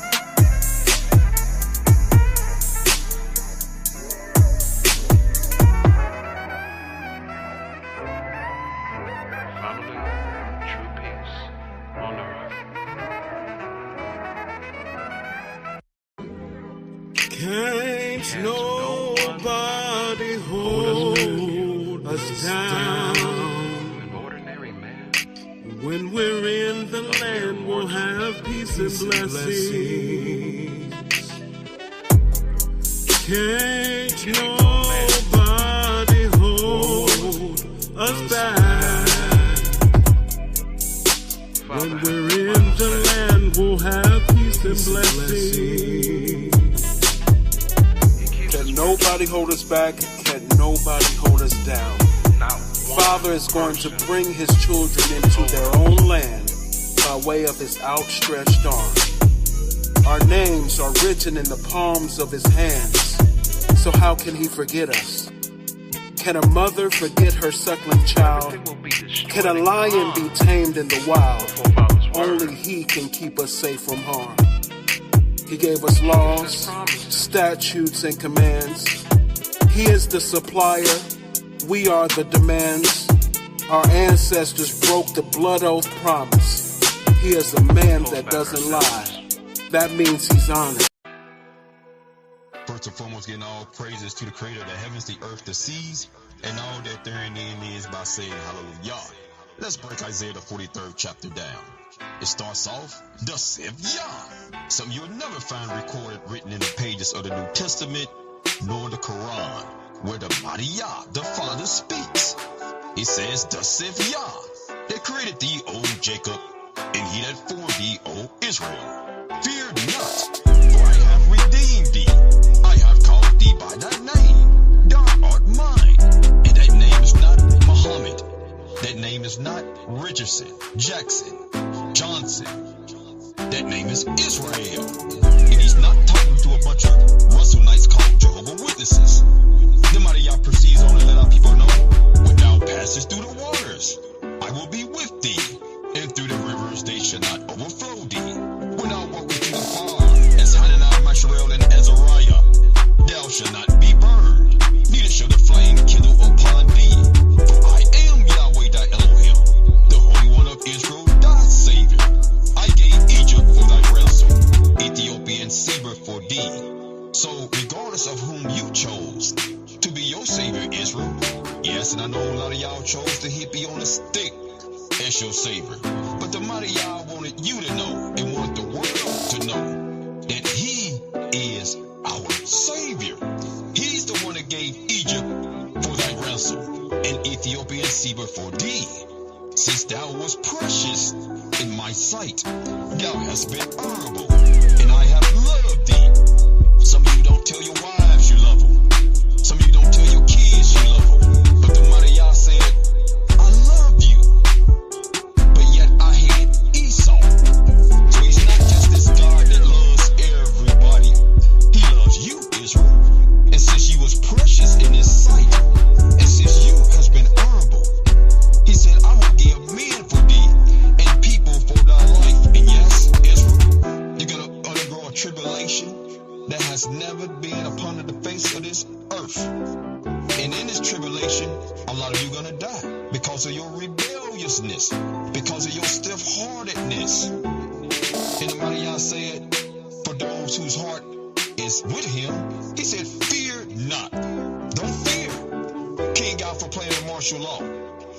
Family, true peace on earth. Can't nobody hold us down. An ordinary man. When we're in the land, we'll have peace and blessings. Can't nobody hold us back. When we're in the land, we'll have peace and blessings. Can nobody hold us back? Can nobody hold us down? Father is going to bring his children into their own land by way of his outstretched arm. Our names are written in the palms of his hands, so how can he forget us? Can a mother forget her suckling child? Can a lion be tamed in the wild? Only he can keep us safe from harm. He gave us laws, statutes, and commands. He is the supplier. We are the demands. Our ancestors broke the blood oath promise. He is a man that doesn't lie. That means he's honored. First and foremost, getting all praises to the creator of the heavens, the earth, the seas, and all that therein is by saying hallelujah. Let's break Isaiah the 43rd chapter down. It starts off, thus saith Yah. Something you'll never find recorded written in the pages of the New Testament, nor the Quran, where the mighty Yah, the Father, speaks. It says, thus saith Yah, that created thee, O Jacob, and he that formed thee, O Israel. Fear not, for I have redeemed thee. I have called thee by thy name. Thou art mine. And that name is not Muhammad. That name is not Richardson, Jackson, Johnson. That name is Israel. And he's not talking to a bunch of Russell Knights called Jehovah's Witnesses. The mighty Yah proceeds on and let our people know, when thou passest through the waters, I will be with thee. And through the rivers they shall not overflow thee. When thou walkest through the fire, as Hananiah, Mishael, and Azariah, thou shalt not be burned, neither shall the flame kindle upon thee. For I am Yahweh thy Elohim, the Holy One of Israel, thy Savior. I gave Egypt for thy ransom, Ethiopia and Seba for thee. So regardless of whom you chose to be your Savior, Israel, yes, and I know a lot of y'all chose the hippie on a stick as your Savior, but the mighty Yah wanted you to know and wanted the world to know that he is our Savior. He's the one that gave Egypt for thy ransom and Ethiopia and Seba for thee. Since thou was precious in my sight, thou hast been honorable, and I have loved thee. Some of you don't tell your wives you love them. Some of you don't tell your kids you love them. But the mighty Yah said, I love you. But yet I hated Esau. So he's not just this God that loves everybody. He loves you, Israel. And since you was precious in his sight, and since you has been honorable, he said, I will give men for thee, and people for thy life. And yes, Israel, you're going to undergo a tribulation that has never been upon the face of this earth. And in this tribulation, a lot of you are going to die because of your rebelliousness, because of your stiff-heartedness. And the mighty Yah said, for those whose heart is with him, he said, fear not. Don't fear King Alpha playing the martial law.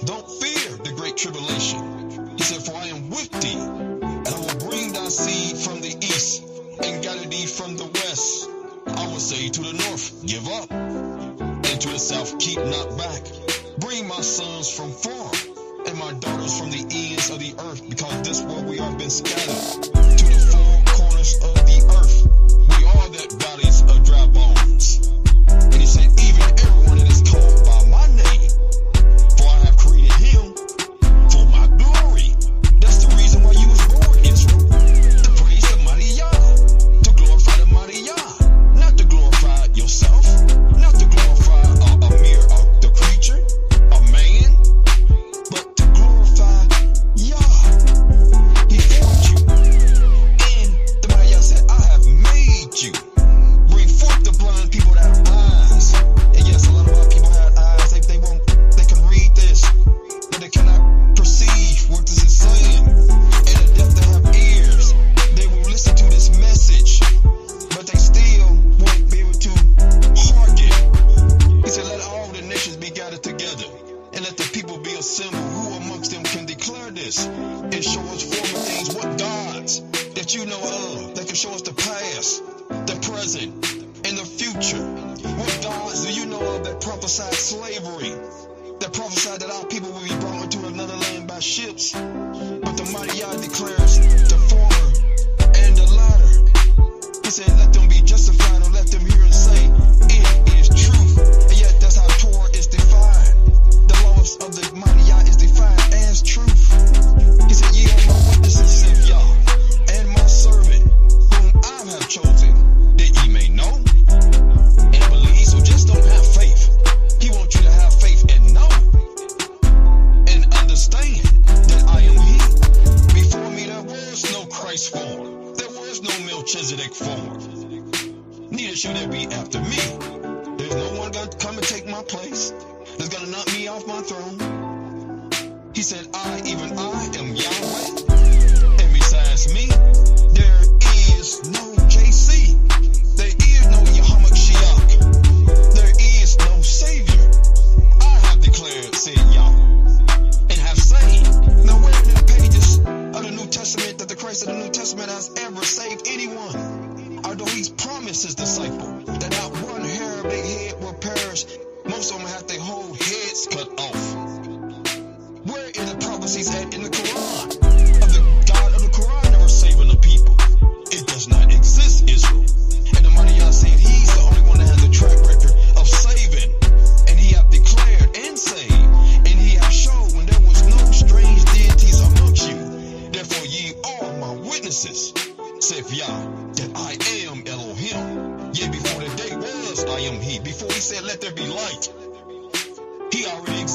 Don't fear the great tribulation. He said, for I am with thee, and I will bring thy seed from the east, and gather thee from the west. I will say to the north, give up, and to the south, keep not back. Bring my sons from far, and my daughters from the ends of the earth, because this world we have been scattered to the four corners of the earth. We are that valleys of dry bones. And he said, even everyone that is called by my name, for I have created him for my glory. That's the reason why you was born, Israel. To praise the mighty Yah, to glorify the mighty Yah, not to glorify yourself, not to glorify the creature, a man, but to glorify Yah. He formed you. And the mighty Yah said, I together, and let the people be assembled. Who amongst them can declare this and show us former things? What gods that you know of that can show us the past, the present, and the future? What gods do you know of that prophesied slavery, that prophesied that our people will be brought into another land by ships? But the mighty Yah declares the former and the latter. He said, let them be justified, or let them hear and say, it is truth. And yet that's how Torah is defined. The laws of the mighty Yah is defined as truth. He said, ye are my witnesses, saith Yah, and my servant, whom I have chosen, that ye may know and believe. So just don't have faith. He wants you to have faith and know and understand that I am He. Before me there was no Christ form. There was no Melchizedek form. Neither should there be after me. There's no one gonna come and take my place. That's gonna knock me off my throne. He said, I, even I, am Yahweh. And besides me, there is no JC. There is no Yahamashiach. There is no Savior. I have declared, said Yah, and have saved. Now where in the pages of the New Testament that the Christ of the New Testament has ever saved anyone? Although He's promised His disciple that not one hair of their head will perish, most of them have their whole heads cut off. Where is the prophecies at in the Quran? Of the God of the Quran never saving the people. It does not exist, Israel. And the mighty Yah said He's the only one that has a track record of saving. And He hath declared and saved. And He hath shown when there was no strange deities amongst you. Therefore ye are my witnesses, saith Yah, that I am Elohim. Yet before the day was, I am He. Before He said, let there be light, He already existed.